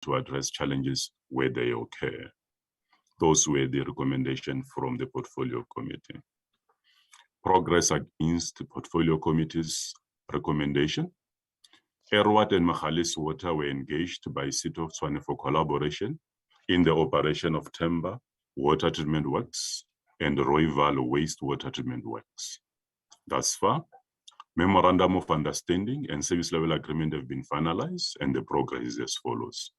to address challenges where they occur. Those were the recommendations from the Portfolio Committee. Progress against the Portfolio Committee's recommendation. Erwat and Magalies Water were engaged by City of Tshwane for collaboration in the operation of Themba Water Treatment Works and Rooiwal Wastewater Treatment Works. Thus far, Memorandum of Understanding and Service Level Agreement have been finalized, and the progress is as follows.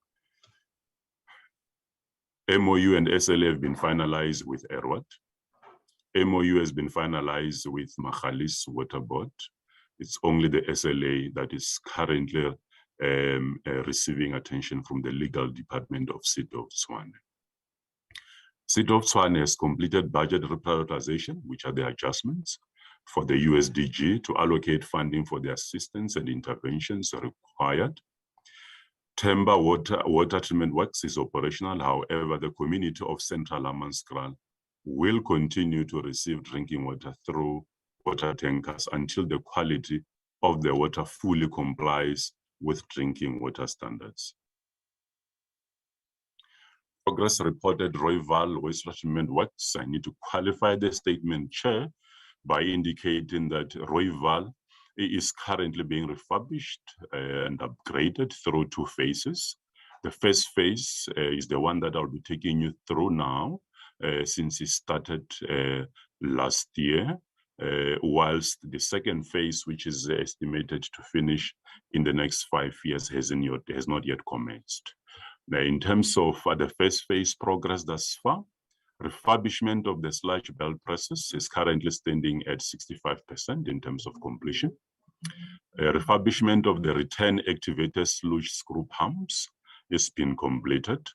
MOU and SLA have been finalized with Erwat. MOU has been finalized with Magalies Water Board. It's only the SLA that is currently receiving attention from the legal department of City of Tshwane. City of Tshwane has completed budget reprioritization, which are the adjustments for the USDG to allocate funding for the assistance and interventions required. Themba Water Treatment Works is operational. However, the community of Central Hammanskraal will continue to receive drinking water through water tankers until the quality of the water fully complies with drinking water standards. Progress reported Rooiwal Wastewater Treatment Works. I need to qualify the statement, Chair, by indicating that Rooiwal is currently being refurbished and upgraded through 2 phases. The first phase is the one that I'll be taking you through now, since it started last year, whilst the second phase, which is estimated to finish in the next 5 years, has not yet commenced. Now, in terms of the first phase progress thus far, refurbishment of the sludge belt presses is currently standing at 65% in terms of completion. Refurbishment of the return activated sludge screw pumps has been completed.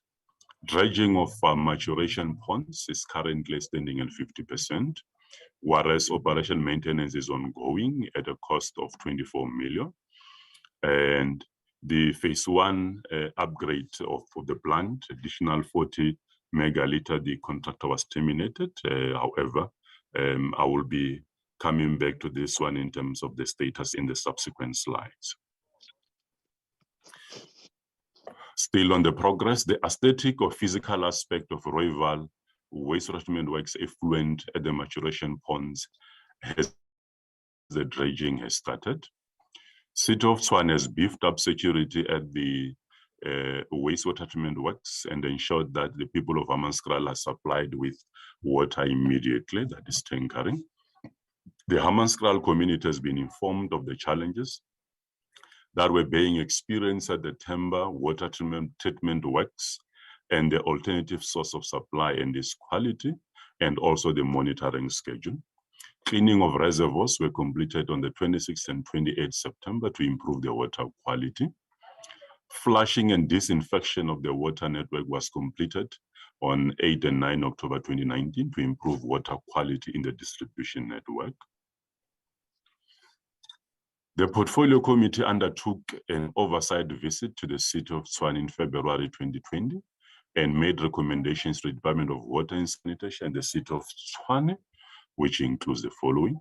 Dredging of maturation ponds is currently standing at 50%, whereas operation maintenance is ongoing at a cost of 24 million. And the phase 1 upgrade of the plant, additional 40 megaliter, the contractor was terminated. However, I will be coming back to this one in terms of the status in the subsequent slides. Still on the progress, the aesthetic or physical aspect of Rooiwal Wastewater Treatment Works effluent at the maturation ponds the dredging has started. City of Tshwane has beefed up security at the wastewater treatment works and ensured that the people of Hammanskraal are supplied with water immediately, that is tankering. The Hammanskraal community has been informed of the challenges that were being experienced at the Themba Water Treatment Works and the alternative source of supply and its quality, and also the monitoring schedule. Cleaning of reservoirs were completed on the 26th and 28th September to improve the water quality. Flushing and disinfection of the water network was completed on 8 and 9 October 2019 to improve water quality in the distribution network. The Portfolio Committee undertook an oversight visit to the City of Tshwane in February 2020 and made recommendations to the Department of Water and Sanitation and the City of Tshwane, which includes the following: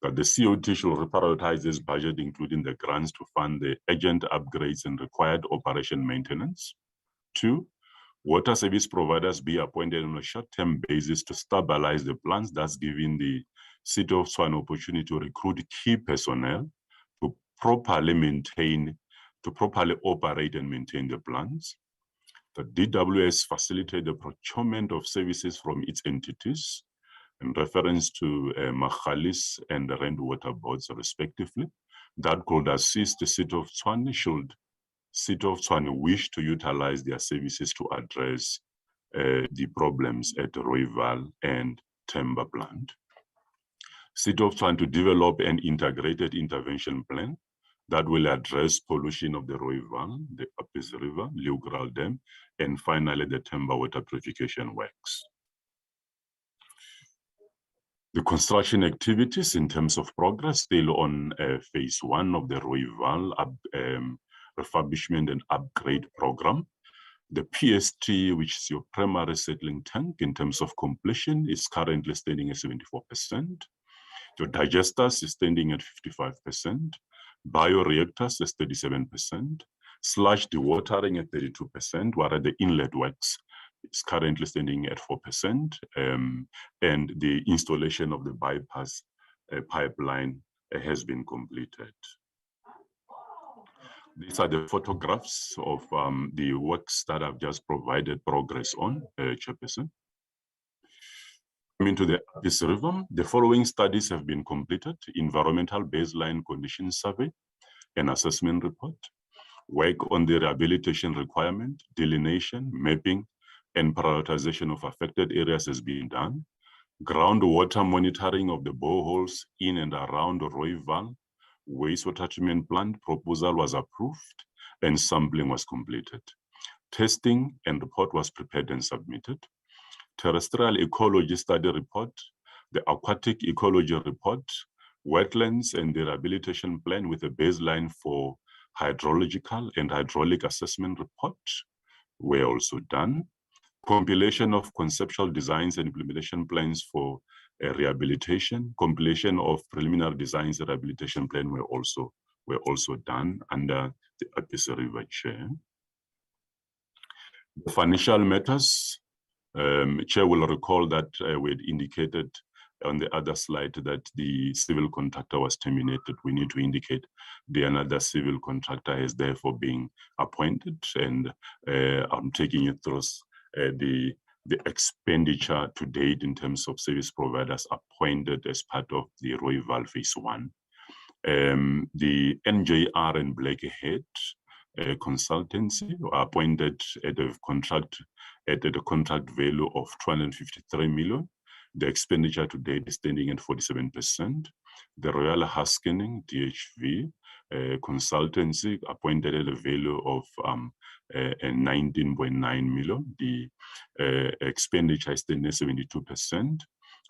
that the COT should reprioritize this budget, including the grants to fund the urgent upgrades and required operation maintenance. 2, water service providers be appointed on a short-term basis to stabilize the plants, thus giving the City of Tshwane opportunity to recruit key personnel to properly operate and maintain the plants. The DWS facilitate the procurement of services from its entities in reference to Magalies and the Rand Water Boards, respectively, that could assist the City of Tshwane should City of Tshwane wish to utilize their services to address the problems at Rooiwal and Themba plant. City of Tshwane to develop an integrated intervention plan that will address pollution of the Rooiwal, the Upper River, Leeuwgraal Dam, and finally the Themba water purification works. The construction activities in terms of progress still on phase 1 of the Rooiwal refurbishment and upgrade program. The PST, which is your primary settling tank, in terms of completion, is currently standing at 74%. Your digesters is standing at 55%. Bioreactors is 37%. Sludge dewatering at 32%, whereas the inlet works is currently standing at 4%, and the installation of the bypass pipeline has been completed. These are the photographs of the works that I've just provided progress on, Chairperson. Coming to the Abyss River, the following studies have been completed: environmental baseline condition survey, an assessment report, work on the rehabilitation requirement, delineation, mapping, and prioritization of affected areas has been done. Groundwater monitoring of the boreholes in and around Rooiwal wastewater treatment plant proposal was approved and sampling was completed. Testing and report was prepared and submitted. Terrestrial ecology study report, the aquatic ecology report, wetlands and the rehabilitation plan with a baseline for hydrological and hydraulic assessment report were also done. Compilation of conceptual designs and implementation plans for rehabilitation, compilation of preliminary designs and rehabilitation plan were also done under the Abyss River Chair. The financial matters, Chair will recall that we had indicated on the other slide that the civil contractor was terminated. We need to indicate another civil contractor is therefore being appointed, and I'm taking you through the expenditure to date in terms of service providers appointed as part of the Rooiwal Phase 1. The NJR and Blackhead consultancy appointed at a contract value of 253 million. The expenditure to date is standing at 47%. The Royal Huskening DHV consultancy appointed at a value of 19.9 million. The expenditure is standing at 72%.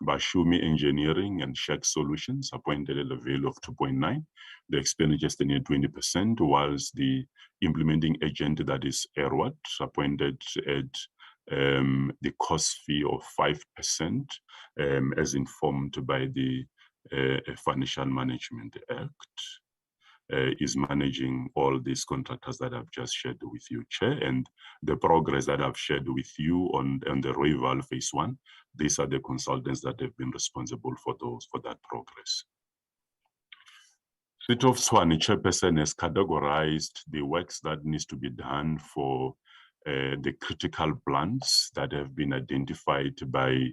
Bashumi Engineering and Shack Solutions appointed at a value of 2.9. The expenditure is standing at 20%, whilst the implementing agent, that is Airwatt, appointed at the cost fee of 5%, as informed by the Financial Management Act. Is managing all these contractors that I've just shared with you, Chair, and the progress that I've shared with you on the Rooiwal Phase 1. These are the consultants that have been responsible for that progress. City of Tshwane Chairperson has categorized the works that needs to be done for the critical plants that have been identified by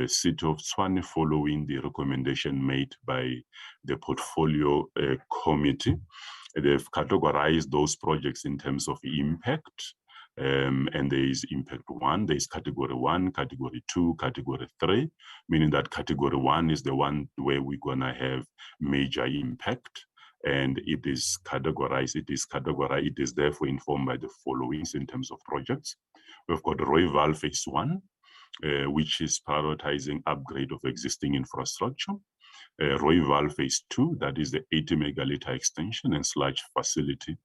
City of Tshwane following the recommendation made by the portfolio committee. They've categorized those projects in terms of impact, and there is impact 1, there is category 1, category 2, category 3, meaning that category 1 is the one where we're gonna have major impact, and it is categorized, it is therefore informed by the following in terms of projects. We've got Rooiwal Phase 1, which is prioritizing upgrade of existing infrastructure. Rooiwal Phase 2, that is the 80 megaliter extension and sludge facility.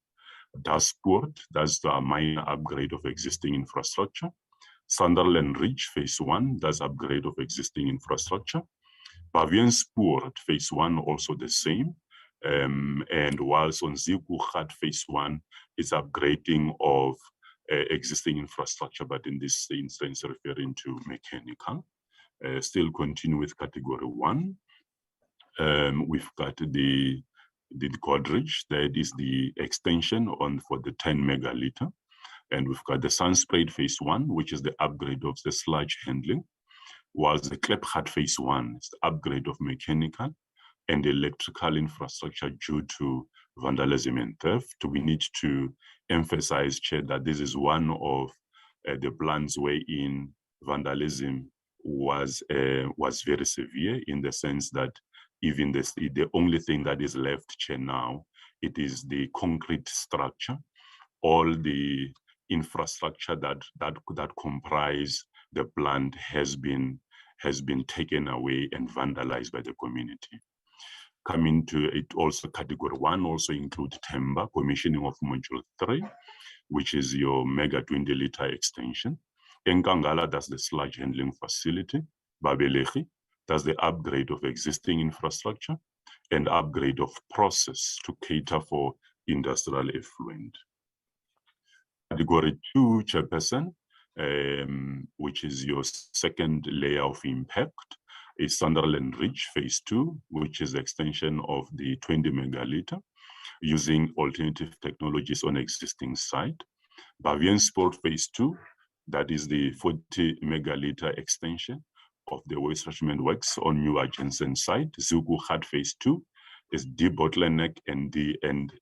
Dashboard, that's the minor upgrade of existing infrastructure. Sunderland Ridge Phase 1, that's upgrade of existing infrastructure. Pavianspoort Phase 1, also the same. And whilst on Zikugat Phase 1 is upgrading of existing infrastructure, but in this instance referring to mechanical. Still continue with category 1. We've got the Godridge, that is the extension for the 10 megaliter. And we've got the Sunspread Phase 1, which is the upgrade of the sludge handling. Whilst the Klepgat Phase 1 is the upgrade of mechanical and electrical infrastructure due to vandalism and theft. We need to emphasize, Chair, that this is one of the plants wherein vandalism was very severe, in the sense that even the only thing that is left, Chair, now, it is the concrete structure. All the infrastructure that comprise the plant has been taken away and vandalized by the community. Coming to it, also category 1 also include timber, commissioning of module 3, which is your mega 20 liter extension. Enkangala, that's the sludge handling facility. Babelechi, that's the upgrade of existing infrastructure and upgrade of process to cater for industrial effluent. Category 2, Chairperson, which is your second layer of impact, is Sunderland Ridge Phase 2, which is the extension of the 20 megaliter using alternative technologies on existing site. Bavian Sport Phase 2, that is the 40 megaliter extension of the waste treatment works on new adjacent site. Zugu Hard Phase 2 is debottleneck and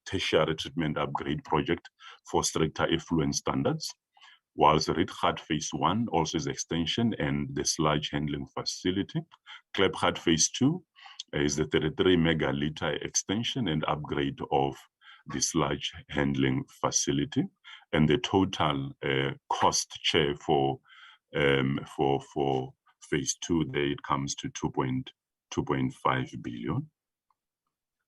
tertiary treatment upgrade project for stricter effluent standards, whilst Rietgat Phase 1 also is extension and the sludge handling facility. Klepgat Phase 2 is the 33 megaliter extension and upgrade of the sludge handling facility. And the total cost share for Phase 2, there it comes to 2.5 billion.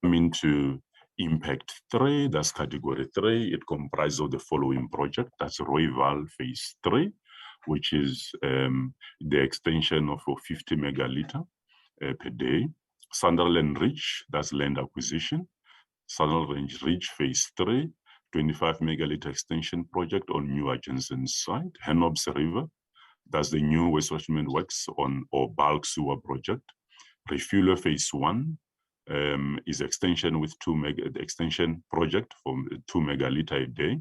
Coming to Impact 3, that's Category 3. It comprises of the following project. That's Rooiwal Phase 3, which is the extension of 50 megaliter per day. Sunderland Ridge, that's land acquisition. Sunderland Ridge Phase 3, 25 megaliter extension project on new adjacent site. Henobs River, that's the new waste treatment works on or bulk sewer project. Refueler Phase 1 is extension with the extension project for 2 megaliter a day.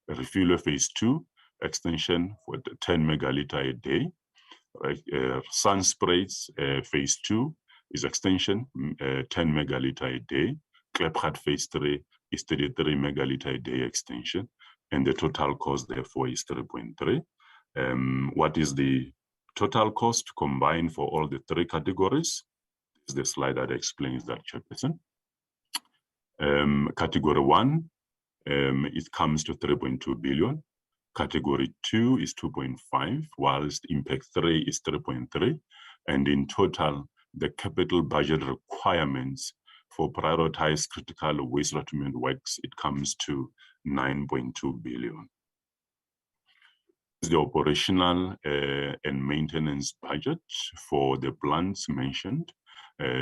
Refueler Phase 2, extension for 10 megaliter a day. Sun Sprays Phase 2 is extension 10 megaliter a day. Klepgat Phase 3 is 33 megaliter a day extension, and the total cost therefore is 3.3. What is the total cost combined for all the three categories? Is the slide that explains that, Chairperson. Category 1, it comes to 3.2 billion. Category 2 is 2.5, whilst Impact 3 is 3.3. And in total, the capital budget requirements for prioritized critical waste treatment works, it comes to 9.2 billion. The operational and maintenance budget for the plants mentioned,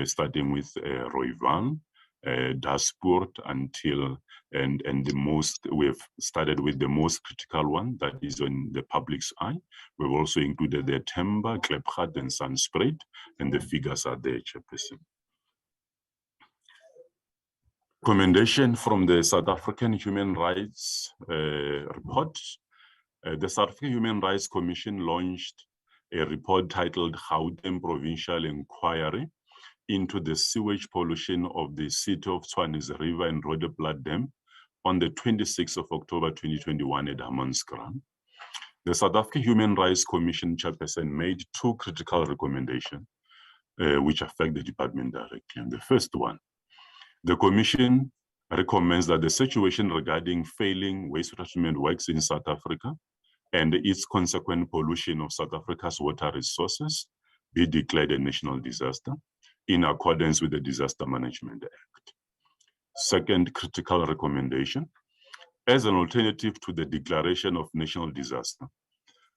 starting with Rooiwal, Daspoort until, and the most, we've started with the most critical one that is on the public's eye. We've also included the Temba, Klepgat, and Sunspread, and the figures are there, Chairperson. Recommendation from the South African Human Rights report. The South African Human Rights Commission launched a report titled Gauteng Provincial Inquiry into the sewage pollution of the city of Tshwane's River and Rooiwal Dam on the 26th of October 2021 at Hammanskraal. The South African Human Rights Commission chairperson made two critical recommendations which affect the department directly. And the first one, the Commission recommends that the situation regarding failing waste treatment works in South Africa and its consequent pollution of South Africa's water resources be declared a national disaster in accordance with the Disaster Management Act. Second critical recommendation, as an alternative to the declaration of national disaster,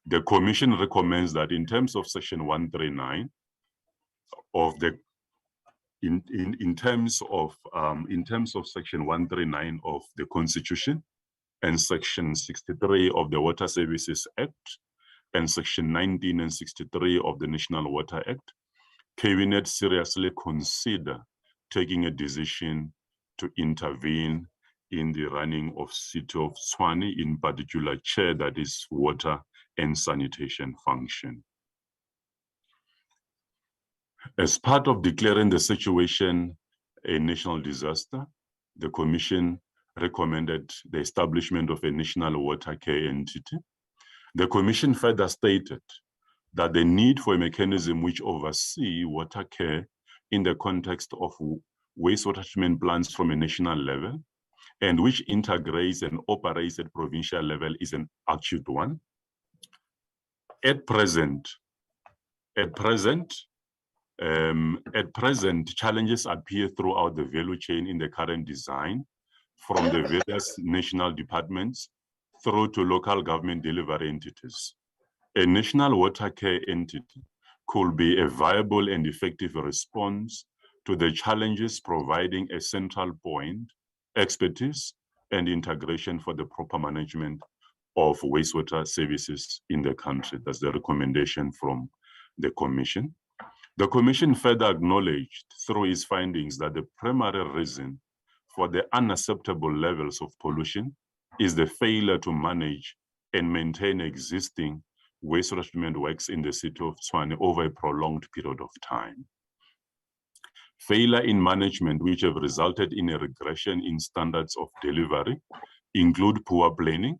the Commission recommends that in terms of Section 139 of the in terms of Section 139 of the Constitution and Section 63 of the Water Services Act and Section 19 and 63 of the National Water Act, Cabinet seriously consider taking a decision to intervene in the running of City of Tshwane, in particular chair that is water and sanitation function. As part of declaring the situation a national disaster, the Commission recommended the establishment of a national water care entity. The Commission further stated that the need for a mechanism which oversees water care in the context of wastewater treatment plants from a national level and which integrates and operates at provincial level is an acute one. At present, challenges appear throughout the value chain in the current design, from the various national departments through to local government delivery entities. A national water care entity could be a viable and effective response to the challenges, providing a central point, expertise, and integration for the proper management of wastewater services in the country. That's the recommendation from the Commission. The Commission further acknowledged through its findings that the primary reason for the unacceptable levels of pollution is the failure to manage and maintain existing wastewater treatment works in the city of Tshwane over a prolonged period of time. Failure in management, which have resulted in a regression in standards of delivery, include poor planning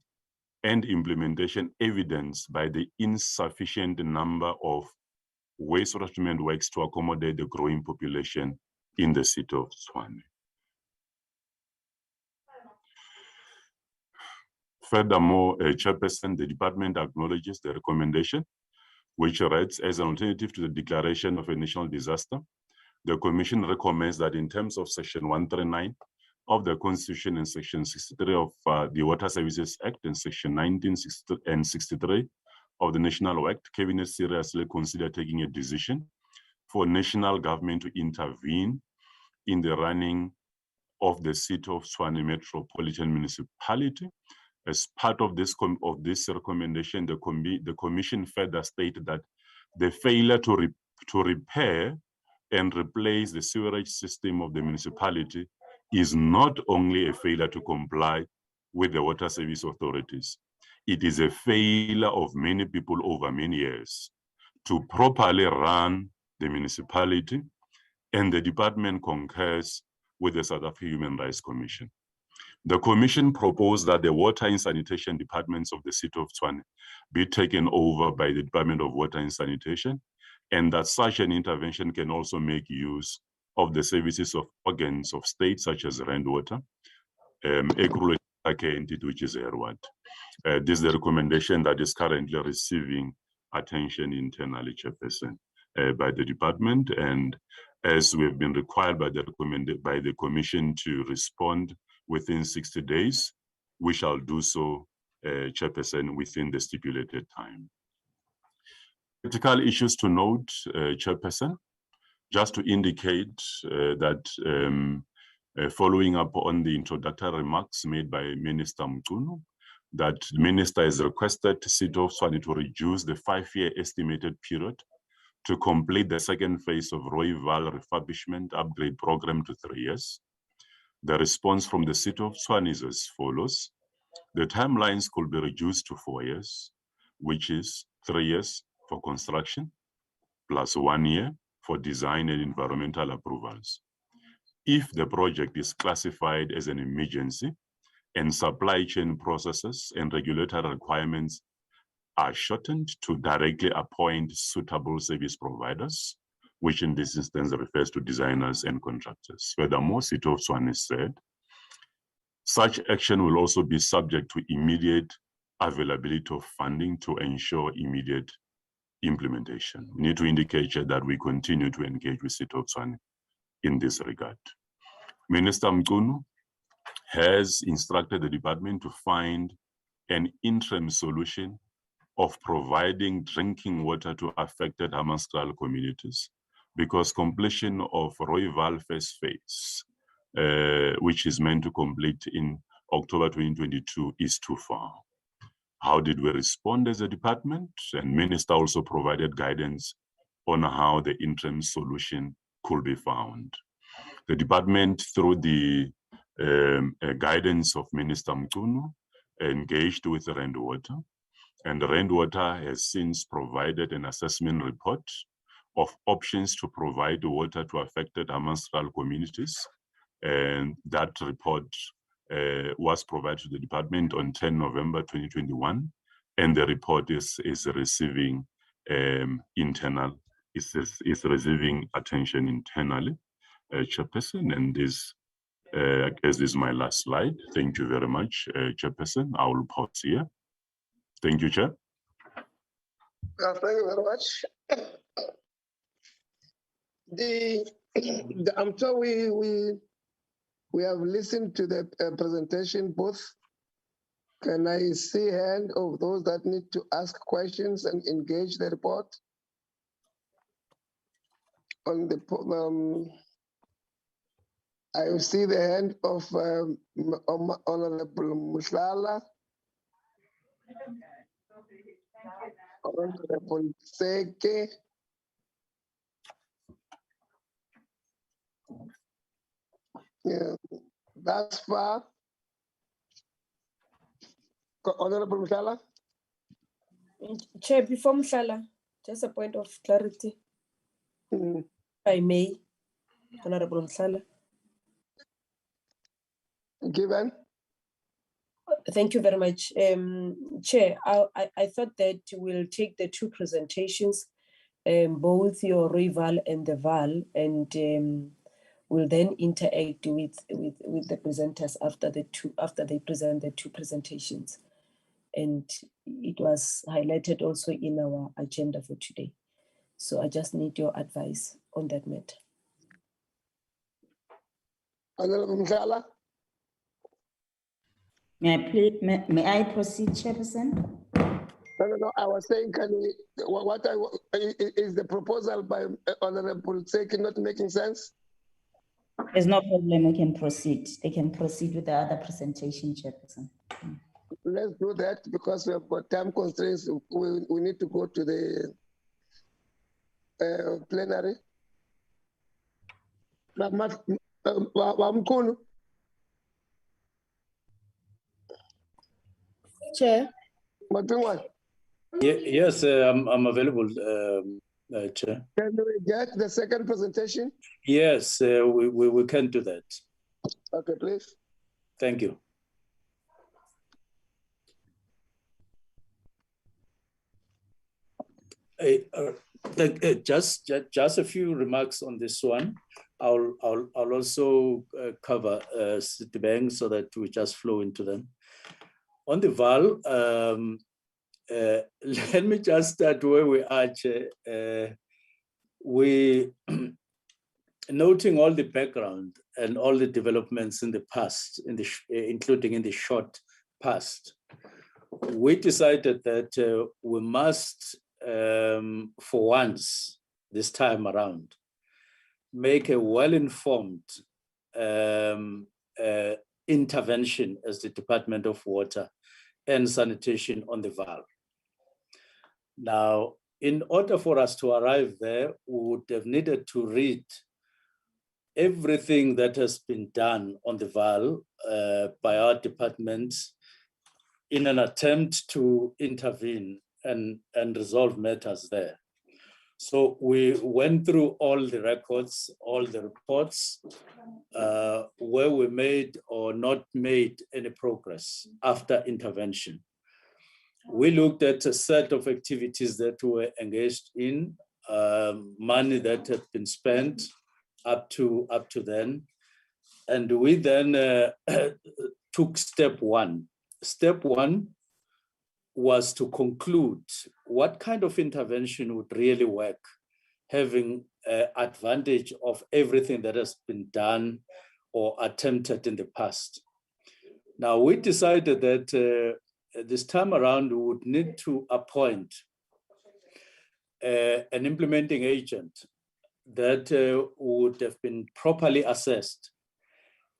and implementation, evidenced by the insufficient number of wastewater treatment works to accommodate the growing population in the city of Tshwane. Furthermore, Chairperson, the department acknowledges the recommendation, which reads, as an alternative to the declaration of a national disaster, the Commission recommends that in terms of Section 139 of the Constitution and Section 63 of the Water Services Act and Section 1963 of the National Act, Cabinet seriously consider taking a decision for national government to intervene in the running of the city of Tshwane Metropolitan Municipality. As part of this recommendation, the Commission further stated that the failure to repair and replace the sewerage system of the municipality is not only a failure to comply with the water service authorities, it is a failure of many people over many years to properly run the municipality, and the department concurs with the South African Human Rights Commission. The Commission proposed that the water and sanitation departments of the city of Tshwane be taken over by the Department of Water and Sanitation, and that such an intervention can also make use of the services of organs of state such as Water, entity which is Airwater. This is the recommendation that is currently receiving attention internally, Chairperson, by the department, and as we have been required by the Commission to respond within 60 days, we shall do so, Chairperson, within the stipulated time. Critical issues to note, Chairperson, just to indicate that following up on the introductory remarks made by Minister Mchunu, that the Minister has requested the City of Tshwane to reduce the 5-year estimated period to complete the second phase of Rooiwal refurbishment upgrade program to 3 years. The response from the City of Tshwane is as follows. The timelines could be reduced to 4 years, which is 3 years for construction, plus 1 year for design and environmental approvals. If the project is classified as an emergency and supply chain processes and regulatory requirements are shortened to directly appoint suitable service providers, which in this instance refers to designers and contractors. Furthermore, City of Tshwane said, such action will also be subject to immediate availability of funding to ensure immediate implementation. We need to indicate that we continue to engage with City of Tshwane in this regard. Minister Mchunu has instructed the department to find an interim solution of providing drinking water to affected Hammanskraal communities, because completion of Rooiwal first phase, which is meant to complete in October 2022, is too far. How did we respond as a department? And Minister also provided guidance on how the interim solution could be found. The department, through the guidance of Minister Mchunu, engaged with Water, and Water has since provided an assessment report of options to provide water to affected Hammanskraal communities. And that report was provided to the department on 10 November 2021, and the report is receiving receiving attention internally, Chairperson, and this I guess this is my last slide. Thank you very much, Chairperson. I will pause here. Thank you, Chair. Thank you very much. I'm sure we have listened to the presentation both. Can I see hand of those that need to ask questions and engage the report? On the I see the hand of Honorable Mushlala. Honorable Seke. Yeah, thus far. Honorable Mkala. Chair, before Mhlala, just a point of clarity. Mm. If I may, Honorable Mhlala. Given. Thank you very much. Chair, I thought that we'll take the two presentations, both your Rooiwal and the Vaal, and we'll then interact with the presenters after they present the two presentations. And it was highlighted also in our agenda for today. So I just need your advice on that matter. Honorable Mkala. May I proceed, Chairperson? No, I was saying, is the proposal by Honorable Seke not making sense? There's no problem, we can proceed. They can proceed with the other presentation, Chairperson. Let's do that because we have got time constraints. We need to go to the plenary. Chair. Yes, I'm available, Chair. Can we get the second presentation? Yes, we can do that. Okay, please. Thank you. Just a few remarks on this one. I'll also cover Citibank so that we just flow into them. On the Vaal, let me just start where we are, Chair. We noting all the background and all the developments in the past, including in the short past, we decided that we must, for once, this time around, make a well-informed intervention as the Department of Water and Sanitation on the Vaal. Now, in order for us to arrive there, we would have needed to read everything that has been done on the Vaal by our department in an attempt to intervene and resolve matters there. So we went through all the records, all the reports, where we made or not made any progress after intervention. We looked at a set of activities that were engaged in, money that had been spent up to then. And we then took step one. Step one was to conclude what kind of intervention would really work, having advantage of everything that has been done or attempted in the past. Now, we decided that this time around, we would need to appoint an implementing agent that would have been properly assessed.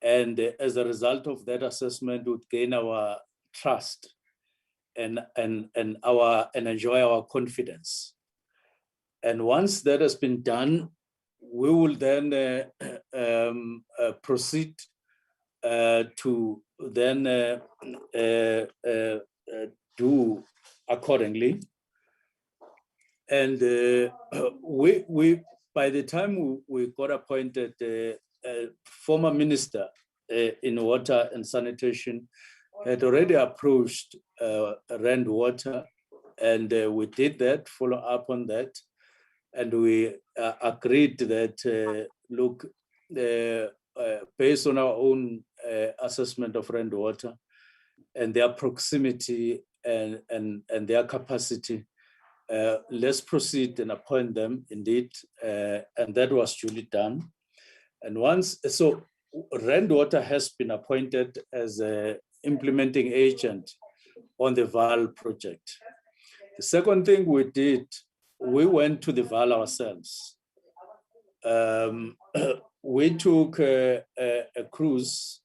And as a result of that assessment, would gain our trust and enjoy our confidence. And once that has been done, we will then proceed to then do accordingly. And we by the time we got appointed, former minister in water and sanitation had already approached Rand Water, and we did that, follow up on that, and we agreed that look, based on our own assessment of Rand Water and their proximity and their capacity, let's proceed and appoint them indeed, and that was duly done. And once, so Rand Water has been appointed as an implementing agent on the Vaal project. The second thing we did, we went to the Vaal ourselves. We took a cruise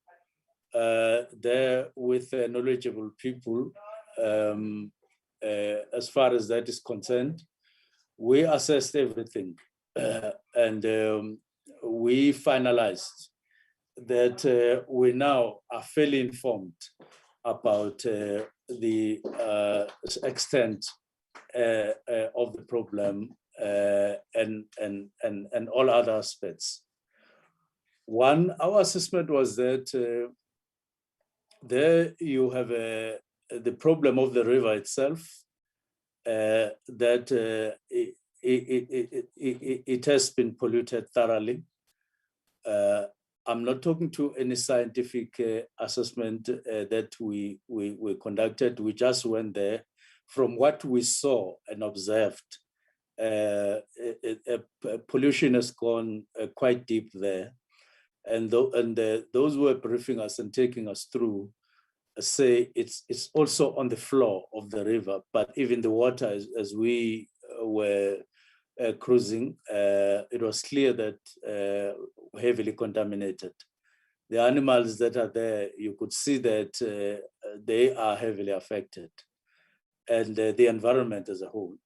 there with knowledgeable people as far as that is concerned, we assessed everything and we finalized that we now are fairly informed about the extent of the problem and all other aspects. One, our assessment was that there you have the problem of the river itself, that it has been polluted thoroughly. I'm not talking to any scientific assessment that we conducted. We just went there. From what we saw and observed, pollution has gone quite deep there. And those who were briefing us and taking us through say it's also on the floor of the river, but even the water as we were cruising, it was clear that heavily contaminated. The animals that are there, you could see that they are heavily affected, and the environment as a whole.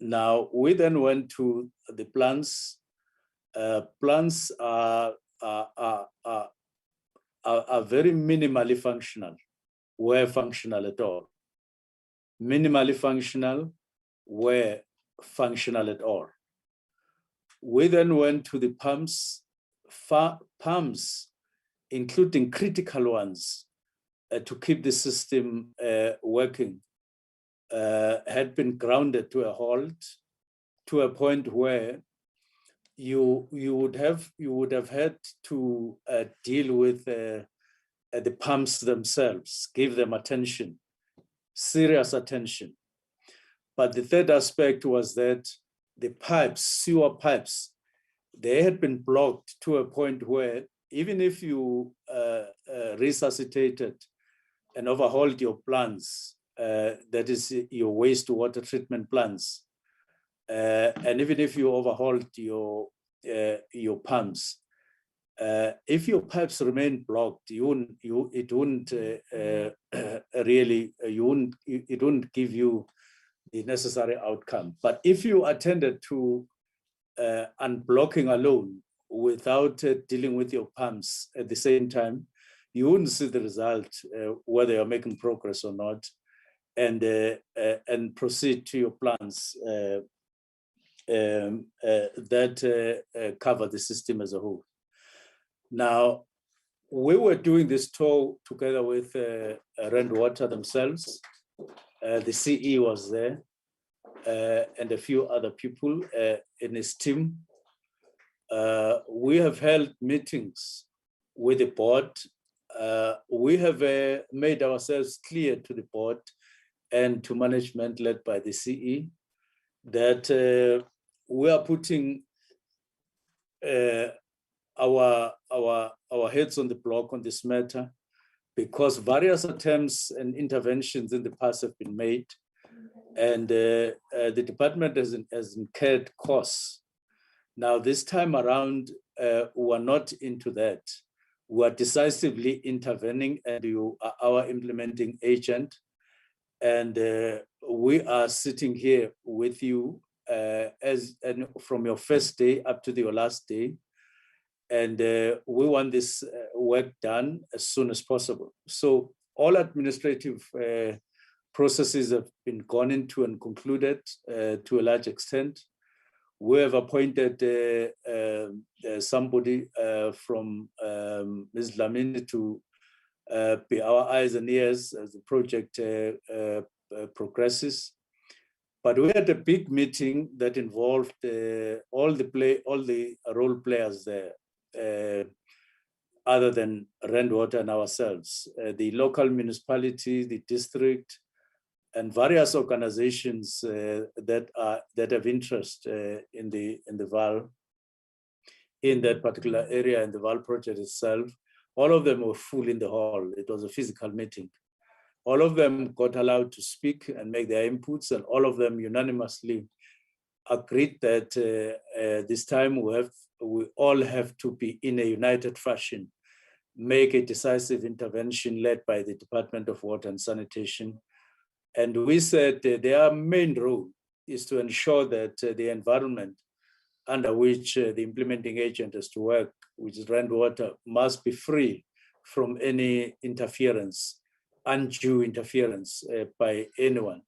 Now, we then went to the plants. Plants are very minimally functional, were functional at all. Minimally functional, were functional at all. We then went to the pumps. Pumps, including critical ones, to keep the system working, had been grounded to a halt, to a point where you would have had to deal with the pumps themselves, give them attention, serious attention. But the third aspect was that the pipes, sewer pipes, they had been blocked to a point where even if you resuscitated and overhauled your plants, that is your wastewater treatment plants, and even if you overhauled your pumps, if your pipes remain blocked, it wouldn't give you the necessary outcome. But if you attended to unblocking alone without dealing with your pumps at the same time, you wouldn't see the result, whether you're making progress or not, and proceed to your plans that cover the system as a whole. Now, we were doing this tour together with Wastewater themselves. The CE was there, and a few other people in his team. We have held meetings with the board. We have made ourselves clear to the board and to management led by the CE that we are putting our heads on the block on this matter, because various attempts and interventions in the past have been made, and the department has incurred costs. Now, this time around, we are not into that. We are decisively intervening, and you are our implementing agent. And we are sitting here with you from your first day up to your last day. And we want this work done as soon as possible. So all administrative processes have been gone into and concluded to a large extent. We have appointed somebody from Ms. Lamini to be our eyes and ears as the project progresses. But we had a big meeting that involved all the role players there, other than Wastewater and ourselves, the local municipality, the district, and various organizations that have interest in the Vaal, in that particular area, in the Vaal project itself. All of them were full in the hall. It was a physical meeting. All of them got allowed to speak and make their inputs, and all of them unanimously agreed that this time we all have to be in a united fashion, make a decisive intervention led by the Department of Water and Sanitation And we said their main role is to ensure that the environment under which the implementing agent is to work, which is Water, must be free from any interference, undue interference by anyone,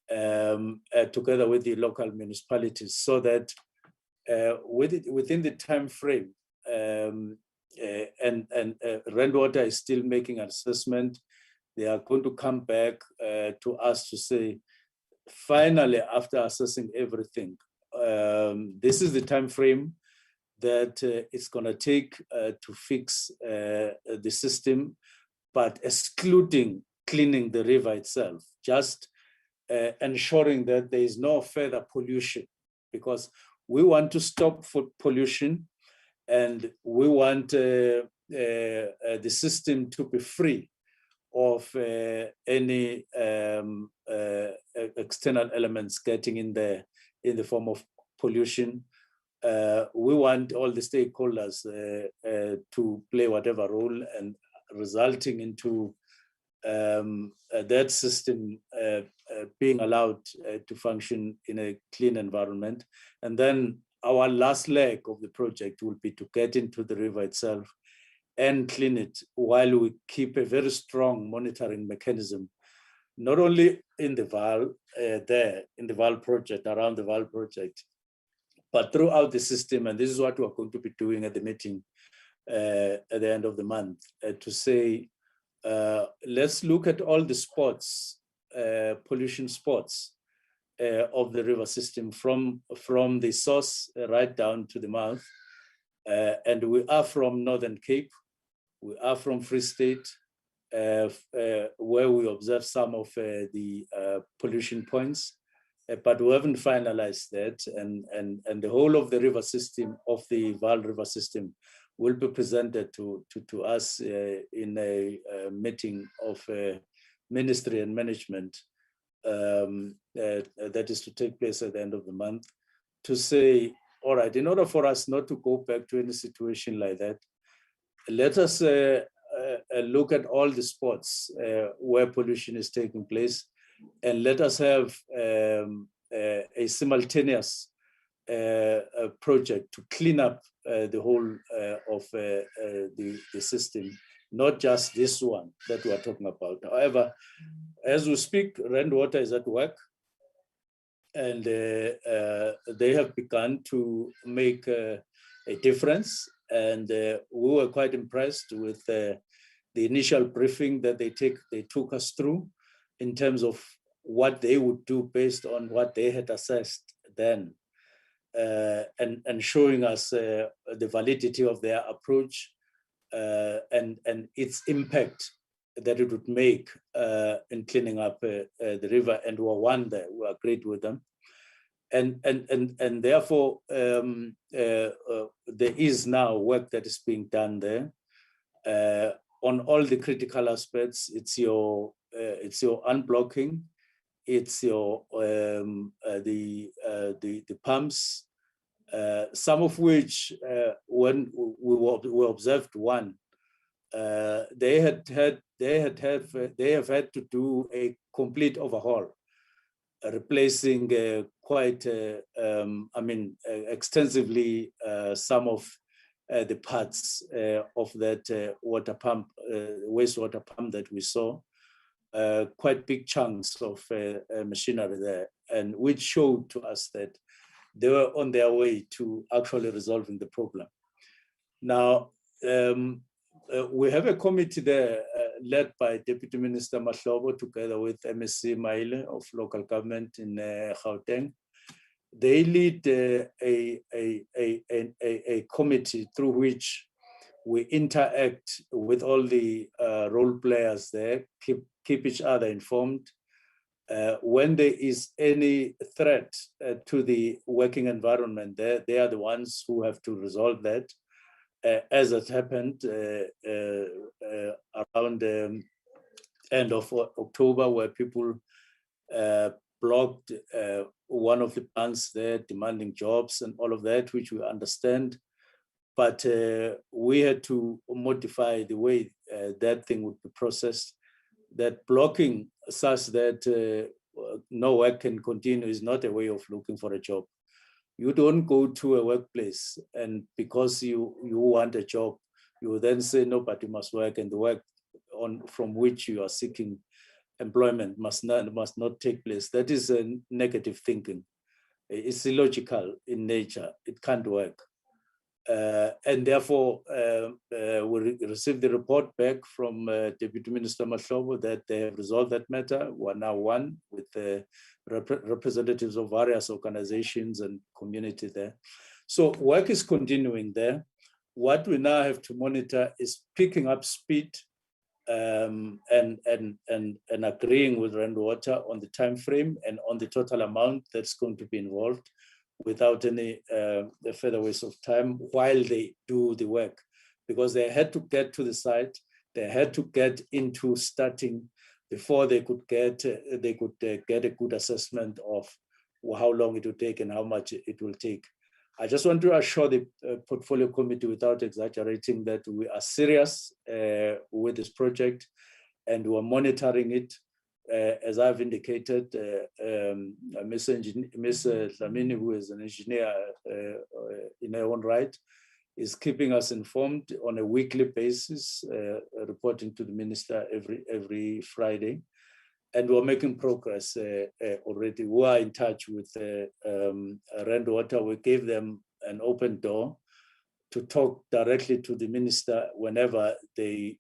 together with the local municipalities, so that within the time frame, Water is still making an assessment. They are going to come back to us to say, finally, after assessing everything, this is the time frame that it's going to take to fix the system, but excluding cleaning the river itself, just ensuring that there is no further pollution, because we want to stop pollution, and we want the system to be free of any external elements getting in there in the form of pollution. We want all the stakeholders to play whatever role, and resulting into that system being allowed to function in a clean environment. And then our last leg of the project will be to get into the river itself and clean it, while we keep a very strong monitoring mechanism, not only in the Vaal, in the Vaal project, around the Vaal project, but throughout the system. And this is what we're going to be doing at the meeting at the end of the month, to say, let's look at all the spots, pollution spots of the river system from the source right down to the mouth. And we are from Northern Cape, we are from Free State, where we observe some of the pollution points, but we haven't finalized that. And the whole of the river system, of the Vaal River System, will be presented to us in a meeting of ministry and management that is to take place at the end of the month, to say, all right, in order for us not to go back to any situation like that, let us look at all the spots where pollution is taking place, and let us have a simultaneous project to clean up the whole of the system, not just this one that we are talking about. However, as we speak, Water is at work, and they have begun to make a difference. And we were quite impressed with the initial briefing that they took us through, in terms of what they would do based on what they had assessed then, and showing us the validity of their approach and its impact that it would make in cleaning up the river. And we were one there, we agreed with them. And therefore, there is now work that is being done there on all the critical aspects. It's your unblocking, it's your the pumps, some of which when we observed one, they have had to do a complete overhaul, replacing quite extensively some of the parts of that water pump, wastewater pump that we saw, quite big chunks of machinery there, and which showed to us that they were on their way to actually resolving the problem. Now, we have a committee there led by Deputy Minister Mahlobo, together with MSC Maile of local government in Gauteng. They lead a committee through which we interact with all the role players there, keep each other informed. When there is any threat to the working environment there, they are the ones who have to resolve that. As it happened around the end of October, where people blocked one of the plants there, demanding jobs and all of that, which we understand. But we had to modify the way that thing would be processed. That blocking such that no work can continue is not a way of looking for a job. You don't go to a workplace and because you want a job, you then say nobody must work, and the work from which you are seeking employment must not take place. That is a negative thinking. It's illogical in nature. It can't work. And therefore, we received the report back from Deputy Minister Mahlobo that they have resolved that matter. We're now one with the representatives of various organizations and community there. So work is continuing there. What we now have to monitor is picking up speed and agreeing with Water on the time frame and on the total amount that's going to be involved, without any further waste of time while they do the work, because they had to get to the site, they had to get into starting before they could get a good assessment of how long it will take and how much it will take. I just want to assure the portfolio committee, without exaggerating, that we are serious with this project and we're monitoring it. As I've indicated, Ms. Dlamini, who is an engineer in her own right, is keeping us informed on a weekly basis, reporting to the minister every Friday. And we're making progress already. We are in touch with Water. We gave them an open door to talk directly to the minister whenever they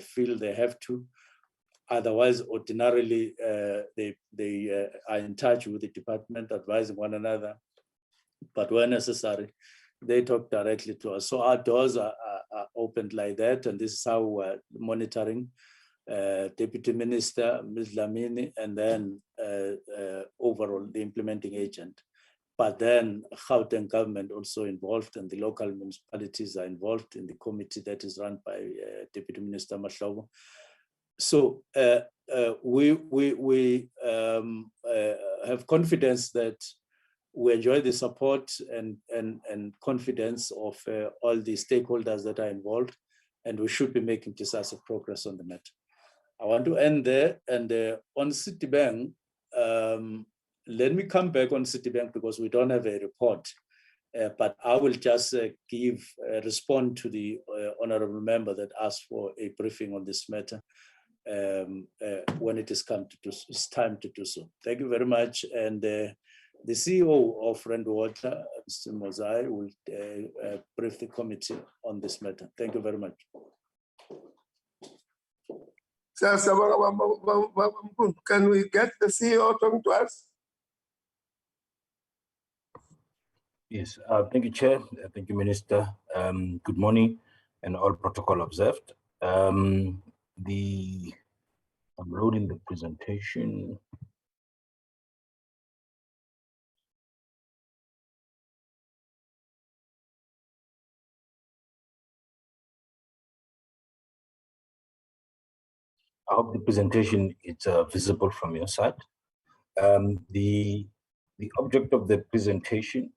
feel they have to. Otherwise, ordinarily, they are in touch with the department, advising one another. But where necessary, they talk directly to us. So our doors are opened like that, and this is how we're monitoring Deputy Minister, Ms. Dlamini, and then overall the implementing agent. But then Gauteng government also involved, and the local municipalities are involved in the committee that is run by Deputy Minister Mahlobo. So we have confidence that we enjoy the support and confidence of all the stakeholders that are involved, and we should be making decisive progress on the matter. I want to end there, and on Citibank, let me come back on Citibank because we don't have a report, but I will just respond to the honorable member that asked for a briefing on this matter when it is time to do so. Thank you very much. And the CEO of Water, Mr. Mozai, will brief the on this matter. Thank you very much. Can we get the CEO talking to us? Yes, thank you, Chair. Thank you, Minister. Good morning, and all protocol observed. I'm loading the presentation. I hope the presentation is visible from your side. The object of the presentation,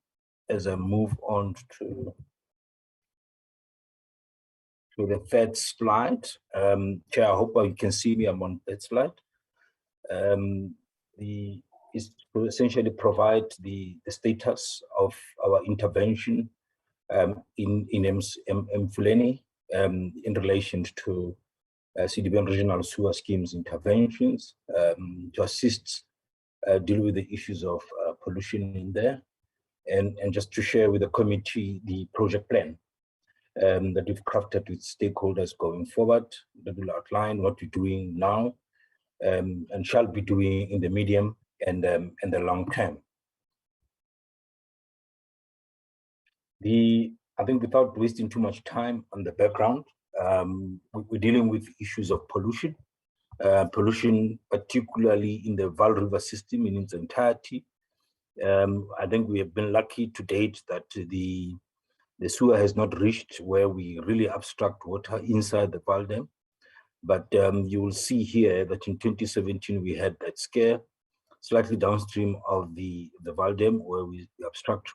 as I move on to the third slide, Chair, I hope you can see me. I'm on that slide. Is to essentially provide the status of our intervention in Mfuleni in relation to CDBN regional sewer schemes interventions to assist deal with the issues of pollution in there, and just to share with the committee the project plan that we've crafted with stakeholders going forward, that will outline what we're doing now and shall be doing in the medium and the long term. I think without wasting too much time on the background, we're dealing with issues of pollution, particularly in the Vaal River System in its entirety. I think we have been lucky to date that the sewer has not reached where we really abstract water inside the Vaal Dam. But you will see here that in 2017, we had that scare slightly downstream of the Vaal Dam where we abstract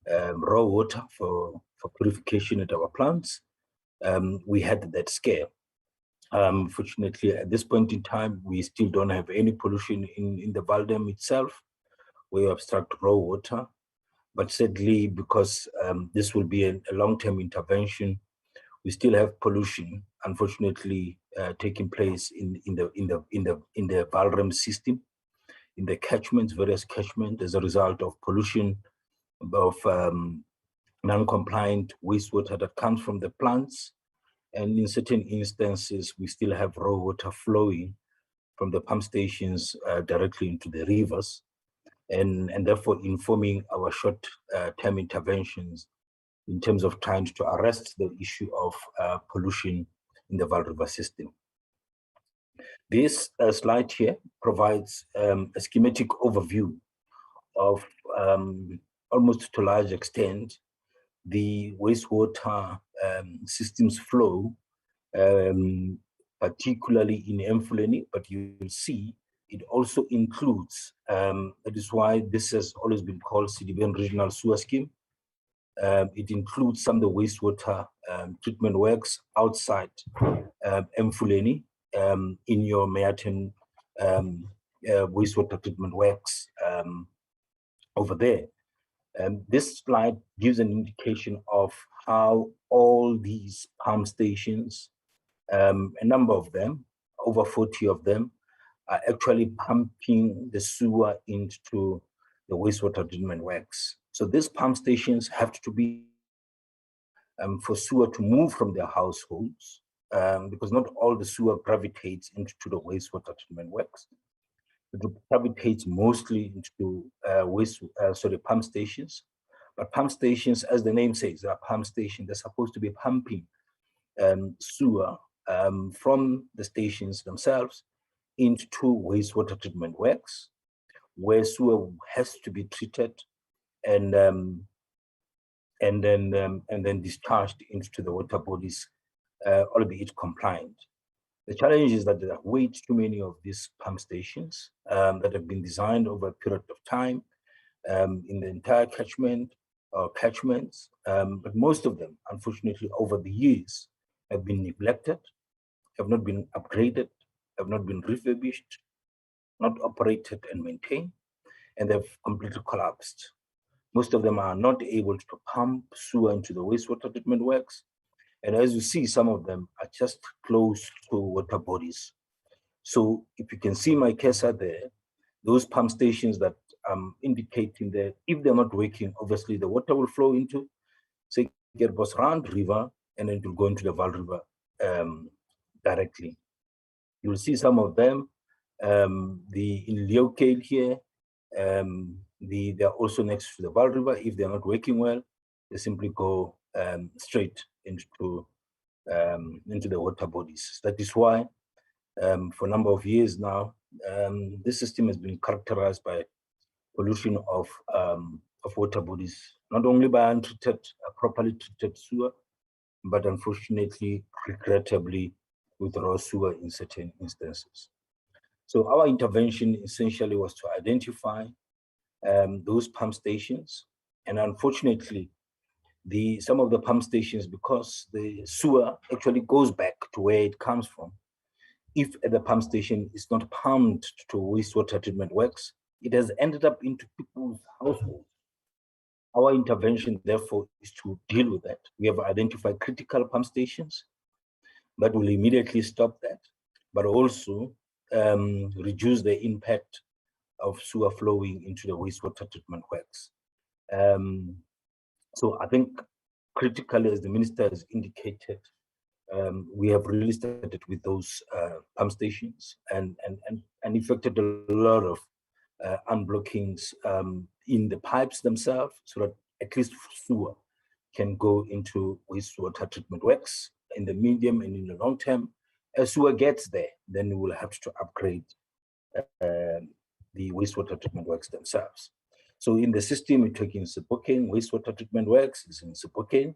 raw water for purification at our plants. We had that scare. Fortunately, at this point in time, we still don't have any pollution in the Vaal Dam itself. We obstruct raw water, but sadly, because this will be a long-term intervention, we still have pollution, unfortunately, taking place in the Vaal River system, in the catchments, various catchments, as a result of pollution of non-compliant wastewater that comes from the plants. And in certain instances, we still have raw water flowing from the pump stations directly into the rivers, and therefore informing our short-term interventions in terms of trying to arrest the issue of pollution in the Vaal River system. This slide here provides a schematic overview of almost to a large extent the wastewater systems flow, particularly in Mfuleni, but you will see it also includes, that is why this has always been called CDBN Regional Sewer Scheme. It includes some of the wastewater treatment works outside Mfuleni in your Meaten wastewater treatment works over there. This slide gives an indication of how all these pump stations, a number of them, over 40 of them, are actually pumping the sewer into the wastewater treatment works. So these pump stations have to be for sewer to move from their households, because not all the sewer gravitates into the wastewater treatment works. It gravitates mostly into pump stations. But pump stations, as the name says, they are pump stations. They're supposed to be pumping sewer from the stations themselves into wastewater treatment works, where sewer has to be treated and then discharged into the water bodies, albeit compliant. The challenge is that there are way too many of these pump stations that have been designed over a period of time in the entire catchment or catchments, but most of them, unfortunately, over the years, have been neglected, have not been upgraded, have not been refurbished, not operated and maintained, and they've completely collapsed. Most of them are not able to pump sewer into the wastewater treatment works. And as you see, some of them are just close to water bodies. So if you can see my cursor there, those pump stations that I'm indicating there, if they're not working, obviously the water will flow into, say, Gerbosrand River, and then it will go into the Vaal River directly. You will see some of them, in Leokale here, they're also next to the Vaal River. If they're not working well, they simply go straight into the water bodies. That is why, for a number of years now, this system has been characterized by pollution of water bodies, not only by untreated, properly treated sewer, but unfortunately, regrettably, with raw sewer in certain instances. So our intervention essentially was to identify those pump stations, and unfortunately, some of the pump stations, because the sewer actually goes back to where it comes from. If the pump station is not pumped to wastewater treatment works, it has ended up into people's households. Our intervention, therefore, is to deal with that. We have identified critical pump stations that will immediately stop that, but also reduce the impact of sewer flowing into the wastewater treatment works. So I think critically, as the minister has indicated, we have really started with those pump stations and effected a lot of unblockings in the pipes themselves, so that at least sewer can go into wastewater treatment works in the medium and in the long term. As sewer gets there, then we will have to upgrade the wastewater treatment works themselves. So in the system, we're talking Sebokeng wastewater treatment works is in Sebokeng.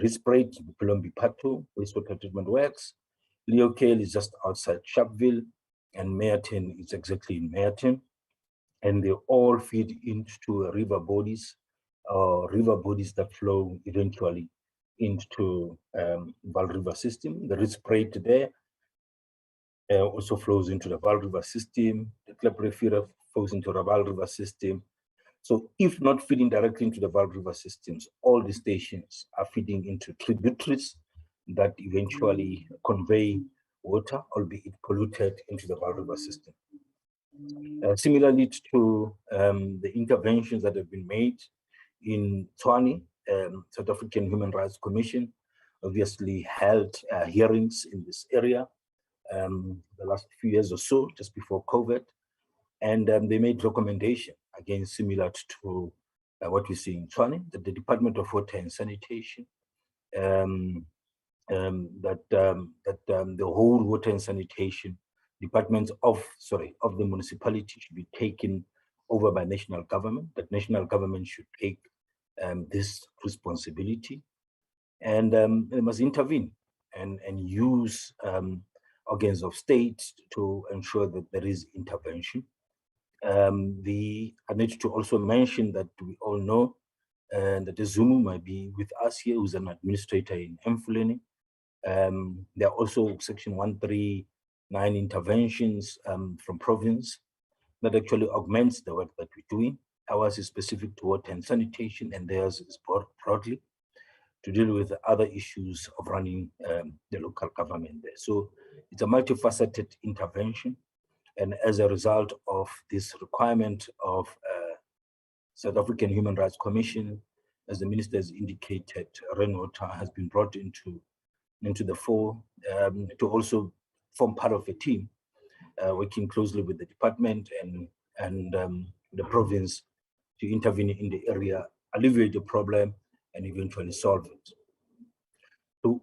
Risprait, Bupilombi Patu, wastewater treatment works. Leokale is just outside Sharpeville, and Meaten is exactly in Meaten. And they all feed into river bodies that flow eventually into Vaal River System. The rich spray there also flows into the Vaal River System. The Klepre flows into the Vaal River System. So if not feeding directly into the Vaal River systems, all the stations are feeding into tributaries that eventually convey water, albeit polluted, into the Vaal River system. Similarly to the interventions that have been made in Tshwane, South African Human Rights Commission obviously held hearings in this area the last few years or so, just before COVID, and they made recommendation, again, similar to what we see in Tshwane, that the Department of Water and Sanitation, that the whole water and sanitation departments of the municipality should be taken over by national government, that national government should take this responsibility, and they must intervene and use organs of state to ensure that there is intervention. I need to also mention that we all know that Zumu might be with us here, who's an administrator in Mfuleni. There are also Section 139 interventions from province that actually augments the work that we're doing. Ours is specific to water and sanitation, and theirs is broadly to deal with the other issues of running the local government there. So it's a multifaceted intervention. And as a result of this requirement of South African Human Rights Commission, as the minister has indicated, rainwater has been brought into the fore to also form part of a team working closely with the department and the province to intervene in the area, alleviate the problem, and eventually solve it. So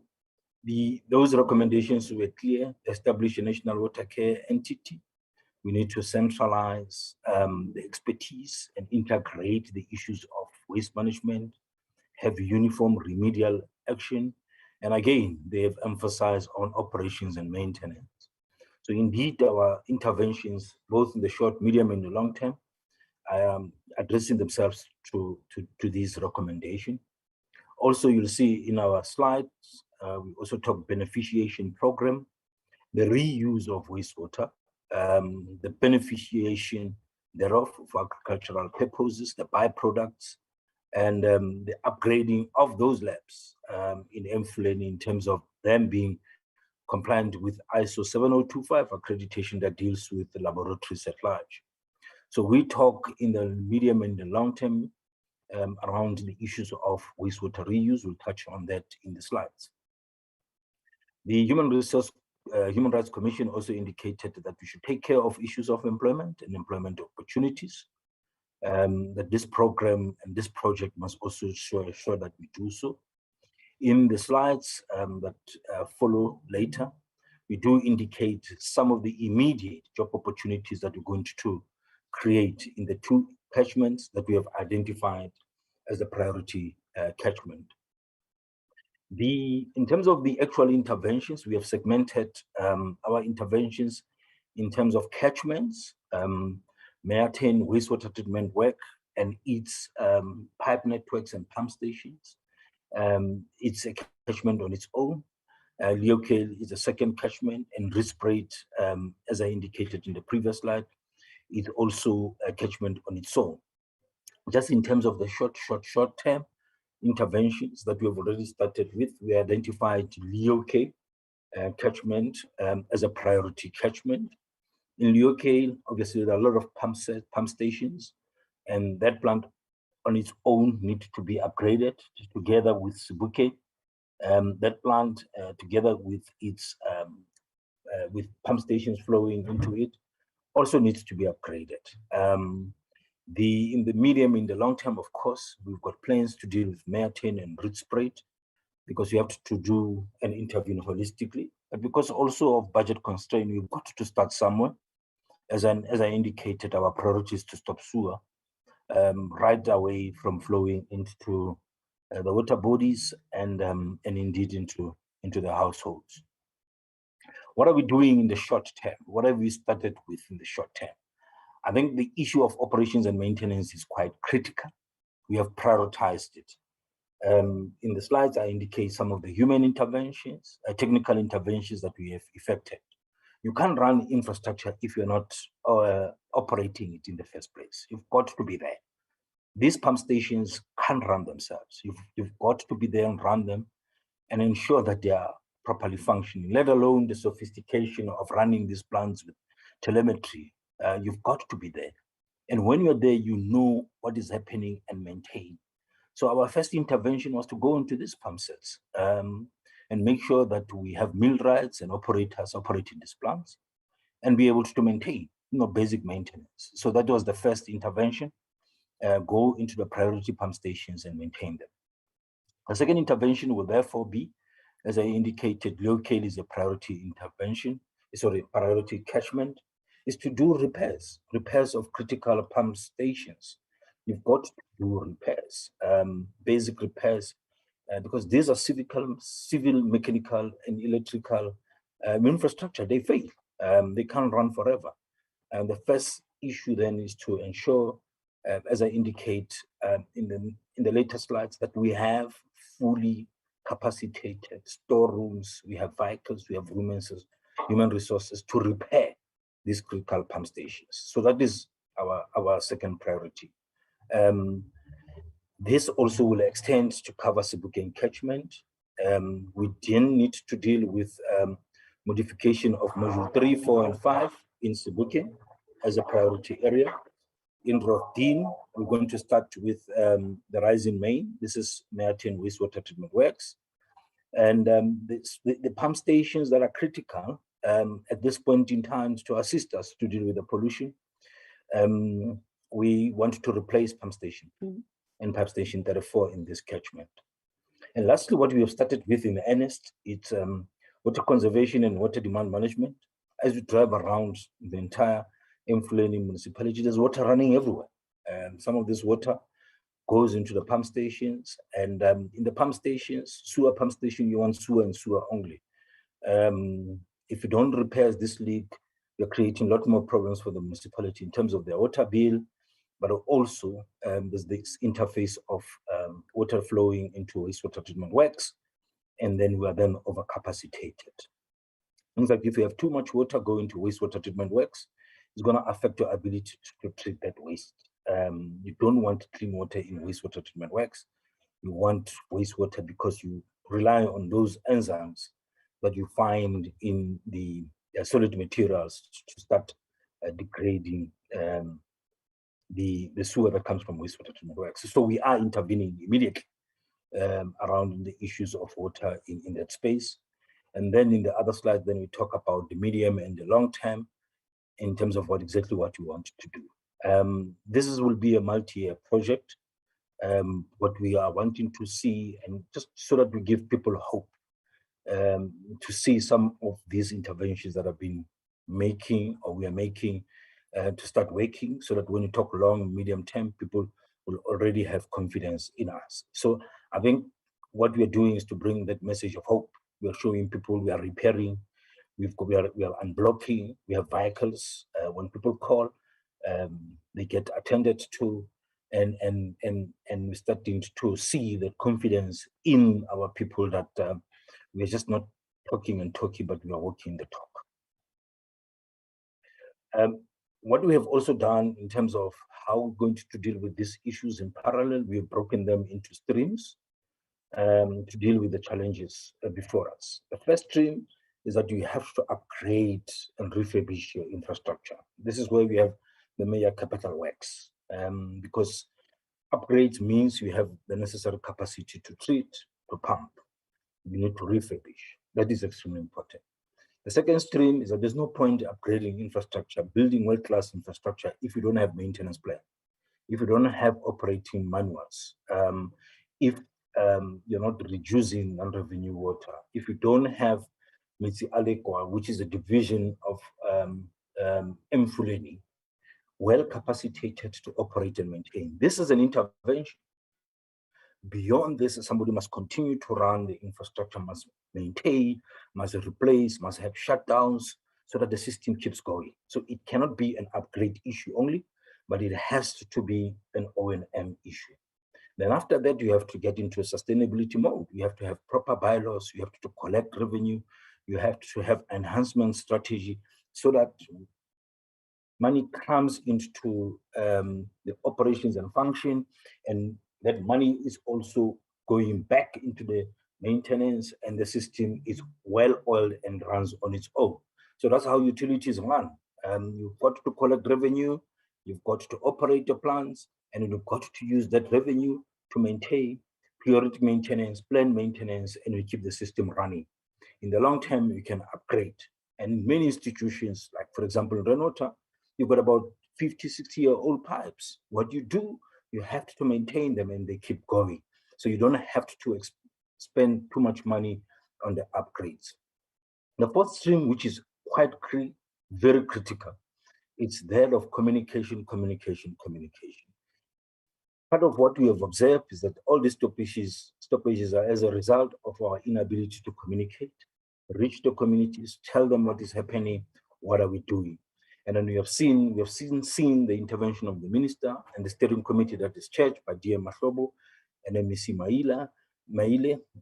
those recommendations were clear: establish a national water care entity. We need to centralize the expertise and integrate the issues of waste management, have uniform remedial action. And again, they have emphasized on operations and maintenance. So indeed, our interventions, both in the short, medium, and the long term, addressing themselves to these recommendations. Also, you'll see in our slides, we also talk beneficiation program, the reuse of wastewater, the beneficiation thereof for agricultural purposes, the byproducts, and the upgrading of those labs in Mfuleni in terms of them being compliant with ISO 7025 accreditation that deals with the laboratories at large. So we talk in the medium and the long term around the issues of wastewater reuse. We'll touch on that in the slides. The Human Rights Commission also indicated that we should take care of issues of employment and employment opportunities, that this program and this project must also ensure that we do so. In the slides that follow later, we do indicate some of the immediate job opportunities that we're going to create in the two catchments that we have identified as a priority catchment. In terms of the actual interventions, we have segmented our interventions in terms of catchments, maintain wastewater treatment work and its pipe networks and pump stations. It's a catchment on its own. Leokale is a second catchment, and Risprait, as I indicated in the previous slide, is also a catchment on its own. Just in terms of the short term interventions that we have already started with, we identified Leokale catchment as a priority catchment. In Leokale, obviously, there are a lot of pump stations, and that plant on its own needs to be upgraded together with Sibuke. That plant, together with its with pump stations flowing into it, also needs to be upgraded. In the medium, in the long term, of course, we've got plans to deal with maintain and Risprait, because we have to do and intervene holistically, but because also of budget constraint, we've got to start somewhere. As I indicated, our priority is to stop sewer right away from flowing into the water bodies and indeed into the households. What are we doing in the short term? What have we started with in the short term? I think the issue of operations and maintenance is quite critical. We have prioritized it. In the slides, I indicate some of the human interventions, technical interventions that we have effected. You can't run infrastructure if you're not operating it in the first place. You've got to be there. These pump stations can't run themselves. You've got to be there and run them and ensure that they are properly functioning, let alone the sophistication of running these plants with telemetry. You've got to be there. And when you're there, you know what is happening and maintain. So our first intervention was to go into these pump sets and make sure that we have millwrights and operators operating these plants and be able to maintain, basic maintenance. So that was the first intervention, go into the priority pump stations and maintain them. The second intervention will therefore be, as I indicated, locally is a priority intervention, priority catchment, is to do repairs of critical pump stations. You've got to do repairs, basic repairs, because these are civil, mechanical, and electrical infrastructure. They fail. They can't run forever. And the first issue then is to ensure, as I indicate in the later slides, that we have fully capacitated storerooms, we have vehicles, we have human resources to repair these critical pump stations. So that is our second priority. This also will extend to cover Sebokeng catchment. We then need to deal with modification of module 3, 4, and 5 in Sebokeng as a priority area. In Rothin, we're going to start with the Rising Main. This is Meatin Wastewater Treatment Works. And the pump stations that are critical at this point in time to assist us to deal with the pollution. We want to replace pump station and pump station 34 in this catchment. And lastly, what we have started with in earnest, it's water conservation and water demand management. As we drive around the entire Mfuleni municipality, there's water running everywhere. And some of this water goes into the pump stations, and in the pump stations, sewer pump station, you want sewer and sewer only. If you don't repair this leak, you're creating a lot more problems for the municipality in terms of their water bill, but also there's this interface of water flowing into wastewater treatment works, and then we are then overcapacitated. In fact, if you have too much water going to wastewater treatment works, it's going to affect your ability to treat that waste. You don't want clean water in wastewater treatment works. You want wastewater because you rely on those enzymes that you find in the solid materials to start degrading the sewer that comes from wastewater treatment works. So we are intervening immediately around the issues of water in that space. And then in the other slide, then we talk about the medium and the long term in terms of what you want to do. This will be a multi-year project. What we are wanting to see, and just so that we give people hope, to see some of these interventions that have been making, or we are making, to start working, so that when you talk long, medium term, people will already have confidence in us. So I think what we are doing is to bring that message of hope. We are showing people we are repairing, we are unblocking, we have vehicles. When people call, they get attended to, and we're starting to see the confidence in our people that we're just not talking and talking, but we are walking the talk. What we have also done in terms of how we're going to deal with these issues in parallel, we have broken them into streams to deal with the challenges before us. The first stream is that you have to upgrade and refurbish your infrastructure. This is where we have the major capital works, because upgrades means you have the necessary capacity to treat, to pump. You need to refurbish. That is extremely important. The second stream is that there's no point upgrading infrastructure, building world-class infrastructure if you don't have maintenance plan, if you don't have operating manuals, if you're not reducing non-revenue water, if you don't have Mitsi Alekwa, which is a division of Mfuleni, well capacitated to operate and maintain. This is an intervention. Beyond this, somebody must continue to run the infrastructure, must maintain, must replace, must have shutdowns so that the system keeps going. So it cannot be an upgrade issue only, but it has to be an O&M issue. Then after that, you have to get into a sustainability mode. You have to have proper bylaws. You have to collect revenue. You have to have enhancement strategy so that money comes into the operations and function, and that money is also going back into the maintenance, and the system is well oiled and runs on its own. So that's how utilities run. You've got to collect revenue, you've got to operate your plants, and you've got to use that revenue to maintain periodic maintenance, planned maintenance, and we keep the system running. In the long term, you can upgrade. And many institutions, like for example, Renota, you've got about 50, 60-year-old pipes. What you do, you have to maintain them and they keep going. So you don't have to spend too much money on the upgrades. The fourth stream, which is quite very critical, it's that of communication. Part of what we have observed is that all these stoppages are as a result of our inability to communicate, reach the communities, tell them what is happening, what are we doing. And then we have seen the intervention of the minister and the steering committee that is chaired by DM Mahlobo and MEC Maile.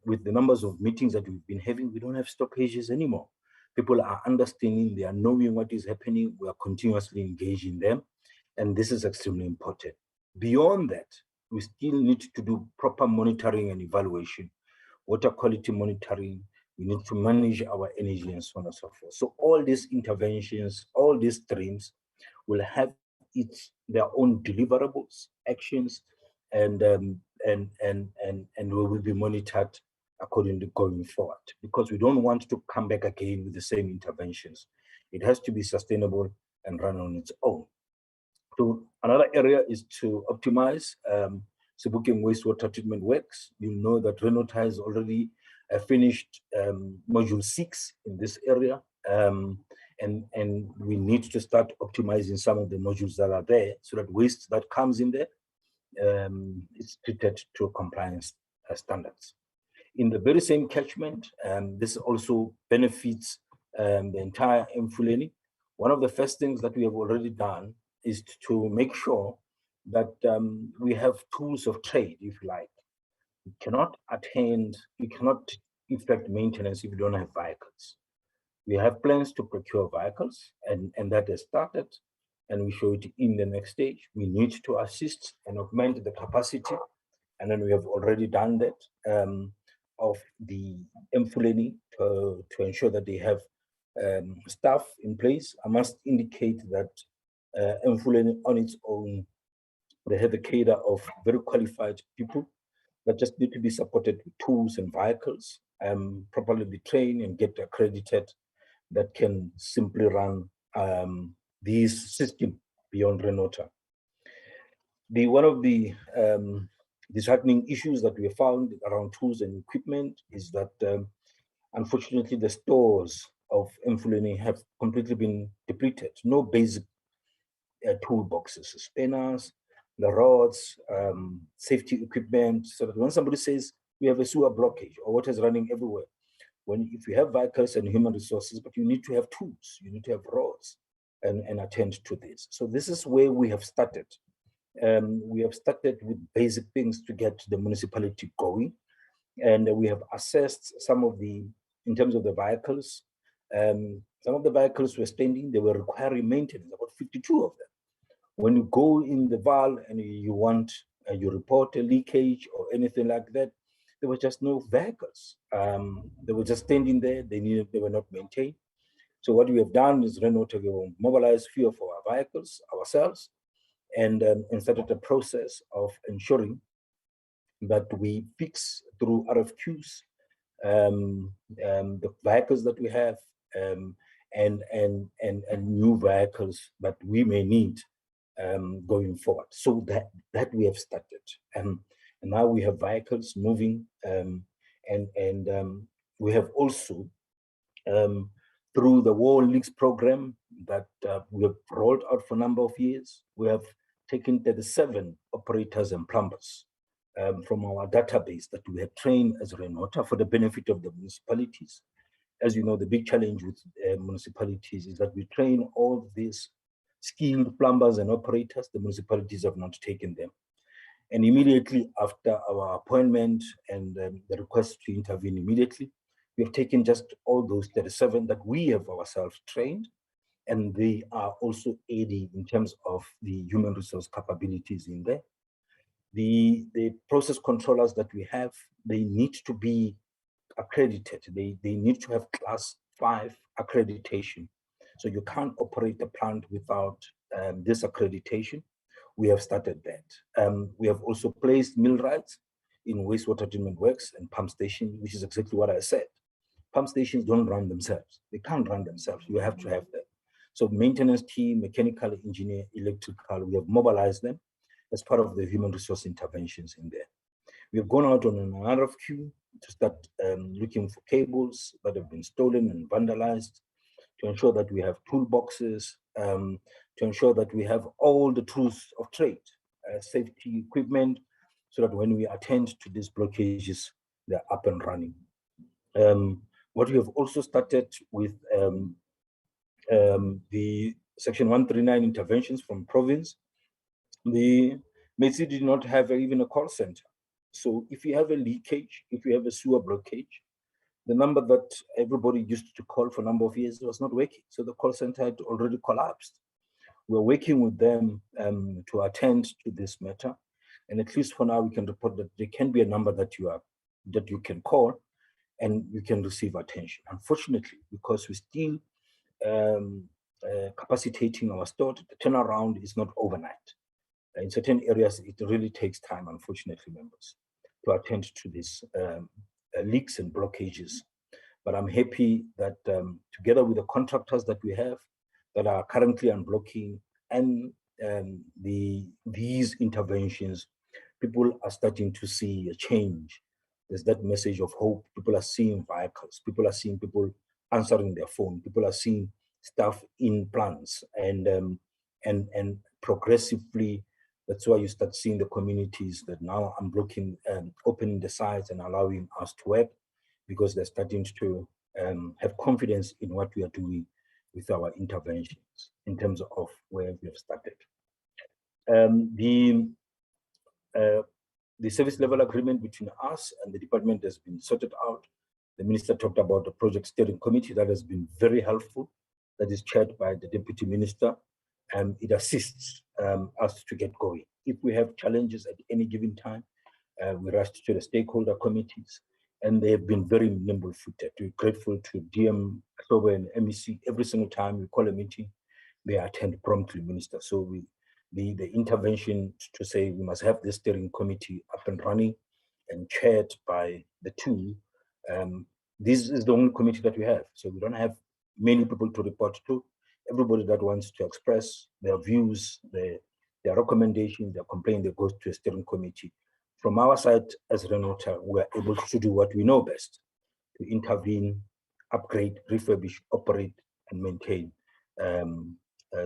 With the numbers of meetings that we've been having, we don't have stoppages anymore. People are understanding, they are knowing what is happening, we are continuously engaging them, and this is extremely important. Beyond that, we still need to do proper monitoring and evaluation, water quality monitoring. We need to manage our energy and so on and so forth. So all these interventions, all these streams will have their own deliverables, actions, and we will be monitored accordingly going forward, because we don't want to come back again with the same interventions. It has to be sustainable and run on its own. So another area is to optimize Sebokeng wastewater treatment works. You know that Renota has already finished module 6 in this area, and we need to start optimizing some of the modules that are there so that waste that comes in there is treated to compliance standards. In the very same catchment, this also benefits the entire Mfuleni. One of the first things that we have already done is to make sure that we have tools of trade, if you like. You cannot effect maintenance if you don't have vehicles. We have plans to procure vehicles, and that has started, and we show it in the next stage. We need to assist and augment the capacity, and then we have already done that of the Mfuleni to ensure that they have staff in place. I must indicate that Mfuleni on its own, they have a cadre of very qualified people that just need to be supported with tools and vehicles, properly be trained and get accredited, that can simply run these systems beyond Renota. One of the disheartening issues that we have found around tools and equipment is that unfortunately the stores of Mfuleni have completely been depleted. No basic toolboxes, spanners, the rods, safety equipment, so that when somebody says we have a sewer blockage or water is running everywhere, if you have vehicles and human resources, but you need to have tools, you need to have rods and attend to this. So this is where we have started. We have started with basic things to get the municipality going, and we have assessed some of in terms of the vehicles, some of the vehicles were standing, they were requiring maintenance, about 52 of them. When you go in the Vaal and you report a leakage or anything like that, there were just no vehicles. They were just standing there, they were not maintained. So what we have done is Renota will mobilize few of our vehicles ourselves, and started a process of ensuring that we fix through RFQs the vehicles that we have, and new vehicles that we may need going forward. So that we have started, and now we have vehicles moving, and we have also through the World Leagues program that we have rolled out for a number of years, we have taken 37 operators and plumbers from our database that we have trained as Renota for the benefit of the municipalities. As you know, the big challenge with municipalities is that we train all these skilled plumbers and operators. The municipalities have not taken them. And immediately after our appointment and the request to intervene immediately, we have taken just all those 37 that we have ourselves trained, and they are also aiding in terms of the human resource capabilities in there. The process controllers that we have, they need to be accredited. They need to have class 5 accreditation. So you can't operate a plant without this accreditation. We have started that. We have also placed millwrights in wastewater treatment works and pump station, which is exactly what I said. Pump stations don't run themselves. They can't run themselves. You have to have them. So maintenance team, mechanical engineer, electrical, we have mobilized them as part of the human resource interventions in there. We have gone out on an RFQ to start looking for cables that have been stolen and vandalized, to ensure that we have toolboxes, to ensure that we have all the tools of trade, safety equipment, so that when we attend to these blockages, they're up and running. What we have also started with the Section 139 interventions from province, the METSI did not have even a call center. So if you have a leakage, if you have a sewer blockage, the number that everybody used to call for a number of years was not working. So the call center had already collapsed. We're working with them to attend to this matter. And at least for now, we can report that there can be a number that you can call and you can receive attention. Unfortunately, because we're still capacitating our store, the turnaround is not overnight. In certain areas, it really takes time, unfortunately, members, to attend to these leaks and blockages. But I'm happy that together with the contractors that we have that are currently unblocking and these interventions, people are starting to see a change. There's that message of hope. People are seeing vehicles. People are seeing people answering their phone. People are seeing stuff in plants, and progressively, that's why you start seeing the communities that now unblocking, opening the sites and allowing us to work, because they're starting to have confidence in what we are doing with our interventions in terms of where we have started. The service level agreement between us and the department has been sorted out. The minister talked about the project steering committee that has been very helpful, that is chaired by the deputy minister. It assists us to get going. If we have challenges at any given time, we rush to the stakeholder committees, and they have been very nimble-footed. We're grateful to DM, October, and MEC. Every single time we call a meeting, they attend promptly, Minister. So the intervention to say we must have this steering committee up and running and chaired by the two, this is the only committee that we have. So we don't have many people to report to. Everybody that wants to express their views, their recommendations, their complaint, they go to a steering committee. From our side as Renota, we are able to do what we know best, to intervene, upgrade, refurbish, operate, and maintain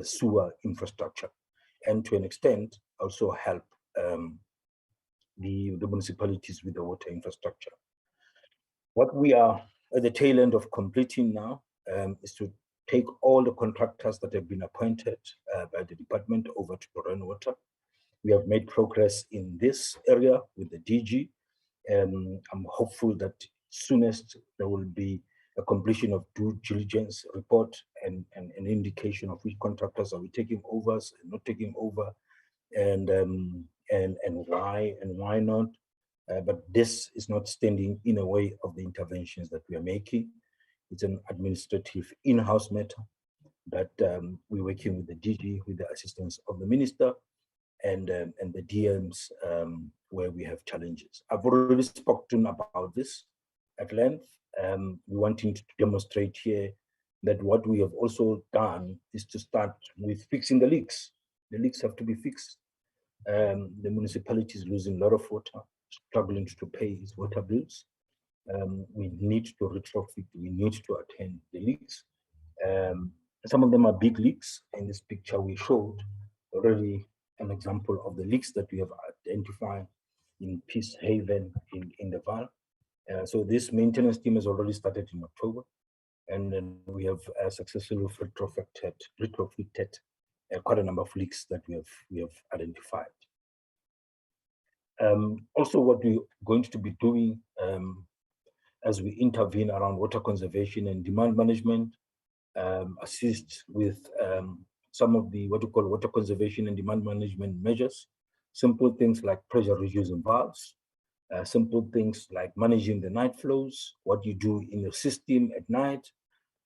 sewer infrastructure, and to an extent also help the municipalities with the water infrastructure. What we are at the tail end of completing now is to take all the contractors that have been appointed by the department over to Wastewater. We have made progress in this area with the DG. I'm hopeful that soonest there will be a completion of due diligence report and an indication of which contractors are we taking over and not taking over, and why not. But this is not standing in a way of the interventions that we are making. It's an administrative in-house matter that we're working with the DG, with the assistance of the minister, and the DMs where we have challenges. I've already spoken about this at length. We're wanting to demonstrate here that what we have also done is to start with fixing the leaks. The leaks have to be fixed. The municipality is losing a lot of water, struggling to pay its water bills. We need to retrofit, we need to attend the leaks. Some of them are big leaks. In this picture we showed already an example of the leaks that we have identified in Peace Haven in the Vaal. So this maintenance team has already started in October, and then we have successfully retrofitted quite a number of leaks that we have identified. Also, what we're going to be doing as we intervene around water conservation and demand management, assist with some of the what we call water conservation and demand management measures, simple things like pressure reducing valves, simple things like managing the night flows, what you do in your system at night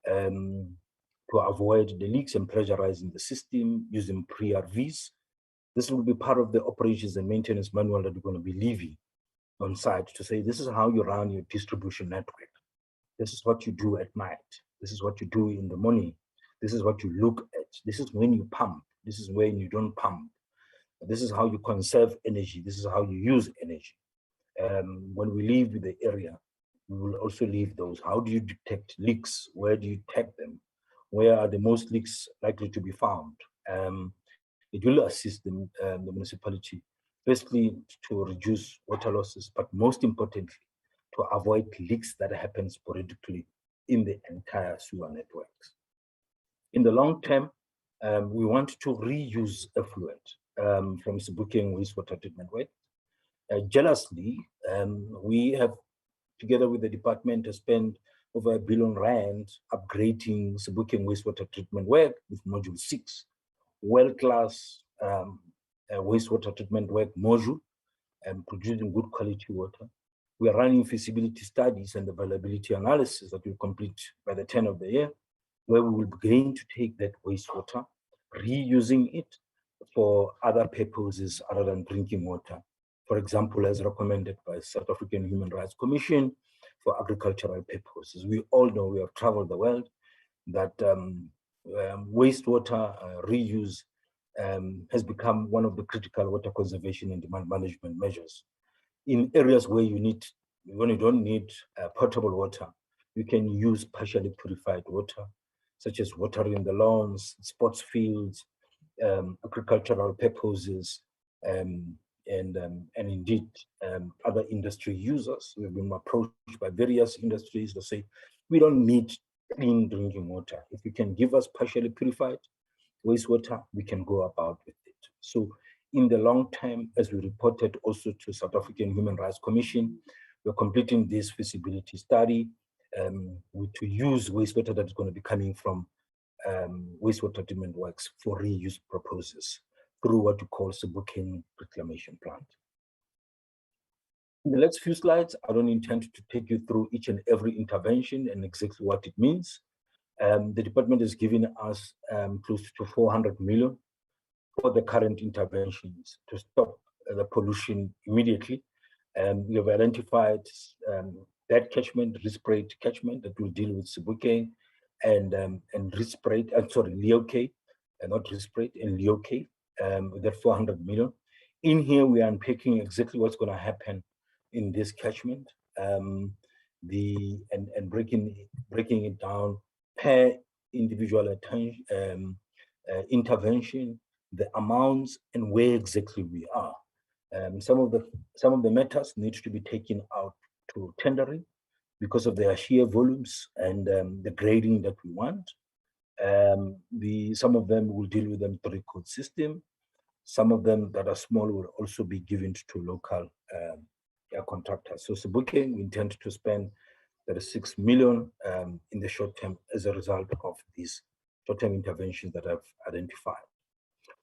to avoid the leaks and pressurizing the system using pre-RVs. This will be part of the operations and maintenance manual that we're going to be leaving on site to say, this is how you run your distribution network. This is what you do at night. This is what you do in the morning. This is what you look at. This is when you pump. This is when you don't pump. This is how you conserve energy. This is how you use energy. When we leave the area, we will also leave those. How do you detect leaks? Where do you detect them? Where are the most leaks likely to be found? It will assist the municipality, firstly, to reduce water losses, but most importantly, to avoid leaks that happen sporadically in the entire sewer networks. In the long term, we want to reuse effluent from Sebokeng wastewater treatment work. Jealously, we have, together with the department, has spent over R1 billion upgrading Sebokeng wastewater treatment work with module 6, world-class wastewater treatment work module and producing good quality water. We are running feasibility studies and availability analysis that will complete by the turn of the year, where we will begin to take that wastewater, reusing it for other purposes other than drinking water. For example, as recommended by South African Human Rights Commission for agricultural purposes. We all know, we have traveled the world, that wastewater reuse has become one of the critical water conservation and demand management measures. In areas where when you don't need potable water, you can use partially purified water, such as watering the lawns, sports fields, agricultural purposes, and indeed other industry users. We've been approached by various industries to say, we don't need clean drinking water. If you can give us partially purified wastewater, we can go about with it. So in the long term, as we reported also to South African Human Rights Commission, we're completing this feasibility study to use wastewater that is going to be coming from wastewater treatment works for reuse purposes through what we call Sebokeng reclamation plant. In the next few slides, I don't intend to take you through each and every intervention and exactly what it means. The department is giving us close to 400 million for the current interventions to stop the pollution immediately. We have identified that catchment, Rispray catchment that will deal with Sebokeng and Rispray, Leoke, not Rispray, and Leoke, with that 400 million. In here, we are unpacking exactly what's going to happen in this catchment, and breaking it down per individual intervention, the amounts, and where exactly we are. Some of the matters need to be taken out to tendering because of their sheer volumes and the grading that we want. Some of them will deal with them through code system. Some of them that are small will also be given to local contractors. So Sebokeng, we intend to spend 36 million in the short term as a result of these short-term interventions that I've identified.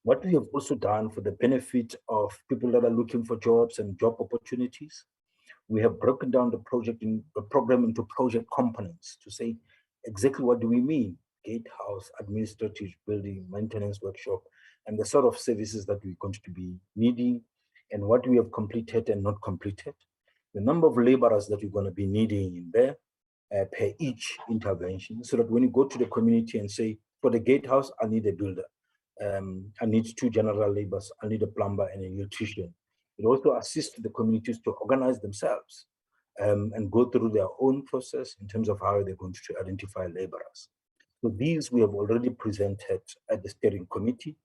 What we have also done for the benefit of people that are looking for jobs and job opportunities, we have broken down the program into project components to say exactly what do we mean: gatehouse, administrative building, maintenance workshop, and the sort of services that we're going to be needing, and what we have completed and not completed, the number of laborers that we're going to be needing in there per each intervention, so that when you go to the community and say, for the gatehouse, I need a builder, I need 2 general laborers, I need a plumber and an electrician. It also assists the communities to organize themselves and go through their own process in terms of how they're going to identify laborers. So these we have already presented at the steering committee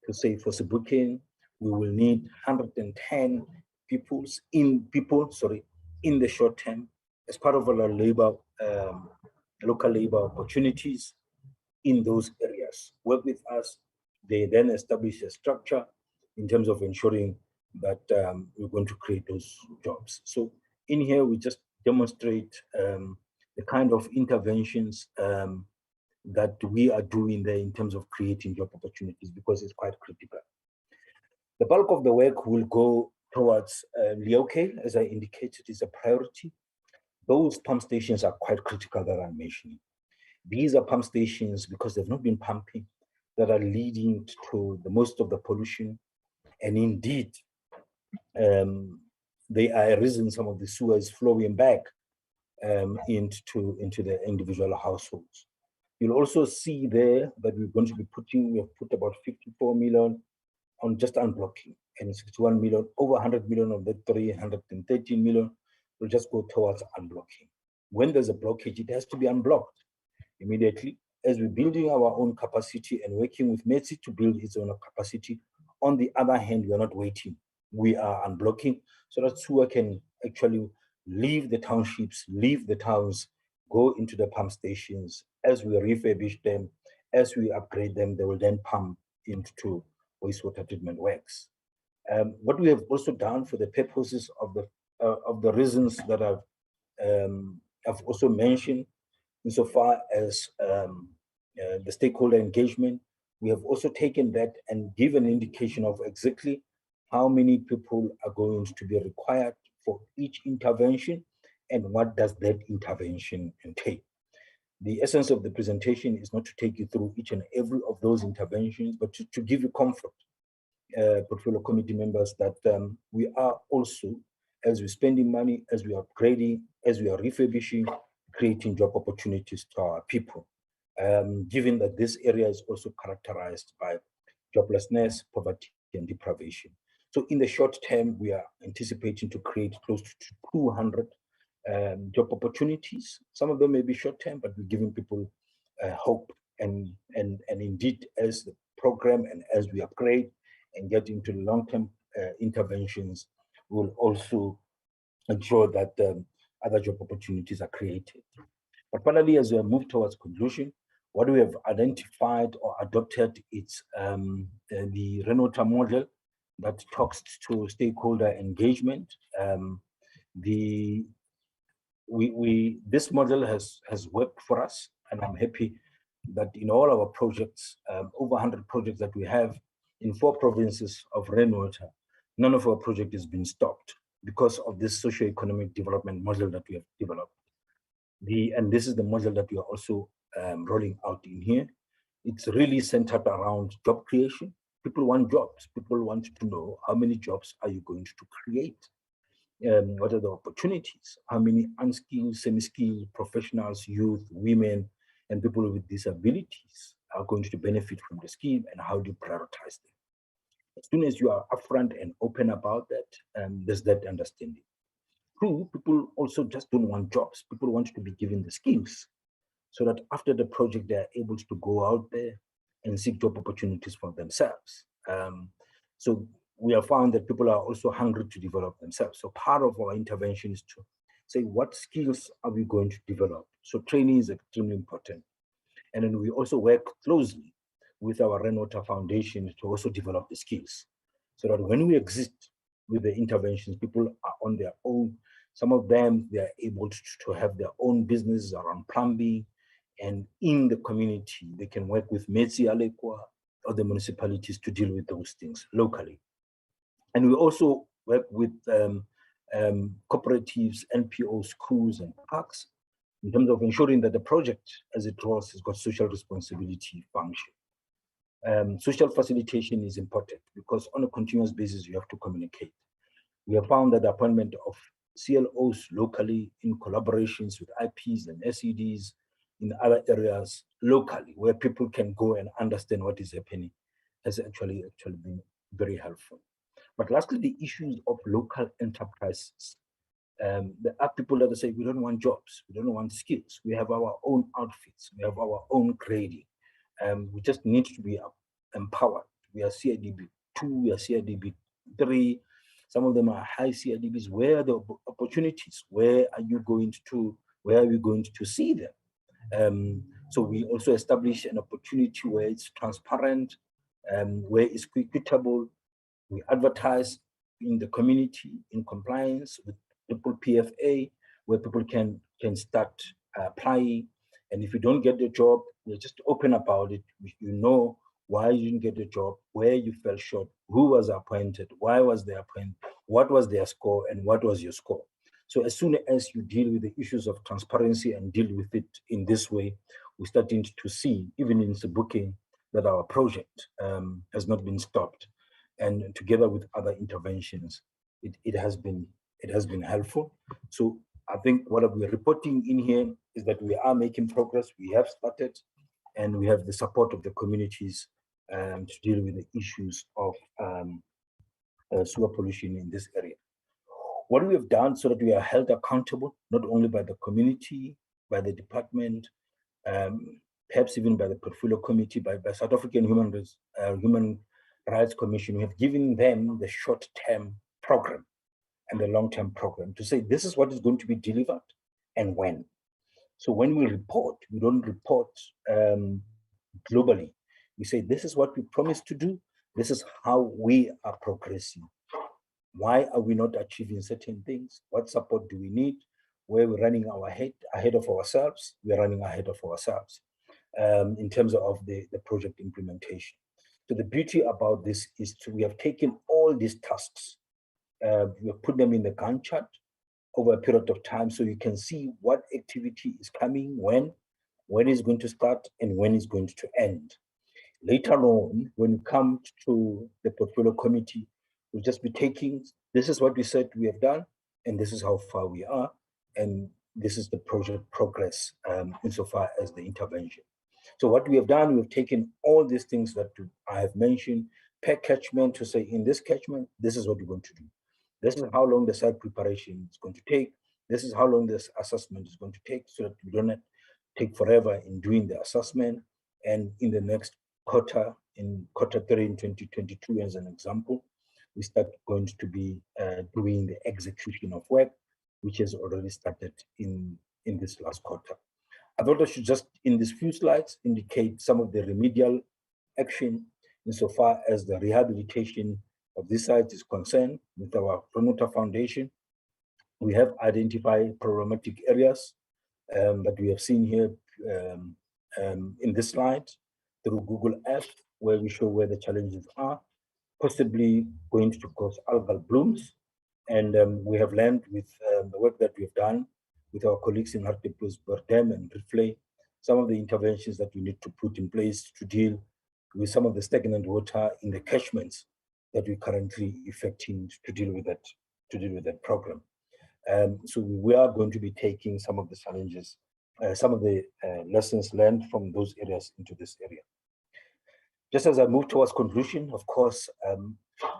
to say for Sebokeng, we will need 110 people in the short term as part of our local labor opportunities in those areas. Work with us. They then establish a structure in terms of ensuring that we're going to create those jobs. So in here, we just demonstrate the kind of interventions that we are doing there in terms of creating job opportunities, because it's quite critical. The bulk of the work will go towards Leoke, as I indicated, is a priority. Those pump stations are quite critical that I'm mentioning. These are pump stations, because they've not been pumping, that are leading to the most of the pollution. And indeed, they are a reason some of the sewer is flowing back into the individual households. You'll also see there that we're going to be we have put about 54 million on just unblocking, and 61 million, over 100 million of the 313 million will just go towards unblocking. When there's a blockage, it has to be unblocked immediately, as we're building our own capacity and working with METSI to build its own capacity. On the other hand, we are not waiting. We are unblocking so that sewer can actually leave the townships, leave the towns, go into the pump stations. As we refurbish them, as we upgrade them, they will then pump into wastewater treatment works. What we have also done for the purposes of the reasons that I've also mentioned, insofar as the stakeholder engagement, we have also taken that and given an indication of exactly how many people are going to be required for each intervention and what does that intervention entail. The essence of the presentation is not to take you through each and every of those interventions, but to give you comfort, portfolio committee members, that we are also, as we're spending money, as we are upgrading, as we are refurbishing, creating job opportunities to our people, given that this area is also characterized by joblessness, poverty, and deprivation. So in the short term, we are anticipating to create close to 200 job opportunities. Some of them may be short term, but we're giving people hope. And indeed, as the program and as we upgrade and get into the long-term interventions, we'll also ensure that other job opportunities are created. But finally, as we move towards conclusion, what we have identified or adopted is the Renota model that talks to stakeholder engagement. This model has worked for us, and I'm happy that in all our projects, over 100 projects that we have in 4 provinces of rainwater, none of our project has been stopped because of this socio-economic development model that we have developed. And this is the model that we are also rolling out in here. It's really centered around job creation. People want jobs. People want to know, how many jobs are you going to create? What are the opportunities? How many unskilled, semi-skilled professionals, youth, women, and people with disabilities are going to benefit from the scheme, and how do you prioritize them? As soon as you are upfront and open about that, there's that understanding. 2, people also just don't want jobs. People want to be given the skills so that after the project, they are able to go out there and seek job opportunities for themselves. So we have found that people are also hungry to develop themselves. So part of our intervention is to say, what skills are we going to develop? So training is extremely important. And then we also work closely with our Rainwater Foundation to also develop the skills, so that when we exit with the interventions, people are on their own. Some of them, they are able to have their own businesses around plumbing, and in the community, they can work with METSI, Alekwa, or the municipalities to deal with those things locally. And we also work with cooperatives, NPOs, schools, and parks in terms of ensuring that the project, as it draws, has got social responsibility function. Social facilitation is important because on a continuous basis, you have to communicate. We have found that the appointment of CLOs locally in collaborations with IPs and SEDs in other areas locally, where people can go and understand what is happening, has actually been very helpful. But lastly, the issues of local enterprises. There are people that say, we don't want jobs, we don't want skills. We have our own outfits, we have our own grading. We just need to be empowered. We are CIDB 2, we are CIDB 3. Some of them are high CIDBs. Where are the opportunities? Where are you going to, where are we going to see them? So we also establish an opportunity where it's transparent, where it's equitable. We advertise, in the community in compliance with triple PFA, where people can start applying. And if you don't get the job, you're just open about it. You know why you didn't get the job, where you fell short, who was appointed, why was they appointed, what was their score, and what was your score. So as soon as you deal with the issues of transparency and deal with it in this way, we're starting to see, even in the booking, that our project has not been stopped. And together with other interventions, it has been helpful. So I think what we're reporting in here is that we are making progress. We have started, and we have the support of the communities to deal with the issues of sewer pollution in this area. What we have done so that we are held accountable, not only by the community, by the department, perhaps even by the portfolio committee, by South African Human Rights Commission, we have given them the short-term program and the long-term program to say this is what is going to be delivered and when. So when we report, we don't report globally. We say this is what we promised to do. This is how we are progressing. Why are we not achieving certain things? What support do we need? Where we're running ahead of ourselves, we're running ahead of ourselves in terms of the project implementation. So the beauty about this is we have taken all these tasks, we have put them in the Gantt chart over a period of time, so you can see what activity is coming, when it's going to start, and when it's going to end. Later on, when we come to the portfolio committee, we'll just be taking, this is what we said we have done, and this is how far we are, and this is the project progress insofar as the intervention. So what we have done, we've taken all these things that I have mentioned per catchment to say, in this catchment, this is what we're going to do. This is how long the site preparation is going to take. This is how long this assessment is going to take, so that we don't take forever in doing the assessment. And in the next quarter, in quarter 3 in 2022, as an example, we start going to be doing the execution of work, which has already started in this last quarter. I thought I should just, in these few slides, indicate some of the remedial action insofar as the rehabilitation of this site is concerned. With our Promoter Foundation, we have identified problematic areas that we have seen here in this slide through Google Earth, where we show where the challenges are, possibly going to cause algal blooms. And we have learned with the work that we've done with our colleagues in Hartbeespoort, Berdem and Riflay, some of the interventions that we need to put in place to deal with some of the stagnant water in the catchments that we're currently effecting to deal with that program. So we are going to be taking some of the challenges, some of the lessons learned from those areas into this area. Just as I move towards conclusion, of course,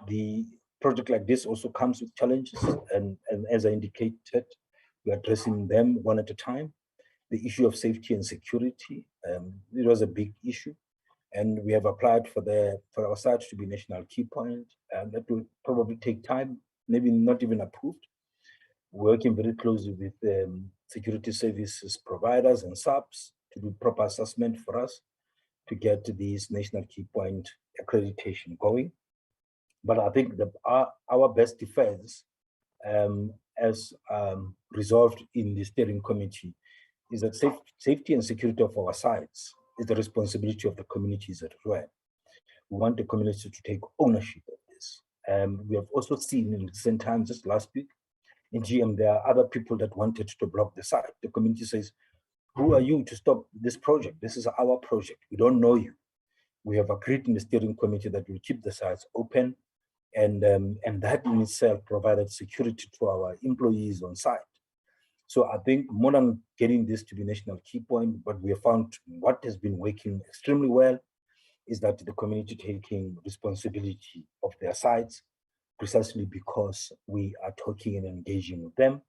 the project like this also comes with challenges, and as I indicated, we're addressing them one at a time. The issue of safety and security, it was a big issue, and we have applied for our site to be national key point, and that will probably take time, maybe not even approved. We're working very closely with security services providers and subs to do proper assessment for us to get these national key point accreditation going. But I think our best defense, as resolved in the steering committee, is that safety and security of our sites is the responsibility of the communities as well. We want the community to take ownership of this. We have also seen in recent times, just last week, in GM, there are other people that wanted to block the site. The community says, who are you to stop this project? This is our project. We don't know you. We have agreed in the steering committee that we'll keep the sites open, and that in itself provided security to our employees on site. So I think more than getting this to be national key point, but we have found what has been working extremely well is that the community taking responsibility of their sites, precisely because we are talking and engaging with them.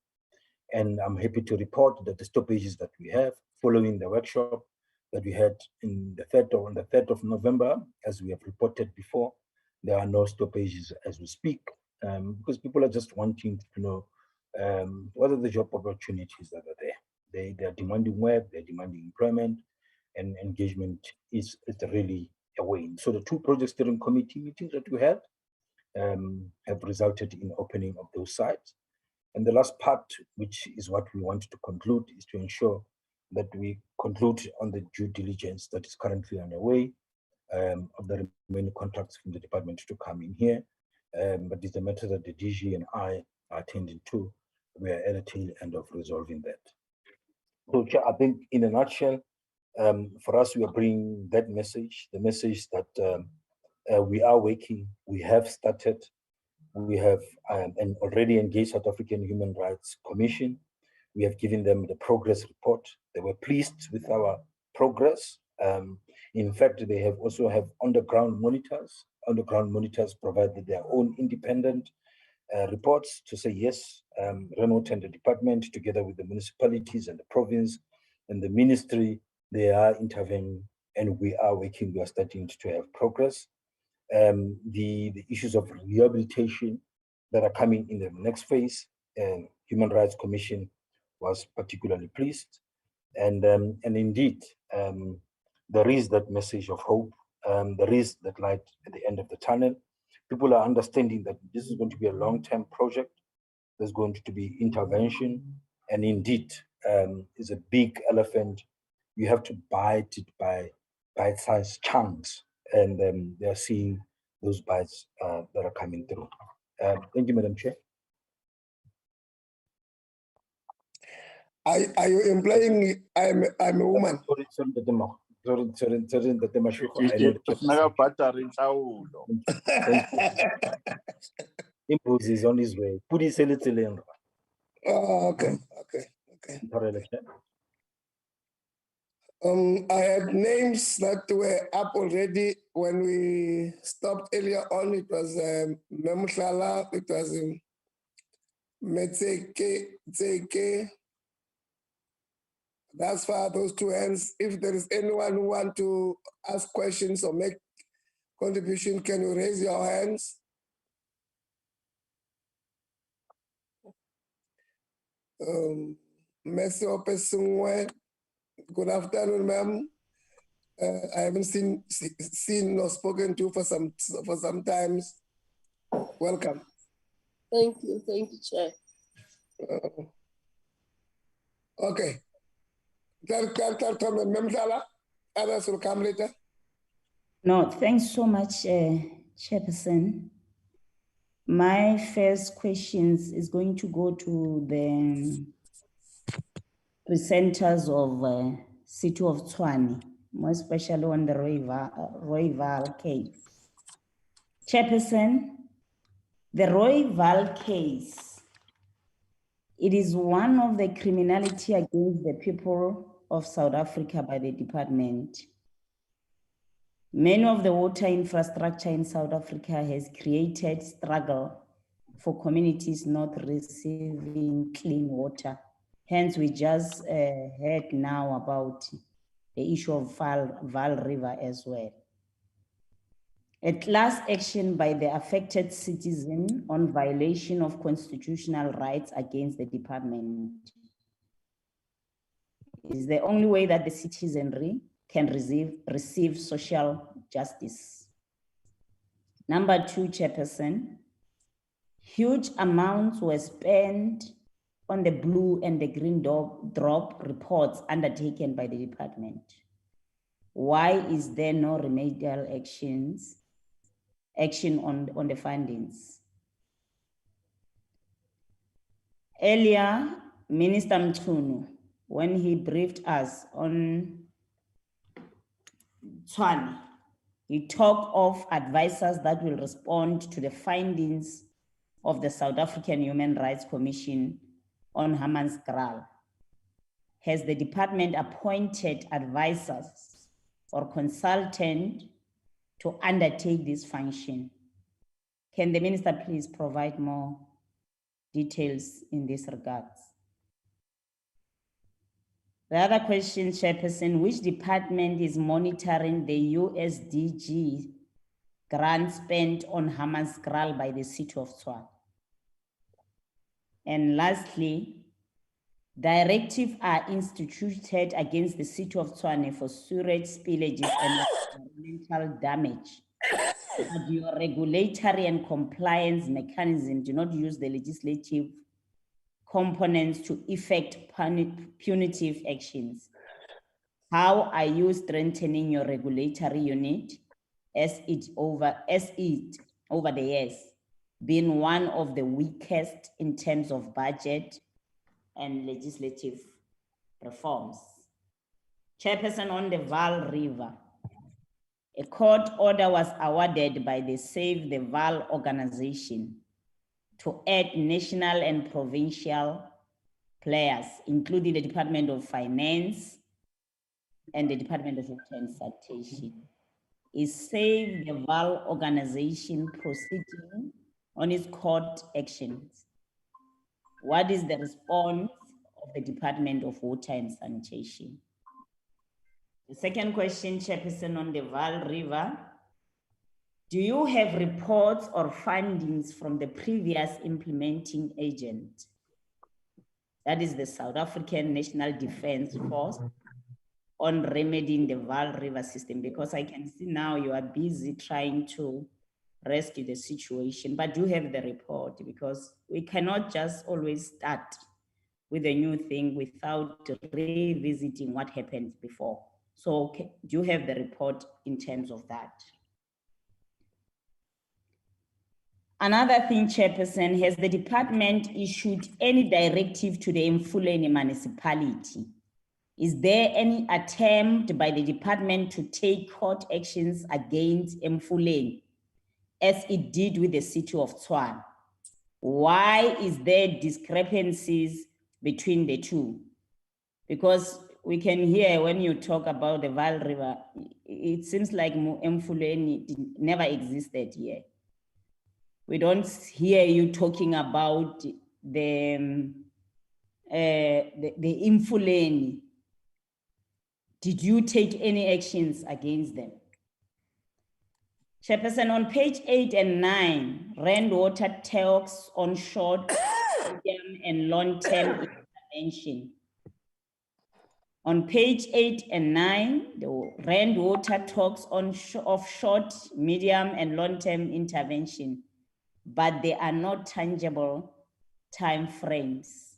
And I'm happy to report that the stoppages that we have following the workshop that we had on the 3rd of November, as we have reported before, there are no stoppages as we speak, because people are just wanting to know what are the job opportunities that are there. They are demanding work, they're demanding employment, and engagement is really a way. So the two project steering committee meetings that we had, have resulted in opening of those sites. And the last part, which is what we want to conclude, is to ensure that we conclude on the due diligence that is currently underway of the remaining contracts from the department to come in here. But it's a matter that the DG and I are attending to. We are at the tail end of resolving that. So, Chair, I think in a nutshell, for us, we are bringing that message, the message that we are working, we have started, we have already engaged South African Human Rights Commission. We have given them the progress report. They were pleased with our progress. In fact, they have also have underground monitors. Underground monitors provided their own independent reports to say, yes, Renault and the department, together with the municipalities and the province and the ministry, they are intervening, and we are working, we are starting to have progress. The issues of rehabilitation that are coming in the next phase, Human Rights Commission was particularly pleased. And indeed, there is that message of hope. There is that light at the end of the tunnel. People are understanding that this is going to be a long-term project. There's going to be intervention. And indeed, it's a big elephant. You have to bite it by bite-sized chunks. And they are seeing those bites that are coming through. Thank you, Madam Chair. Are you implying I'm a woman? Sorry, Dr. Mashiko. I know the Impulse is on his way. Put his little. Oh, okay. I had names that were up already when we stopped earlier on. It was Memshala, it was Metseke. That's far those two hands. If there is anyone who wants to ask questions or make contribution, can you raise your hands? Messi Opesungwe. Good afternoon, ma'am. I haven't seen or spoken to for some times. Welcome. Thank you, Chair. Okay. Others will come later. No, thanks so much, Chairperson. My first questions is going to go to the presenters of City of Tshwane, more especially on the Rooiwal case. Chairperson, the Rooiwal case, it is one of the criminality against the people of South Africa by the department. Many of the water infrastructure in South Africa has created struggle for communities not receiving clean water. Hence, we just heard now about the issue of Vaal River as well. A class action by the affected citizen on violation of constitutional rights against the department is the only way that the citizenry can receive social justice. Number two, Chairperson, huge amounts were spent on the blue and the green drop reports undertaken by the department. Why is there no remedial action on the findings? Earlier, Minister Mchunu, when he briefed us on Tshwane, he talked of advisors that will respond to the findings of the South African Human Rights Commission on Hammanskraal. Has the department appointed advisors or consultant to undertake this function? Can the minister please provide more details in this regard? The other question, Chairperson, which department is monitoring the USDG grant spent on Hammanskraal by the City of Tshwane? And lastly, directives are instituted against the City of Tshwane for sewage spillages and environmental damage but your regulatory and compliance mechanism do not use the legislative components to effect punitive actions. How are you strengthening your regulatory unit as it over the years been one of the weakest in terms of budget and legislative reforms? Chairperson, on the Vaal River, a court order was awarded by the Save the Vaal organization to add national and provincial players, including the Department of Finance and the Department of Water and Sanitation. Is Save the Vaal organization proceeding on its court actions? What is the response of the Department of Water and Sanitation? The second question, Chairperson, on the Vaal River, do you have reports or findings from the previous implementing agent? That is the South African National Defence Force, on remedying the Vaal River system? Because I can see now you are busy trying to rescue the situation, but do have the report, because we cannot just always start with a new thing without revisiting what happened before. So do you have the report in terms of that? Another thing, Chairperson, has the department issued any directive to the Mfuleni municipality? Is there any attempt by the department to take court actions against Mfuleni, as it did with the city of Tshwane? Why is there discrepancies between the two? Because we can hear when you talk about the Vaal River, it seems like Mfuleni never existed here. We don't hear you talking about the Mfuleni. Did you take any actions against them? Chairperson, on page 8 and 9, Water talks on short, medium, and long-term intervention. On page 8 and 9, the Water talks on of short, medium, and long-term intervention, but they are not tangible time frames.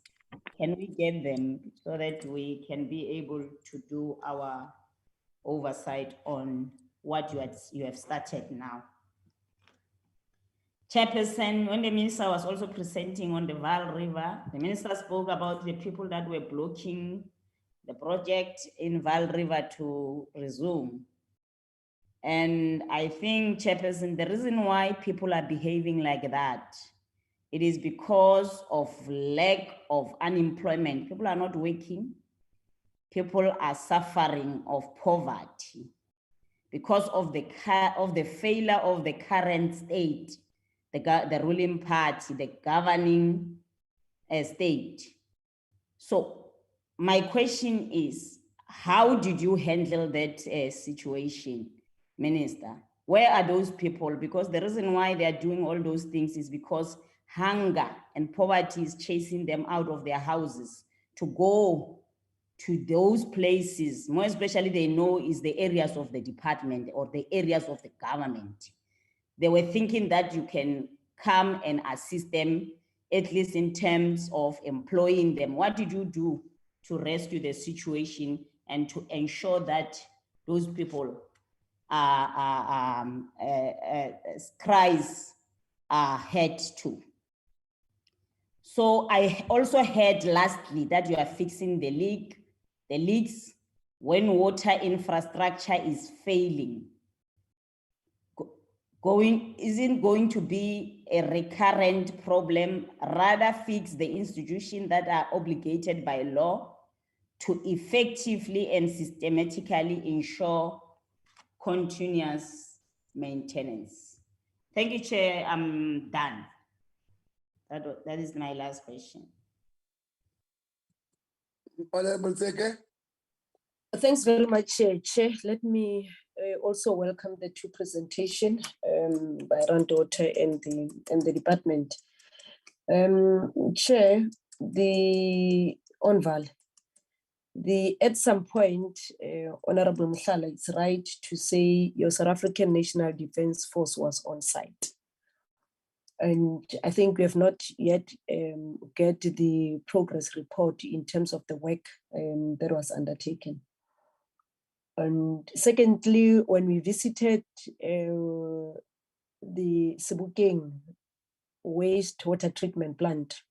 Can we get them so that we can be able to do our oversight on what you have started now? Chairperson, when the minister was also presenting on the Vaal River, the minister spoke about the people that were blocking the project in Vaal River to resume. And I think, Chairperson, the reason why people are behaving like that, it is because of lack of unemployment. People are not working. People are suffering of poverty because of the failure of the current state, the ruling party, the governing state. So my question is, how did you handle that situation, Minister? Where are those people? Because the reason why they are doing all those things is because hunger and poverty is chasing them out of their houses to go to those places, more especially they know is the areas of the department or the areas of the government. They were thinking that you can come and assist them, at least in terms of employing them. What did you do to rescue the situation and to ensure that those people cries are heard to? So I also heard lastly that you are fixing the leaks when water infrastructure is failing. Isn't going to be a recurrent problem, rather fix the institutions that are obligated by law to effectively and systematically ensure continuous maintenance. Thank you, Chair. I'm done. That is my last question. Honorable Seke. Thanks very much, Chair. Let me also welcome the two presentations by Water and the department. Chair, on Vaal, At some point, Honorable Mhlala, it's right to say your South African National Defence Force was on site. And I think we have not yet get the progress report in terms of the work that was undertaken. And secondly, when we visited the Sebokeng wastewater treatment plant,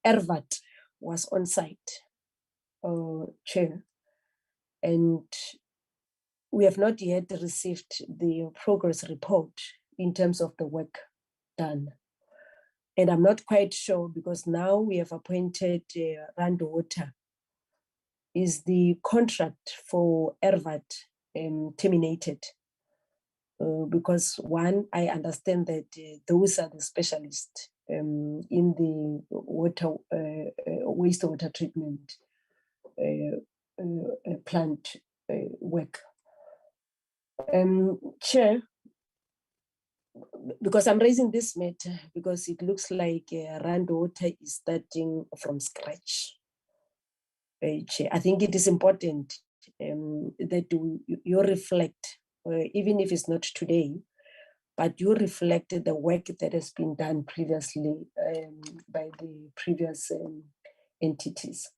ERVAT was on site, Chair, and we have not yet received the progress report in terms of the work done. And I'm not quite sure, because now we have appointed Wastewater. Is the contract for ERVAT terminated? Because one, I understand that those are the specialists in the wastewater treatment plant work. Chair, because I'm raising this matter because it looks like Water is starting from scratch. Chair, I think it is important that you reflect, even if it's not today, but you reflect the work that has been done previously by the previous entities.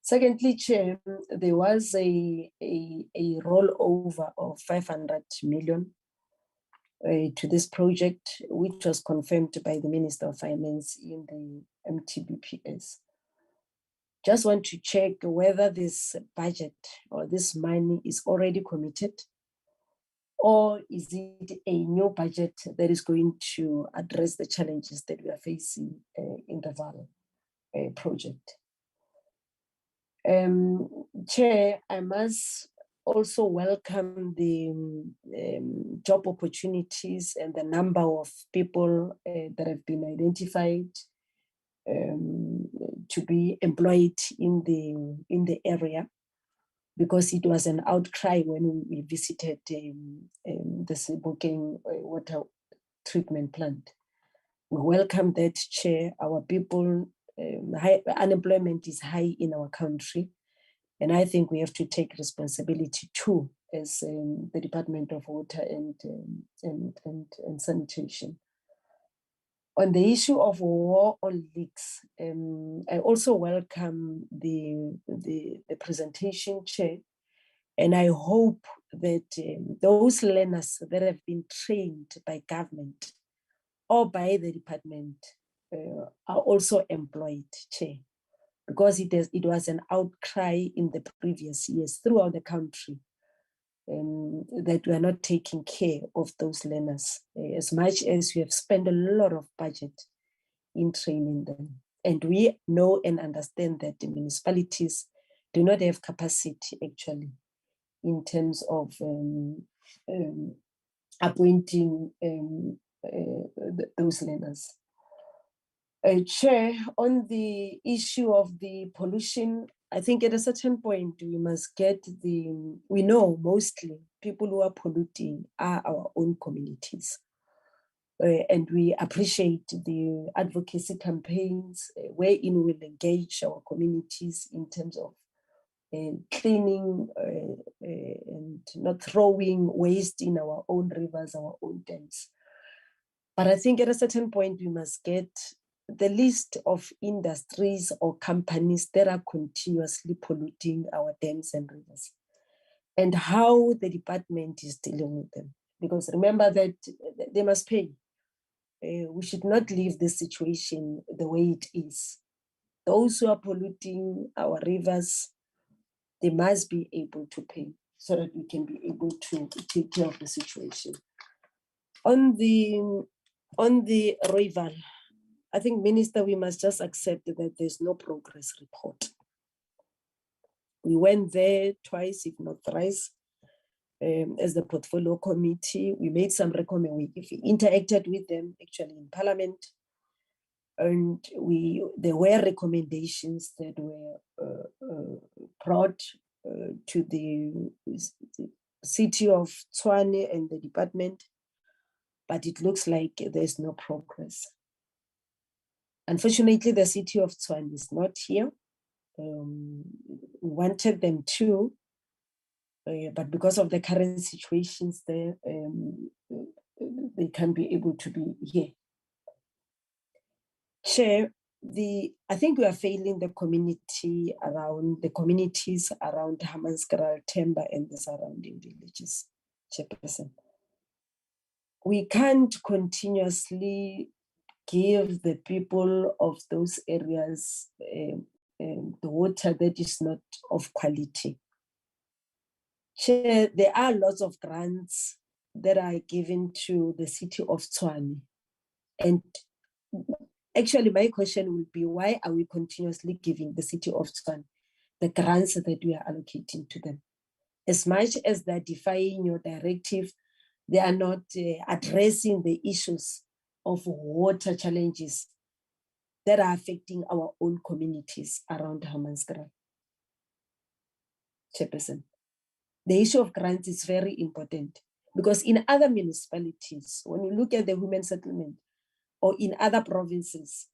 Secondly, Chair, there was a rollover of 500 million to this project, which was confirmed by the Minister of Finance in the MTBPS. Just want to check whether this budget or this money is already committed, or is it a new budget that is going to address the challenges that we are facing in the Vaal project. Chair, I must also welcome the job opportunities and the number of people that have been identified to be employed in the area, because it was an outcry when we visited the Sebokeng water treatment plant. We welcome that, Chair. Our people, unemployment is high in our country, and I think we have to take responsibility too as the Department of Water and Sanitation. On the issue of war on leaks, I also welcome the presentation, Chair, and I hope that those learners that have been trained by government or by the department are also employed, Chair, because it was an outcry in the previous years throughout the country that we are not taking care of those learners, as much as we have spent a lot of budget in training them. And we know and understand that the municipalities do not have capacity actually in terms of appointing those learners. Chair, on the issue of the pollution, I think at a certain point we must get we know mostly people who are polluting are our own communities. And we appreciate the advocacy campaigns wherein we'll engage our communities in terms of cleaning and not throwing waste in our own rivers, our own dams. But I think at a certain point we must get the list of industries or companies that are continuously polluting our dams and rivers, and how the department is dealing with them. Because remember that they must pay. We should not leave this situation the way it is. Those who are polluting our rivers, they must be able to pay so that we can be able to take care of the situation. On the Rooiwal, I think, Minister, we must just accept that there's no progress report. We went there twice, if not thrice, as the portfolio committee. We made some recommendations. We interacted with them actually in Parliament, and there were recommendations that were brought to the city of Tshwane and the department, but it looks like there's no progress. Unfortunately, the city of Tshwane is not here. wanted them to, but because of the current situations there, they can't be able to be here. Chair, I think we are failing the communities around Hammanskraal, Themba, and the surrounding villages, Chairperson. We can't continuously give the people of those areas the water that is not of quality. Chair, there are lots of grants that are given to the city of Tshwane. And actually, my question would be, why are we continuously giving the city of Tshwane the grants that we are allocating to them? As much as they're defying your directive, they are not addressing the issues of water challenges that are affecting our own communities around Hammanskraal. Chairperson, the issue of grants is very important because in other municipalities, when you look at the women settlement or in other provinces,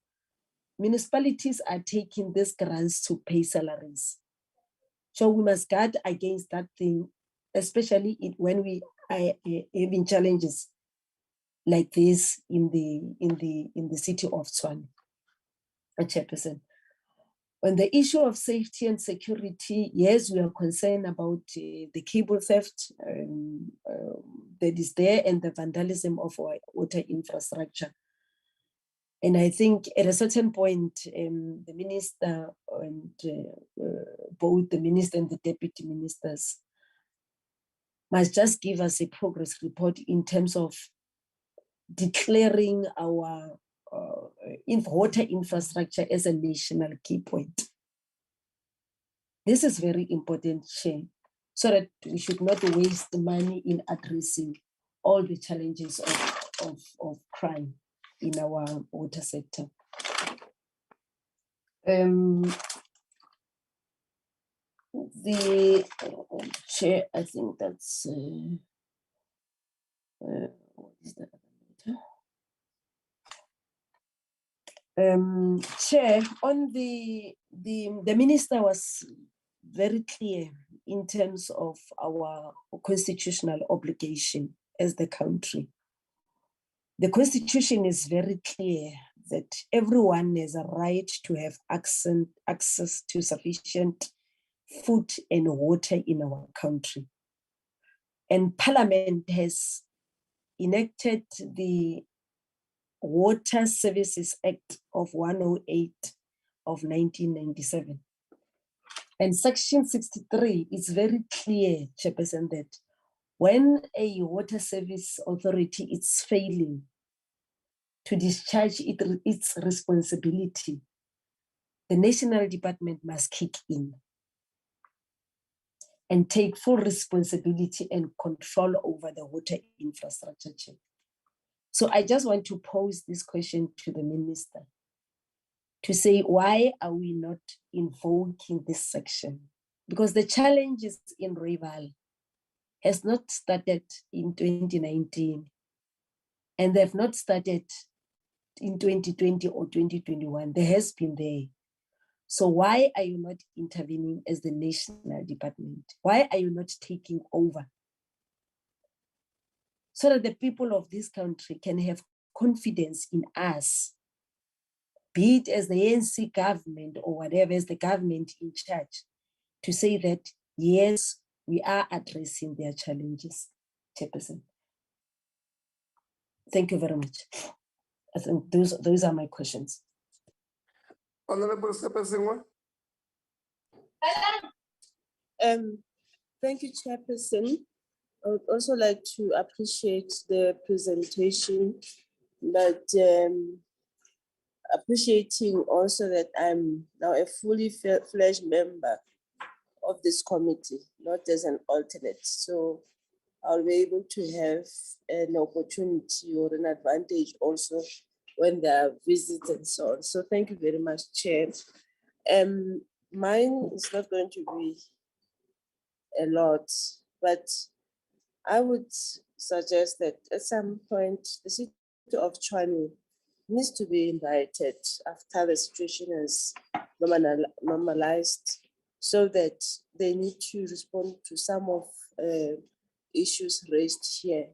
municipalities are taking these grants to pay salaries. So we must guard against that thing, especially when we are having challenges like this in the city of Tshwane. Chairperson, on the issue of safety and security, yes, we are concerned about the cable theft that is there and the vandalism of our water infrastructure. And I think at a certain point, the minister and both the minister and the deputy ministers must just give us a progress report in terms of declaring our water infrastructure as a national key point. This is very important, Chair, so that we should not waste money in addressing all the challenges of crime in our water sector. The Chair, I think that's what is the Chair, on the minister was very clear in terms of our constitutional obligation as the country. The Constitution is very clear that everyone has a right to have access to sufficient food and water in our country. And Parliament has enacted the Water Services Act of 108 of 1997. And Section 63 is very clear, Chairperson, that when a water service authority is failing to discharge its responsibility, the national department must kick in and take full responsibility and control over the water infrastructure. So I just want to pose this question to the minister to say, why are we not invoking this section? Because the challenges in Rooiwal has not started in 2019, and they've not started in 2020 or 2021. There has been there. So why are you not intervening as the national department? Why are you not taking over? So that the people of this country can have confidence in us, be it as the ANC government or whatever, as the government in charge, to say that, yes, we are addressing their challenges. Chairperson. Thank you very much. I think those are my questions. Honorable Sepersingwa. Thank you, Chairperson. I would also like to appreciate the presentation, but appreciating also that I'm now a fully fledged member of this committee, not as an alternate. So I'll be able to have an opportunity or an advantage also when there are visits and so on. So thank you very much, Chair. Mine is not going to be a lot, but I would suggest that at some point the city of Tshwane needs to be invited after the situation is normalized, so that they need to respond to some of issues raised here.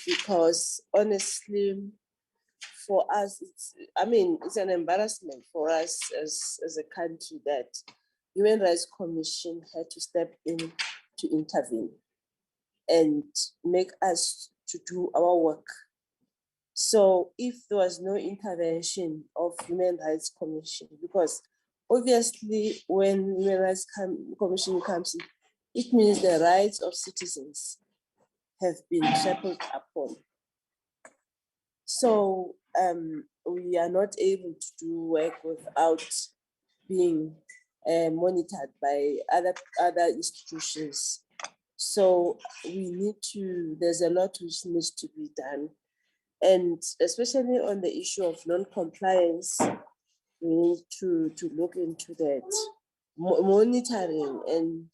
Because honestly, for us, it's an embarrassment for us as a country that Human Rights Commission had to step in to intervene and make us to do our work. So if there was no intervention of Human Rights Commission, because obviously when Human Rights Commission comes in, it means the rights of citizens have been trampled upon. So we are not able to do work without being monitored by other institutions. So we need to, there's a lot which needs to be done. And especially on the issue of non-compliance, we need to look into that. Monitoring and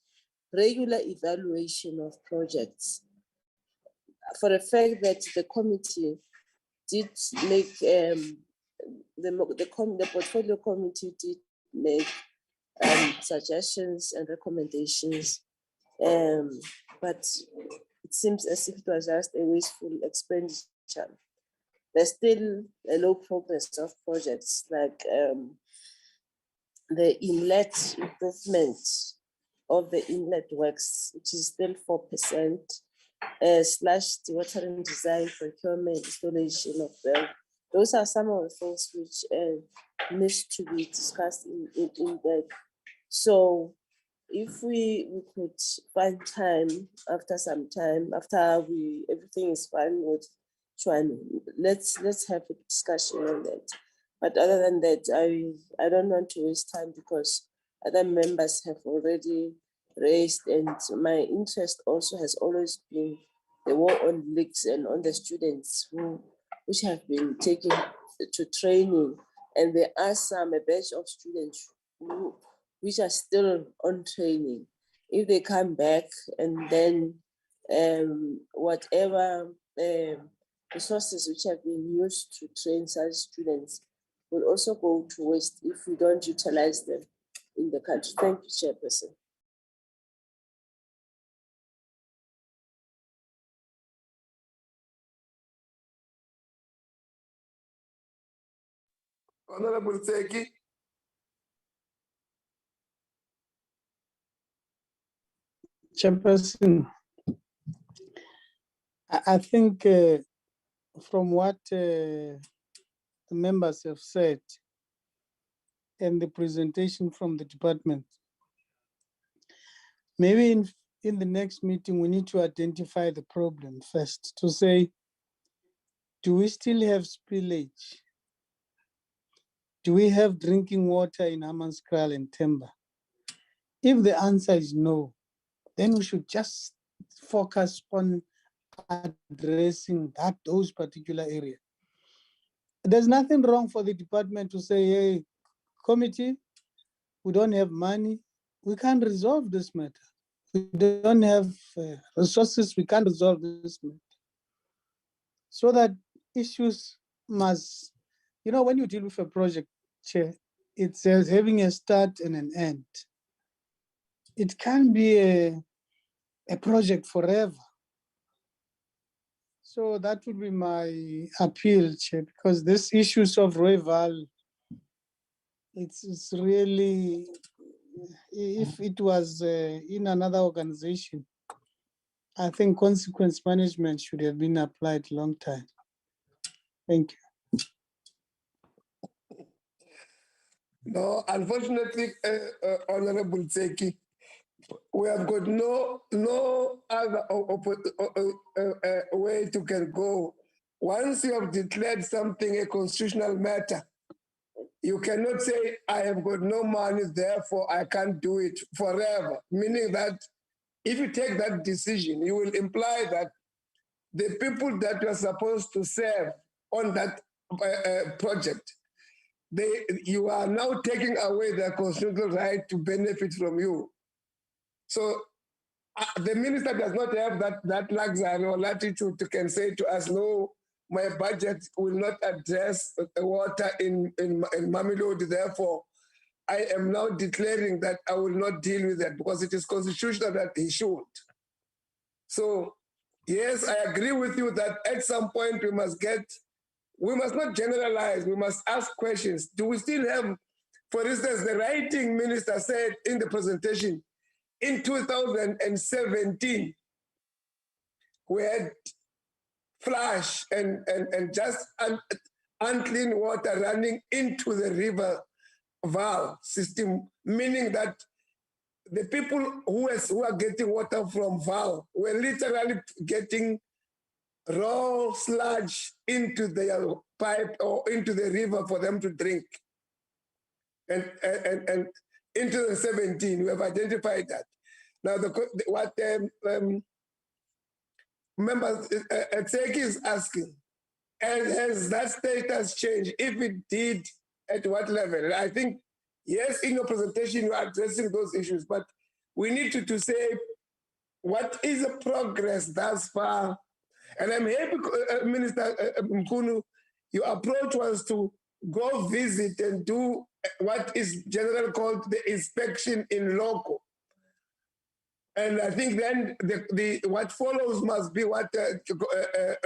regular evaluation of projects. For the fact that the committee did make, the portfolio committee did make suggestions and recommendations, but it seems as if it was just a wasteful expenditure. There's still a low progress of projects like the inlet improvement of the inlet works, which is still 4%, slash dewatering design, procurement, installation of them. Those are some of the things which needs to be discussed in depth. So if we could find time after some time, after everything is fine with Chwane, let's have a discussion on that. But other than that, I don't want to waste time because other members have already raised, and my interest also has always been the war on leaks and on the students which have been taken to training, and there are a batch of students which are still on training. If they come back and then whatever resources which have been used to train such students will also go to waste if we don't utilize them in the country. Thank you, Chairperson. Honorable Seki. Chairperson, I think from what the members have said and the presentation from the department, maybe in the next meeting, we need to identify the problem first to say, do we still have spillage? Do we have drinking water in Hammanskraal and Themba? If the answer is no, then we should just focus on addressing those particular areas. There's nothing wrong for the department to say, hey, committee, we don't have money. We can't resolve this matter. We don't have resources. We can't resolve this matter. So that issues must, when you deal with a project, Chair, it says having a start and an end. It can't be a project forever. So that would be my appeal, Chair, because this issues of Rooiwal, it's really, if it was in another organization, I think consequence management should have been applied a long time. Thank you. No, unfortunately, Honorable Seki, we have got no other way to can go. Once you have declared something a constitutional matter, you cannot say, I have got no money, therefore I can't do it forever. Meaning that if you take that decision, you will imply that the people that you are supposed to serve on that project, you are now taking away their constitutional right to benefit from you. So the minister does not have that luxury or latitude to can say to us, no, my budget will not address the water in Mamelodi. Therefore, I am now declaring that I will not deal with that because it is constitutional that he should. So, yes, I agree with you that at some point we must not generalize, we must ask questions. Do we still have, for instance, the writing minister said in the presentation, in 2017, we had flash and just unclean water running into the river Vaal system, meaning that the people who are getting water from Vaal were literally getting raw sludge into their pipe or into the river for them to drink. And into the 17, we have identified that. Now, what members Tseki is asking, and has that status changed? If it did, at what level? I think, yes, in your presentation, you are addressing those issues, but we need to say, what is the progress thus far? And I'm happy, Minister Mkunu, your approach was to go visit and do what is generally called the inspection in loco. And I think then what follows must be what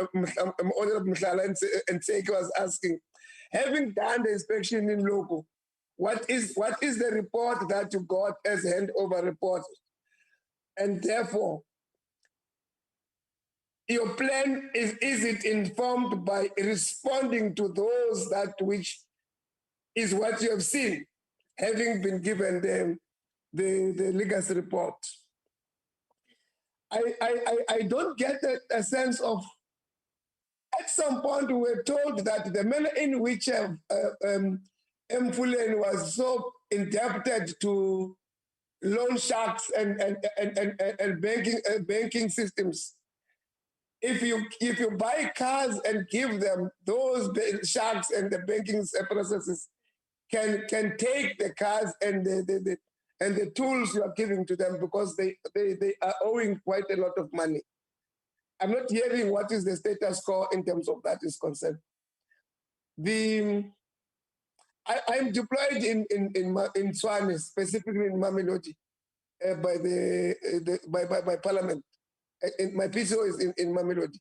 Honorable Mhlala and Tseki was asking. Having done the inspection in loco, what is the report that you got as handover report? And therefore, your plan, is it informed by responding to those that which is what you have seen, having been given the legacy report? I don't get a sense of, at some point we were told that the manner in which Mfuleni was so indebted to loan sharks and banking systems. If you buy cars and give them, those sharks and the banking processes can take the cars and the tools you are giving to them because they are owing quite a lot of money. I'm not hearing what is the status quo in terms of that is concerned. I'm deployed in Tshwane, specifically in Mamelodi, by Parliament. My PCO is in Mamelodi.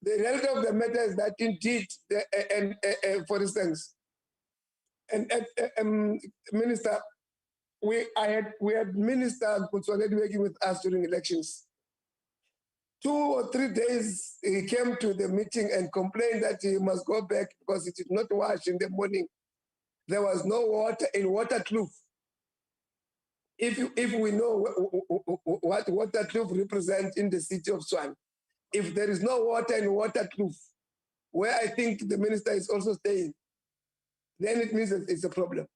The reality of the matter is that indeed, for instance, Minister, we had Minister Kutswalet working with us during elections. 2 or 3 days, he came to the meeting and complained that he must go back because he did not wash in the morning. There was no water in Waterkloof. If we know what Waterkloof represents in the city of Tshwane, if there is no water in Waterkloof, where I think the minister is also staying, then it means that it's a problem.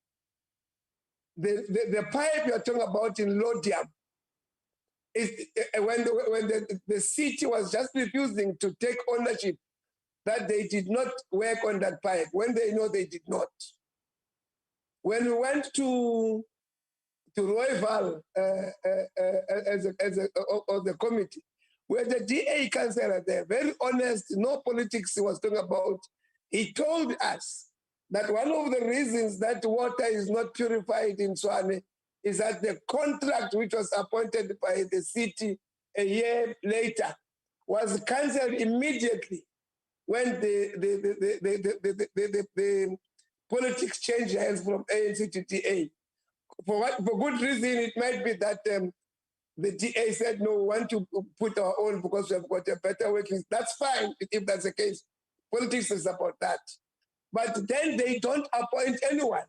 The pipe you're talking about in Lodiam, when the city was just refusing to take ownership that they did not work on that pipe, when they know they did not. When we went to Rooiwal as the committee, where the DA councillor there, very honest, no politics he was talking about, he told us that one of the reasons that water is not purified in Tshwane is that the contract which was appointed by the city a year later was cancelled immediately when the politics changed hands from ANC to DA. For good reason, it might be that the DA said, no, we want to put our own because we have got a better working. That's fine if that's the case. Politics is about that. But then they don't appoint anyone.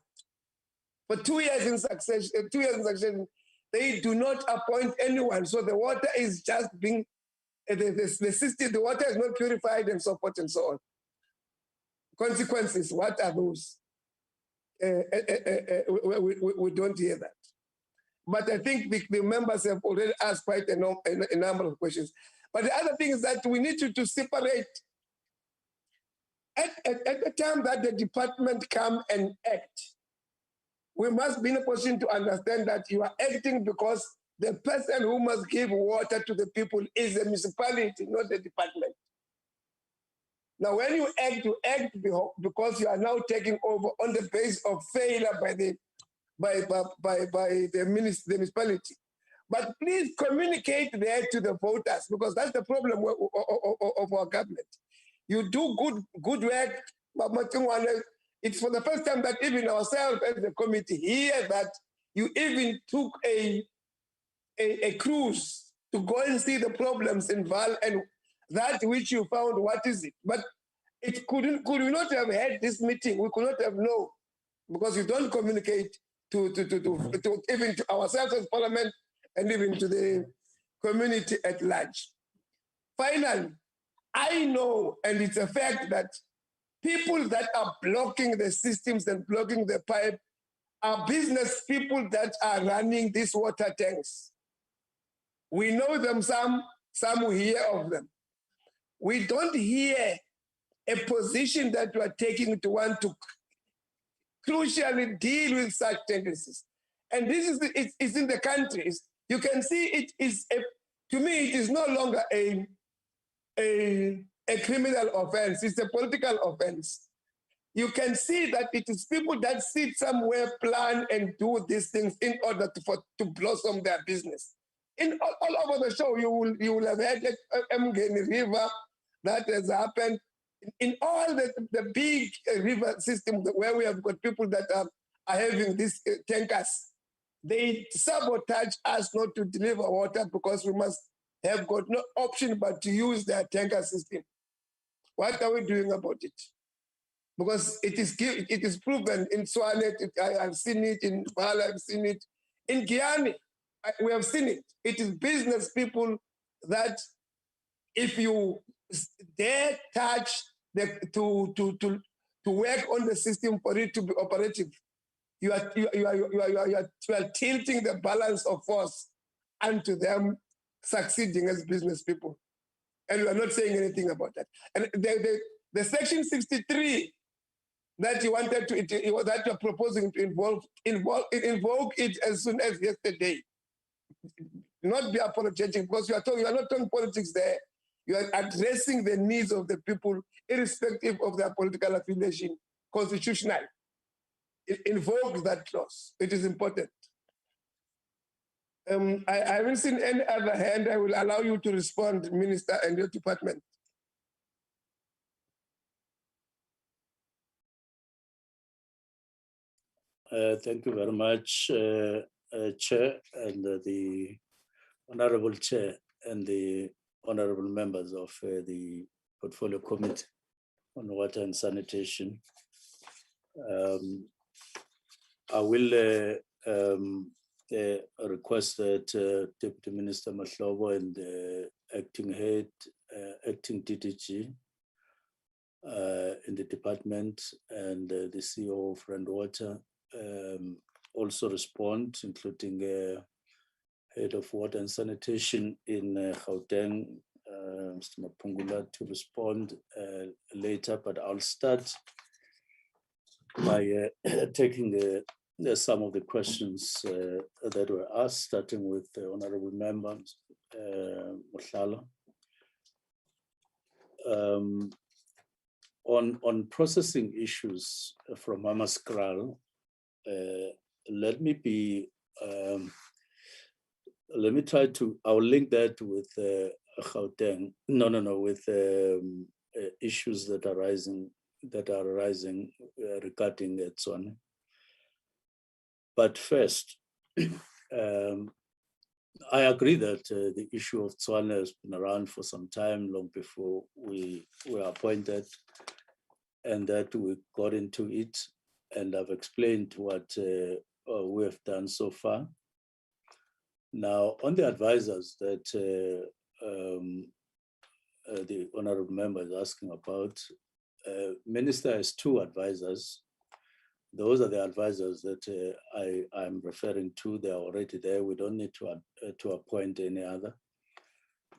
For 2 years in succession, they do not appoint anyone. So the water is just being, the system, the water is not purified and so forth and so on. Consequences, what are those? We don't hear that. But I think the members have already asked quite a number of questions. But the other thing is that we need to separate. At the time that the department come and act, we must be in a position to understand that you are acting because the person who must give water to the people is the municipality, not the department. Now, when you act because you are now taking over on the basis of failure by the municipality. But please communicate that to the voters, because that's the problem of our government. You do good work, but it's for the first time that even ourselves as the committee hear that you even took a cruise to go and see the problems in Vaal, and that which you found, what is it? But it could we not have had this meeting? We could not have known, because you don't communicate to even to ourselves as parliament and even to the community at large. Finally, I know, and it's a fact, that people that are blocking the systems and blocking the pipe are business people that are running these water tanks. We know them, some we hear of them. We don't hear a position that we are taking to want to crucially deal with such tendencies. And this is it's in the countries. You can see it is, to me, it is no longer a criminal offense, it's a political offense. You can see that it is people that sit somewhere, plan and do these things in order to blossom their business. All over the show, you will have had Mgeni River that has happened. In all the big river systems where we have got people that are having these tankers, they sabotage us not to deliver water because we must have got no option but to use their tanker system. What are we doing about it? Because it is proven in Swanet, I have seen it, in Vaal, I've seen it, in Guyana, we have seen it. It is business people that if you dare touch to work on the system for it to be operative, you are tilting the balance of force unto them succeeding as business people. And we are not saying anything about that. And the section 63 that you wanted to, that you're proposing to invoke it as soon as yesterday. Not be apologetic, because you are not talking politics there. You are addressing the needs of the people, irrespective of their political affiliation, constitutional. Invoke that clause. It is important. I haven't seen any other hand. I will allow you to respond, Minister, and your department. Thank you very much, Chair, and the Honorable Chair, and the honorable members of the Portfolio Committee on Water and Sanitation. I will request that Deputy Minister Mahlobo and the acting head, acting DDG in the department, and the CEO of Water also respond, including head of water and sanitation in Gauteng, Mr. Mapungula, to respond later, but I'll start by taking some of the questions that were asked, starting with the honorable member, Mohlala. On processing issues from Amaskral, let me try to, I'll link that with Gauteng, with issues that are arising regarding Tswane. But first, I agree that the issue of Tswane has been around for some time, long before we were appointed, and that we got into it, and I've explained what we have done so far. Now, on the advisors that the honorable member is asking about, Minister has 2 advisors. Those are the advisors that I'm referring to. They are already there. We don't need to appoint any other.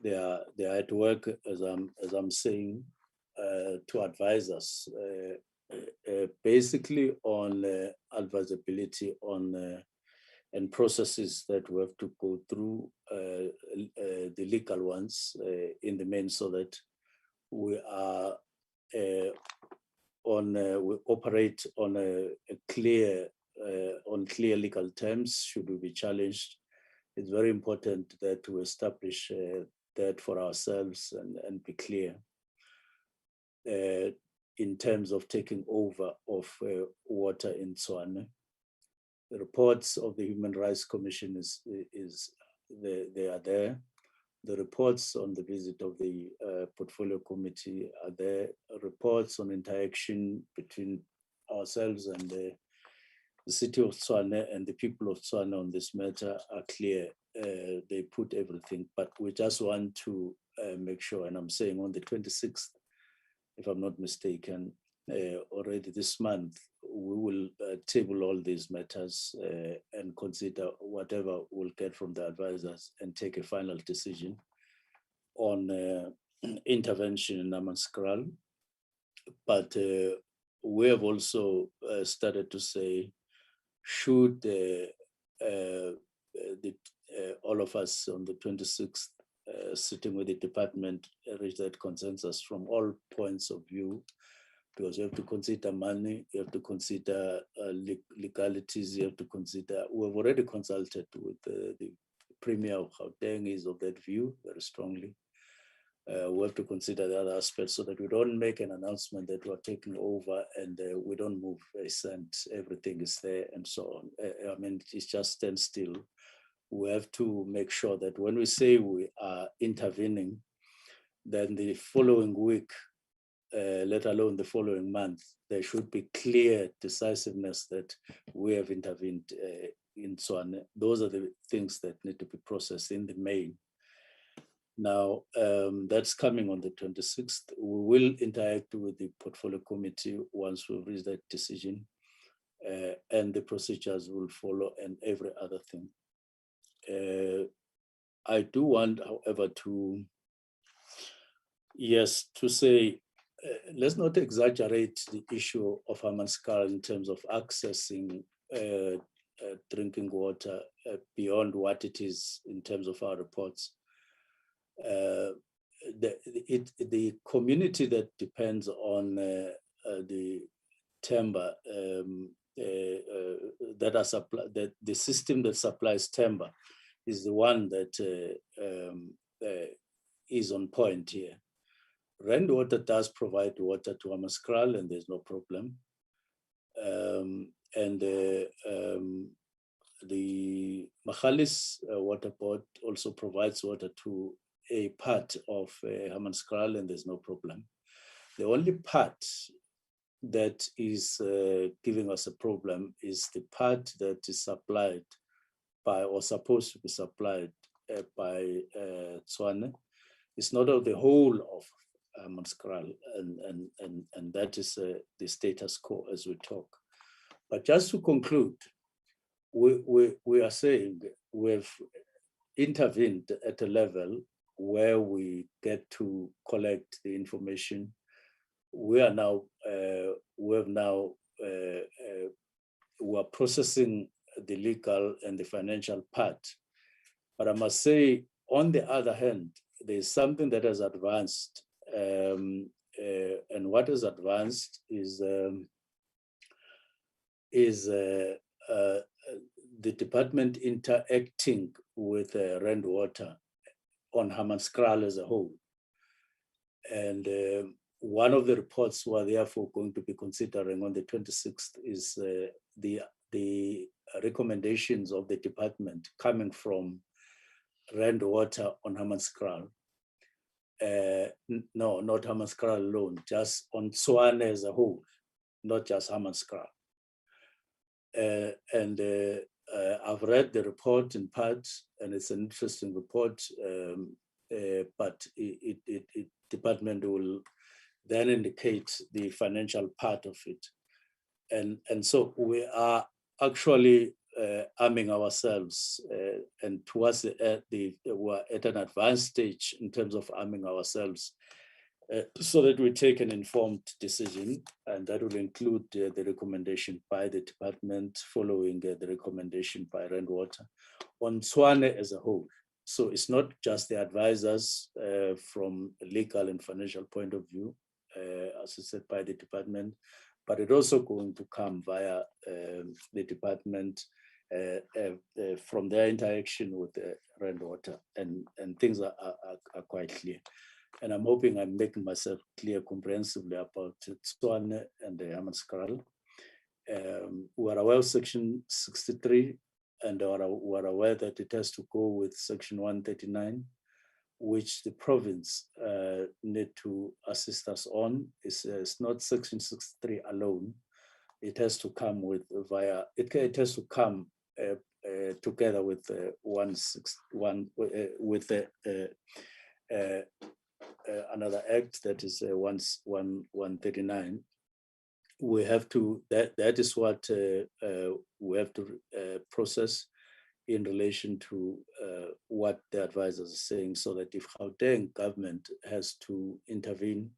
They are at work, as I'm saying, to advise us, basically on advisability on and processes that we have to go through, the legal ones in the main, so that we are we operate on clear legal terms. Should we be challenged, it's very important that we establish that for ourselves and be clear in terms of taking over of water in Tshwane. The reports of the Human Rights Commission they are there. The reports on the visit of the portfolio committee are there. Reports on interaction between ourselves and the city of Tshwane and the people of Tshwane on this matter are clear. They put everything, but we just want to make sure, and I'm saying on the 26th, if I'm not mistaken, already this month, we will table all these matters and consider whatever we'll get from the advisors and take a final decision on intervention in Namaskral. But we have also started to say, should all of us on the 26th sitting with the department reach that consensus from all points of view, because you have to consider money, you have to consider legalities, you have to consider, we've already consulted with the Premier of Gauteng, is of that view very strongly. We have to consider the other aspects so that we don't make an announcement that we're taking over and we don't move a cent, everything is there and so on. I mean, it's just stand still. We have to make sure that when we say we are intervening, then the following week, let alone the following month, there should be clear decisiveness that we have intervened in Tshwane. Those are the things that need to be processed in the main. Now, that's coming on the 26th. We will interact with the portfolio committee once we've reached that decision, and the procedures will follow and every other thing. I do want, however, to say, let's not exaggerate the issue of Namaskral in terms of accessing drinking water beyond what it is in terms of our reports. The community that depends on the timber that the system that supplies timber is the one that is on point here. Rainwater does provide water to Namaskral, and there's no problem. The Magalies water board also provides water to a part of Namaskral, and there's no problem. The only part that is giving us a problem is the part that is supplied by, or supposed to be supplied by Tshwane. It's not of the whole of Namaskral, and that is the status quo as we talk. But just to conclude, we are saying we've intervened at a level where we get to collect the information. We are now, we are processing the legal and the financial part. But I must say, on the other hand, there's something that has advanced, and what has advanced is the department interacting with Rainwater on Namaskral as a whole. And one of the reports we're therefore going to be considering on the 26th is the recommendations of the department coming from Rainwater on Namaskral. No, not Namaskral alone, just on Tshwane as a whole, not just Namaskral. I've read the report in part, and it's an interesting report, but the department will then indicate the financial part of it. And so we are actually arming ourselves, and towards we're at an advanced stage in terms of arming ourselves so that we take an informed decision, and that will include the recommendation by the department following the recommendation by Rainwater on Tshwane as a whole. So it's not just the advisors from a legal and financial point of view, assisted by the department, but it's also going to come via the department from their interaction with the rainwater, and things are quite clear. And I'm hoping I'm making myself clear comprehensively about Tswane and the Hammanskraal. We are aware of Section 63, and we are aware that it has to go with Section 139, which the province need to assist us on. It's not Section 63 alone. It has to come with via, it has to come together with 161 with another act that is 139. We have to, that is what we have to process in relation to what the advisors are saying, so that if Gauteng government has to intervene,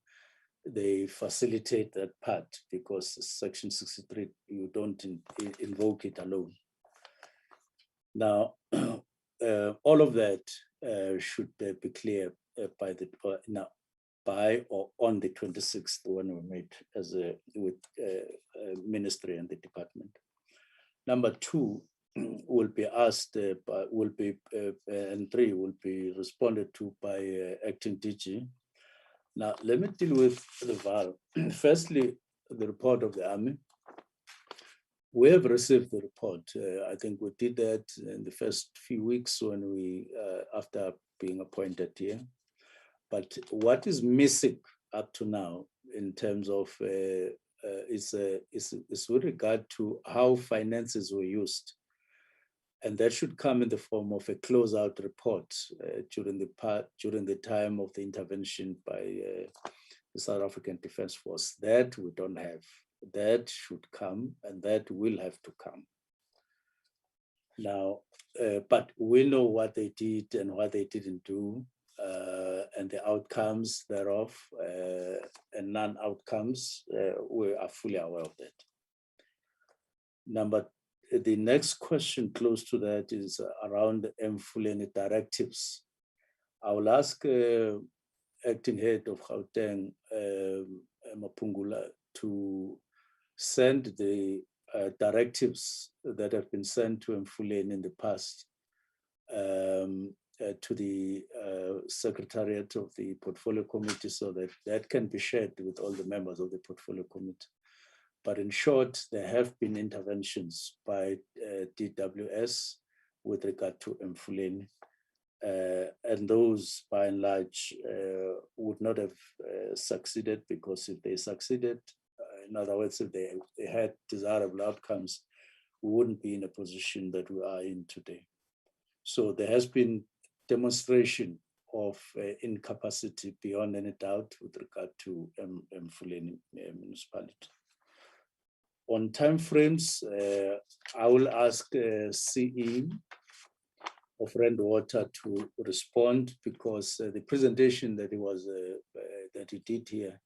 they facilitate that part, because Section 63, you don't invoke it alone. Now, all of that should be clear by the by or on the 26th, when we meet as with ministry and the department. Number two will be asked, and three will be responded to by acting DG. Now, let me deal with the Vaal. Firstly, the report of the army. We have received the report. I think we did that in the first few weeks when we, after being appointed here. But what is missing up to now in terms of is with regard to how finances were used. And that should come in the form of a closeout report during the time of the intervention by the South African Defence Force. That we don't have. That should come, and that will have to come. Now, but we know what they did and what they didn't do, and the outcomes thereof, and non-outcomes, we are fully aware of that. The next question close to that is around the Mfuleni directives. I will ask acting head of Gauteng, Mapungula, to send the directives that have been sent to Mfuleni in the past to the Secretariat of the Portfolio Committee, so that that can be shared with all the members of the Portfolio Committee. But in short, there have been interventions by DWS with regard to Mfuleni, and those by and large would not have succeeded, because if they succeeded, in other words, if they had desirable outcomes, we wouldn't be in a position that we are in today. So there has been demonstration of incapacity beyond any doubt with regard to Mfuleni municipality. On timeframes, I will ask CE of Rainwater to respond, because the presentation that he did here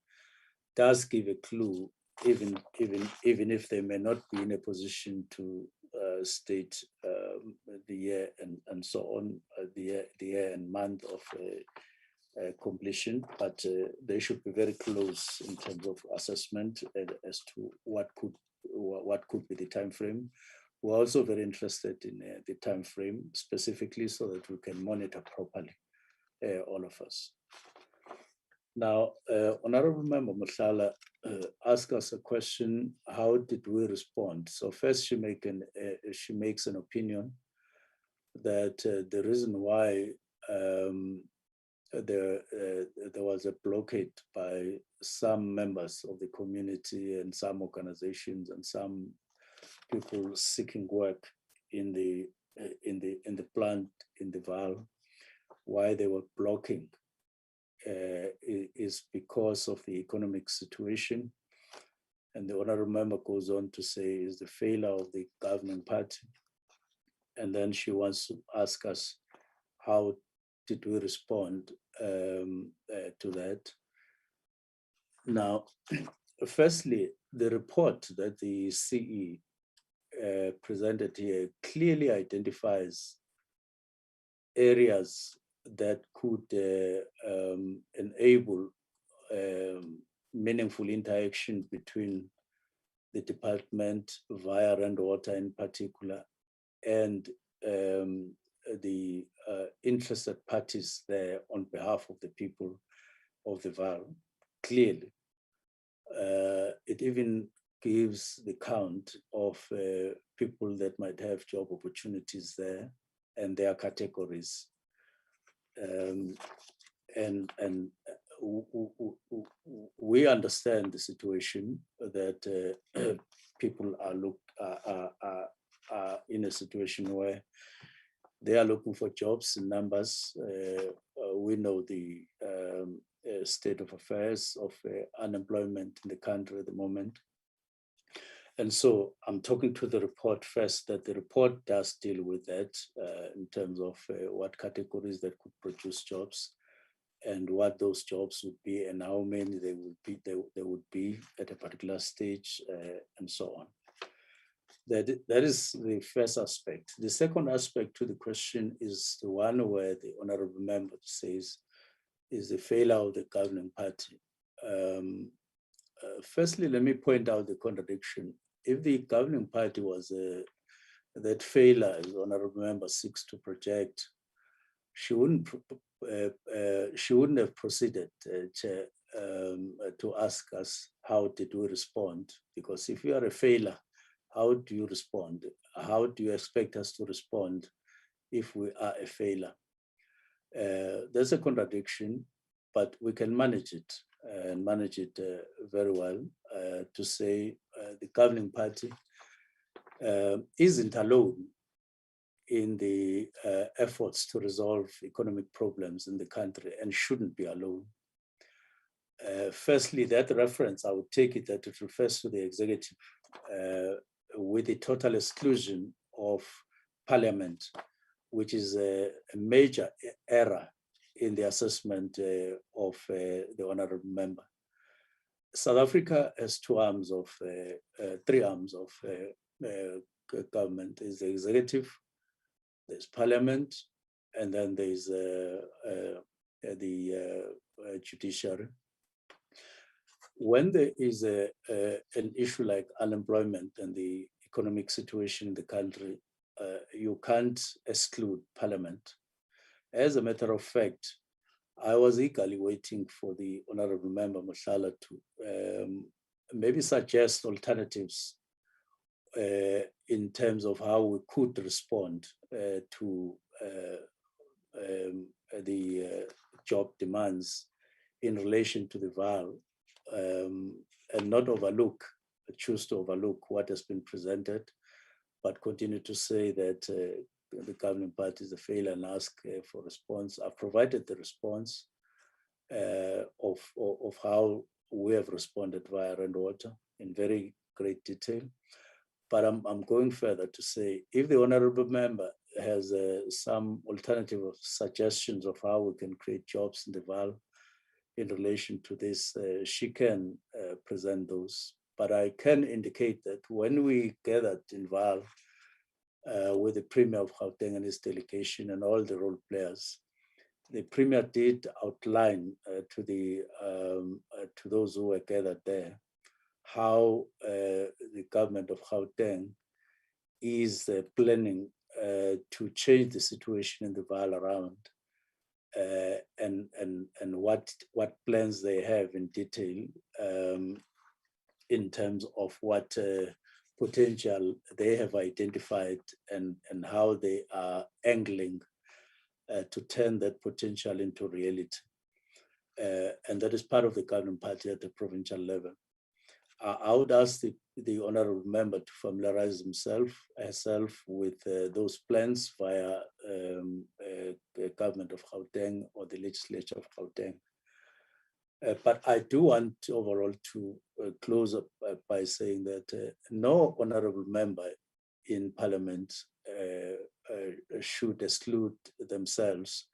does give a clue, even if they may not be in a position to state the year and so on, the year and month of completion, but they should be very close in terms of assessment as to what could be the time frame. We're also very interested in the time frame specifically, so that we can monitor properly, all of us. Now, Honorable Member Mushala asked us a question: how did we respond? So first, she makes an opinion that the reason why there was a blockade by some members of the community and some organizations and some people seeking work in the plant in the Vaal, why they were blocking is because of the economic situation. And the honorable member goes on to say is the failure of the governing party. And then she wants to ask us, how did we respond to that? Now, firstly, the report that the CE presented here clearly identifies areas that could enable meaningful interaction between the department via Wastewater in particular and the interested parties there on behalf of the people of the Vaal. Clearly, it even gives the count of people that might have job opportunities there and their categories. And we understand the situation that people are in a situation where they are looking for jobs in numbers. We know the state of affairs of unemployment in the country at the moment. And so I'm talking to the report first, that the report does deal with that in terms of what categories that could produce jobs and what those jobs would be and how many they would be at a particular stage and so on. That is the first aspect. The second aspect to the question is the one where the honorable member says is the failure of the governing party. Firstly, let me point out the contradiction. If the governing party was that failure, as honorable member seeks to project, she wouldn't have proceeded to ask us how did we respond, because if you are a failure, how do you respond? How do you expect us to respond if we are a failure? There's a contradiction, but we can manage it and manage it very well to say the governing party isn't alone in the efforts to resolve economic problems in the country and shouldn't be alone. Firstly, that reference, I would take it that it refers to the executive with the total exclusion of parliament, which is a major error in the assessment of the honorable member. South Africa has three arms of government. There's the executive, there's parliament, and then there's the judiciary. When there is an issue like unemployment and the economic situation in the country, you can't exclude parliament. As a matter of fact, I was eagerly waiting for the honorable member Mhlala to maybe suggest alternatives in terms of how we could respond to the job demands in relation to the Vaal, and not choose to overlook what has been presented, but continue to say that the governing party is a failure and ask for response. I've provided the response of how we have responded via Wastewater in very great detail. But I'm going further to say, if the honorable member has some alternative suggestions of how we can create jobs in the Vaal in relation to this, she can present those. But I can indicate that when we gathered in Vaal with the Premier of Gauteng and his delegation and all the role players, the Premier did outline to those who were gathered there how the government of Gauteng is planning to change the situation in the Vaal around, and what plans they have in detail in terms of what potential they have identified and how they are angling to turn that potential into reality. And that is part of the governing party at the provincial level. I would ask the honorable member to familiarize herself with those plans via the government of Gauteng or the legislature of Gauteng. But I do want overall to close up by saying that no honorable member in parliament should exclude themselves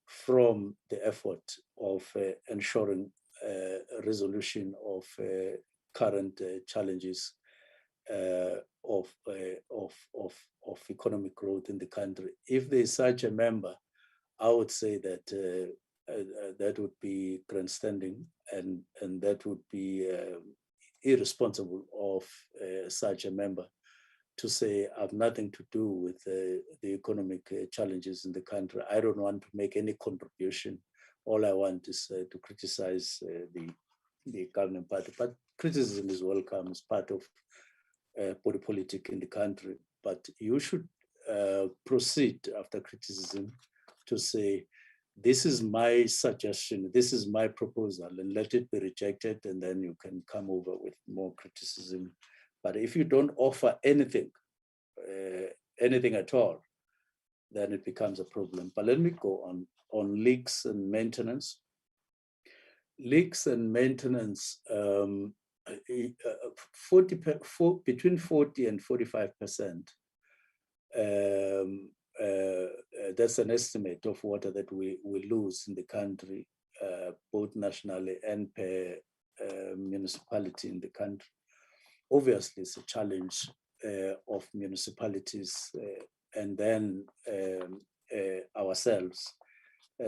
from the effort of ensuring a resolution of current challenges of economic growth in the country. If there is such a member, I would say that that would be grandstanding, and that would be irresponsible of such a member to say, I have nothing to do with the economic challenges in the country. I don't want to make any contribution. All I want is to criticize the governing party. But criticism is welcome as part of body politic in the country. But you should proceed after criticism to say, this is my suggestion, this is my proposal, and let it be rejected, and then you can come over with more criticism. But if you don't offer anything, anything at all, then it becomes a problem. But let me go on leaks and maintenance. Leaks and maintenance, between 40 and 45%. That's an estimate of water that we lose in the country, both nationally and per municipality in the country. Obviously, it's a challenge of municipalities and then ourselves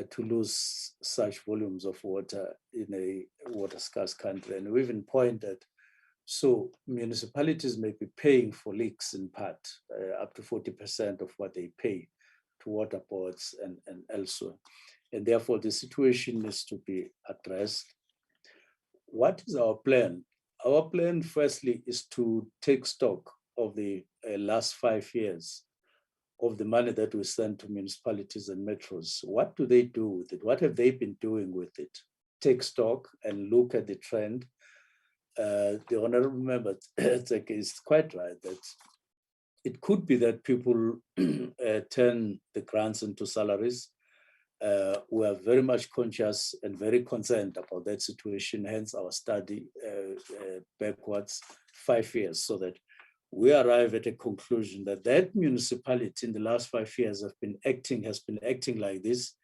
to lose such volumes of water in a water scarce country. And we've even pointed, so municipalities may be paying for leaks in part, up to 40% of what they pay to water boards and elsewhere. And therefore the situation needs to be addressed. What is our plan? Our plan, firstly, is to take stock of the last 5 years of the money that we send to municipalities and metros. What do they do with it? What have they been doing with it? Take stock and look at the trend. The honorable member is quite right that it could be that people turn the grants into salaries. We are very much conscious and very concerned about that situation, hence our study backwards 5 years, so that we arrive at a conclusion that that municipality in the last 5 years has been acting like this,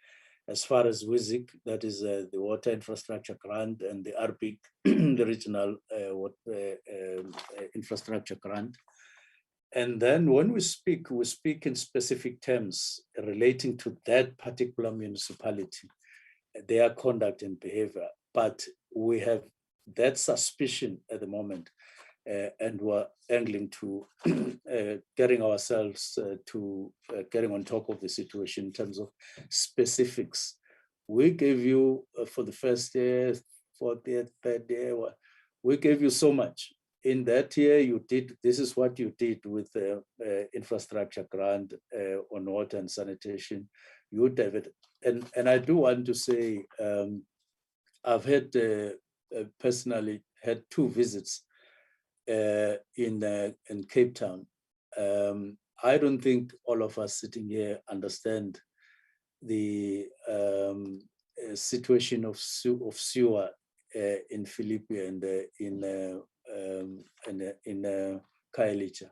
as far as WISIC, that is the Water Infrastructure Grant, and the RBIC, the Regional Infrastructure Grant. And then when we speak in specific terms relating to that particular municipality, their conduct and behavior. But we have that suspicion at the moment, and we're angling to getting ourselves to getting on top of the situation in terms of specifics. We gave you for the first year, 40th, third year, we gave you so much. In that year, you did, this is what you did with the infrastructure grant on water and sanitation. You, David, and I do want to say, I've had personally had 2 visits in Cape Town. I don't think all of us sitting here understand the situation of sewer in Philippi and in Khayelitsha.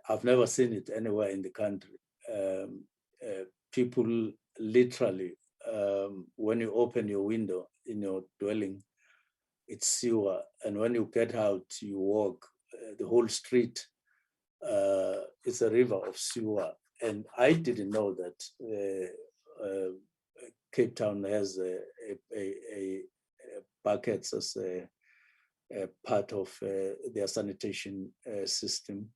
I've never seen it anywhere in the country. People literally, when you open your window in your dwelling, it's sewer, and when you get out, you walk the whole street. It's a river of sewer, and I didn't know that Cape Town has a buckets as a part of their sanitation system.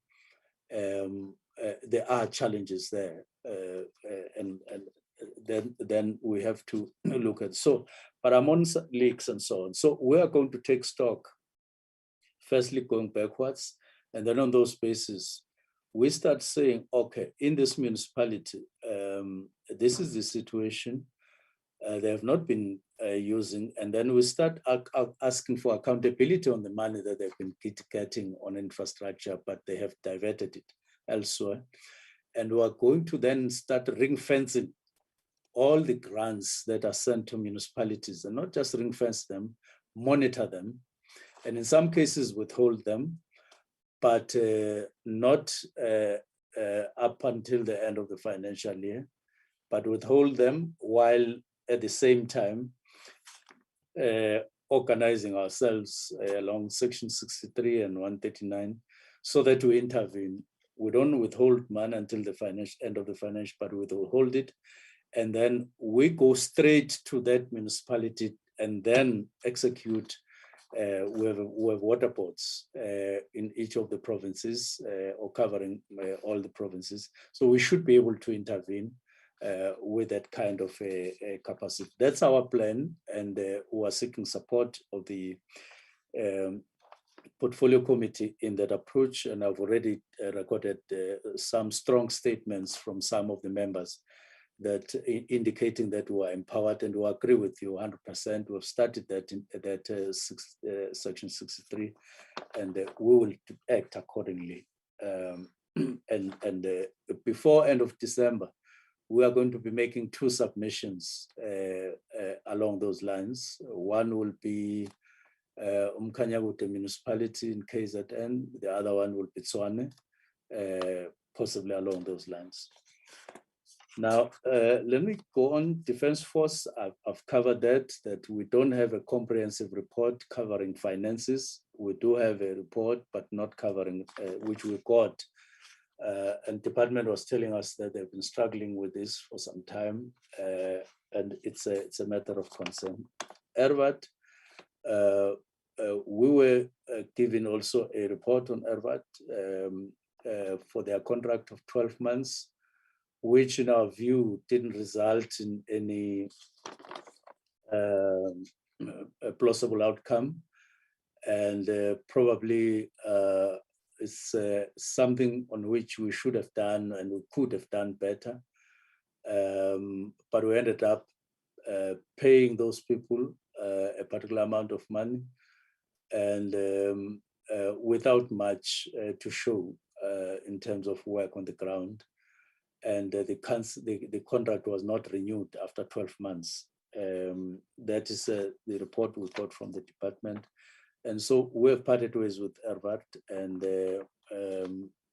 There are challenges there, and then we have to look at. So, but I'm on leaks and so on. So we are going to take stock, firstly going backwards, and then on those bases, we start saying, okay, in this municipality, this is the situation. They have not been using, and then we start asking for accountability on the money that they've been getting on infrastructure, but they have diverted it elsewhere. And we are going to then start ring fencing all the grants that are sent to municipalities, and not just ring fence them, monitor them, and in some cases withhold them, but not up until the end of the financial year, but withhold them while at the same time organizing ourselves along Section 63 and 139 so that we intervene. We don't withhold money until the end of the financial, but we withhold it. and then we go straight to that municipality and then execute. We have water boards in each of the provinces or covering all the provinces. So we should be able to intervene with that kind of a capacity. That's our plan, and we are seeking support of the portfolio committee in that approach, and I've already recorded some strong statements from some of the members that indicating that we are empowered, and we agree with you 100%. We've started that in that section 63, and we will act accordingly. And before end of December, we are going to be making 2 submissions along those lines. One will be Umkanyagute municipality in KZN, the other one will be Tshwane, possibly along those lines. Now, let me go on Defense Force. I've covered that we don't have a comprehensive report covering finances. We do have a report, but not covering, which we got. And department was telling us that they've been struggling with this for some time, and it's a matter of concern. ERVAT, we were given also a report on ERVAT for their contract of 12 months, which in our view didn't result in any plausible outcome. And probably it's something on which we should have done and we could have done better. But we ended up paying those people a particular amount of money, and without much to show in terms of work on the ground. And the contract was not renewed after 12 months. That is the report we got from the department. And so we've parted ways with ERVAT, and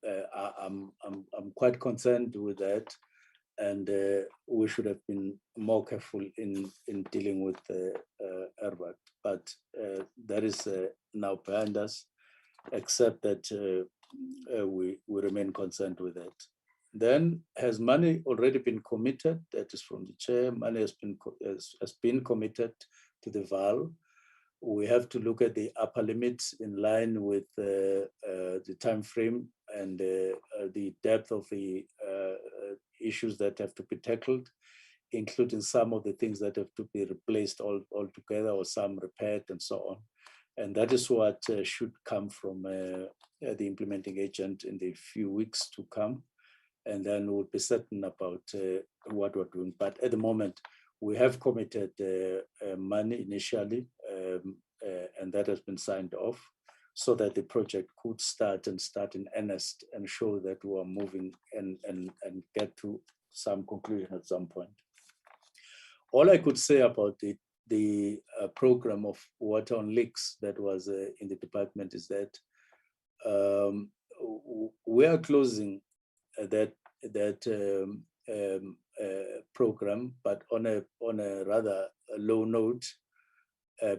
I'm quite concerned with that. And we should have been more careful in dealing with ERVAT. But that is now behind us, except that we remain concerned with that. Then, has money already been committed? That is from the chair. Money has been committed to the Vaal. We have to look at the upper limits in line with the time frame and the depth of the issues that have to be tackled, including some of the things that have to be replaced altogether or some repaired and so on. And that is what should come from the implementing agent in the few weeks to come. And then we'll be certain about what we're doing. But at the moment, we have committed money initially, and that has been signed off so that the project could start in earnest and show that we are moving and get to some conclusion at some point. All I could say about the program of water on leaks that was in the department is that we are closing that program, but on a rather low note,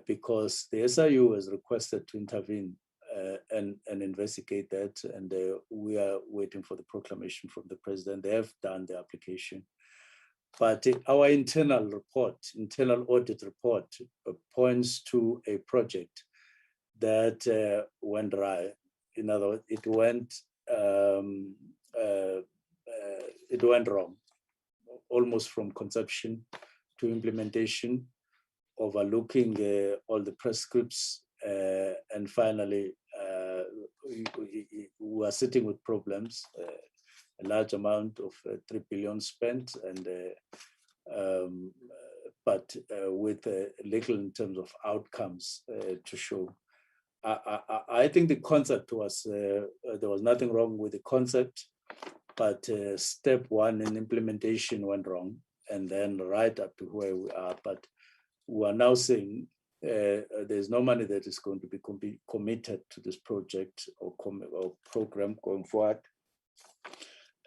because the SIU has requested to intervene and investigate that, and we are waiting for the proclamation from the president. They have done the application, but our internal audit report points to a project that went dry. In other words, it went wrong, almost from conception to implementation, overlooking all the prescripts, and finally we are sitting with problems, a large amount of 3 billion spent, and but with little in terms of outcomes to show. I think the concept was, there was nothing wrong with the concept, but step one in implementation went wrong, and then right up to where we are. But we are now saying there's no money that is going to be committed to this project or program going forward.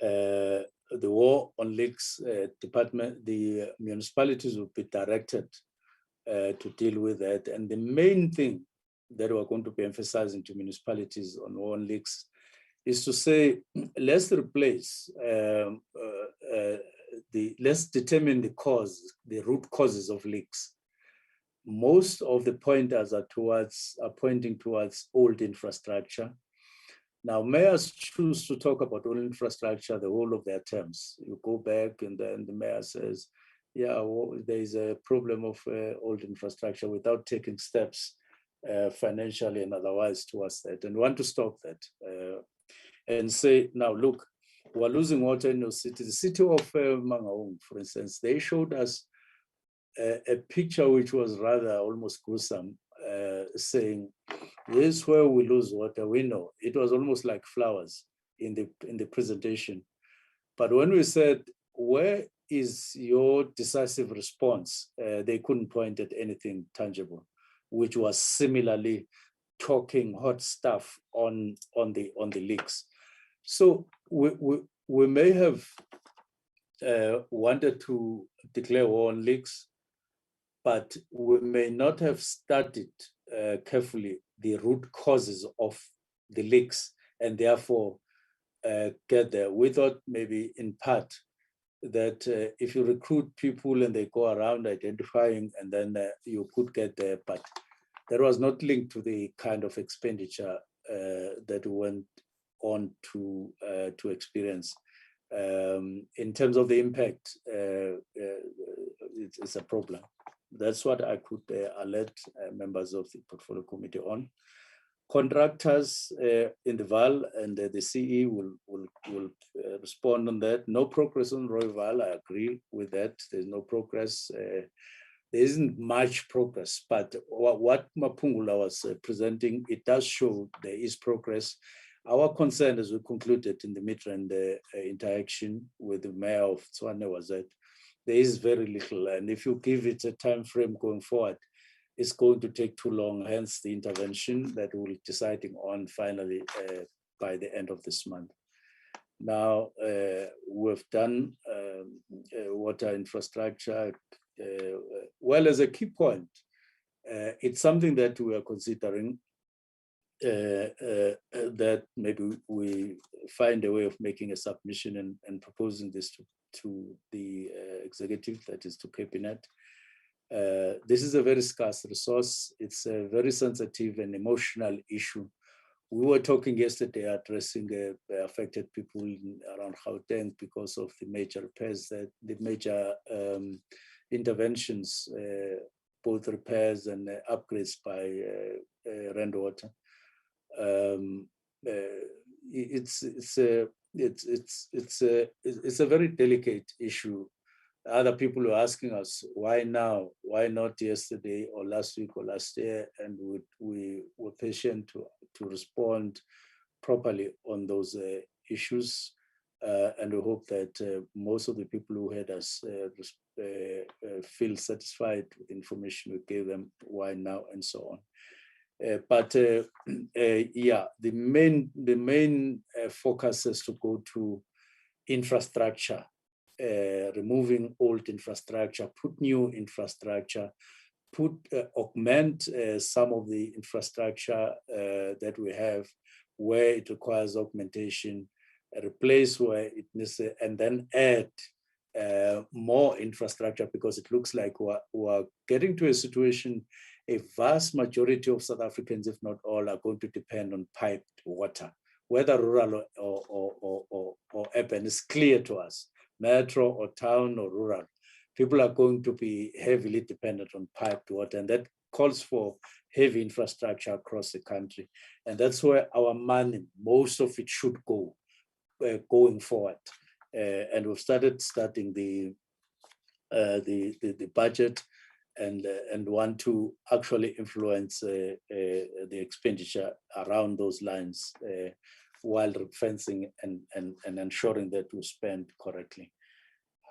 The war on leaks department, the municipalities will be directed to deal with that. And the main thing that we're going to be emphasizing to municipalities on war on leaks is to say, let's replace let's determine the cause, the root causes of leaks. Most of the pointers are pointing towards old infrastructure. Now, mayors choose to talk about old infrastructure the whole of their terms. You go back and then the mayor says, yeah, well, there is a problem of old infrastructure without taking steps financially and otherwise towards that. And want to stop that and say, now look, we're losing water in those cities. The city of Mangaung, for instance, they showed us a picture which was rather almost gruesome, saying, this is where we lose water. We know it was almost like flowers in the presentation. But when we said, where is your decisive response? They couldn't point at anything tangible, which was similarly talking hot stuff on the leaks. So we may have wanted to declare war on leaks, but we may not have studied carefully the root causes of the leaks and therefore get there. We thought maybe in part that if you recruit people and they go around identifying and then you could get there, but that was not linked to the kind of expenditure that we went on to experience. In terms of the impact, it's a problem. That's what I could alert members of the portfolio committee on. Contractors in the Vaal and the CE will respond on that. No progress on Rooiwal, I agree with that. There's no progress. There isn't much progress, but what Mapungula was presenting, it does show there is progress. Our concern, as we concluded in the mid-rand interaction with the mayor of Tshwane, was that there is very little, and if you give it a time frame going forward, it's going to take too long, hence the intervention that we'll be deciding on finally by the end of this month. Now, we've done water infrastructure. Well, as a key point, it's something that we are considering, that maybe we find a way of making a submission and proposing this to the executive, that is to cabinet. This is a very scarce resource. It's a very sensitive and emotional issue. We were talking yesterday addressing affected people around Gauteng because of the major repairs, the major interventions, both repairs and upgrades by Rainwater. It's a very delicate issue. Other people are asking us, why now? Why not yesterday or last week or last year? And we were patient to respond properly on those issues. And we hope that most of the people who heard us feel satisfied with the information we gave them, why now and so on. But yeah, the main focus is to go to infrastructure, removing old infrastructure, put new infrastructure, augment some of the infrastructure that we have where it requires augmentation, replace where it needs, and then add more infrastructure, because it looks like we're getting to a situation. A vast majority of South Africans, if not all, are going to depend on piped water, whether rural or urban is clear to us, metro or town or rural. People are going to be heavily dependent on piped water, and that calls for heavy infrastructure across the country. And that's where our money, most of it should go going forward. And we've started studying the budget and want to actually influence the expenditure around those lines while fencing and ensuring that we spend correctly.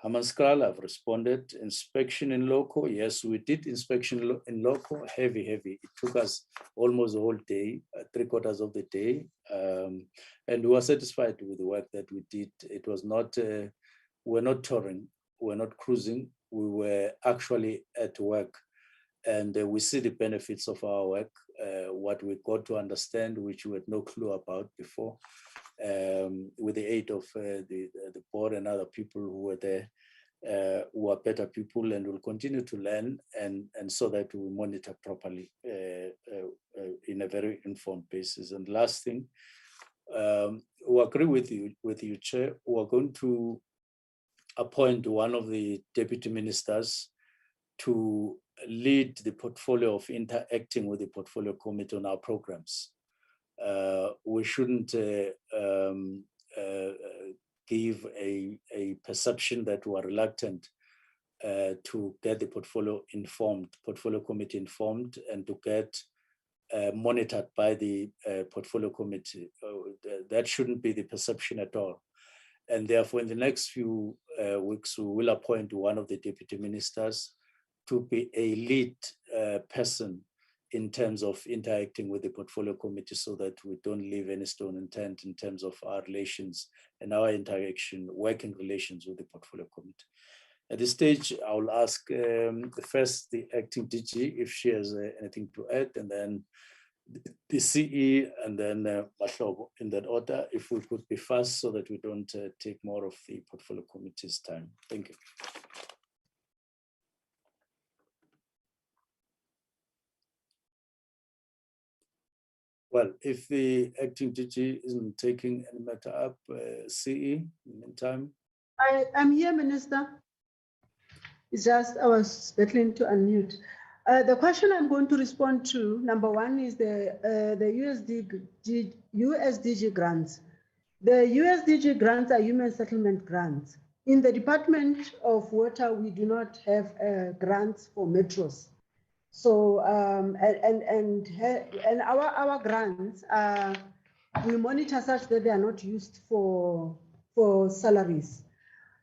Hammanskral, I've responded. Inspection in loco, yes, we did inspection in loco, heavy. It took us almost the whole day, 3/4 of the day, and we were satisfied with the work that we did. It was not, we're not touring, we're not cruising, we were actually at work, and we see the benefits of our work, what we got to understand, which we had no clue about before, with the aid of the board and other people who were there. who are better people and will continue to learn, and so that we monitor properly in a very informed basis. And last thing, we agree with you, Chair. We are going to appoint one of the deputy ministers to lead the portfolio of interacting with the portfolio committee on our programs. We shouldn't give a perception that we are reluctant to get the portfolio committee informed, and to get monitored by the portfolio committee. That shouldn't be the perception at all. And therefore, in the next few weeks, we will appoint one of the deputy ministers to be a lead person in terms of interacting with the portfolio committee, so that we don't leave any stone unturned in terms of our relations and our interaction, working relations with the portfolio committee. At this stage, I will ask first the acting DG if she has anything to add, and then the CE, and then Mahlobo, in that order, if we could be fast so that we don't take more of the portfolio committee's time. Thank you. Well, if the acting DG isn't taking any matter up, CE, in the meantime. I'm here, Minister. It's just I was battling to unmute. The question I'm going to respond to, number one, is the USDG grants. The USDG grants are human settlement grants. In the Department of Water, we do not have grants for metros. So and our grants we monitor such that they are not used for salaries.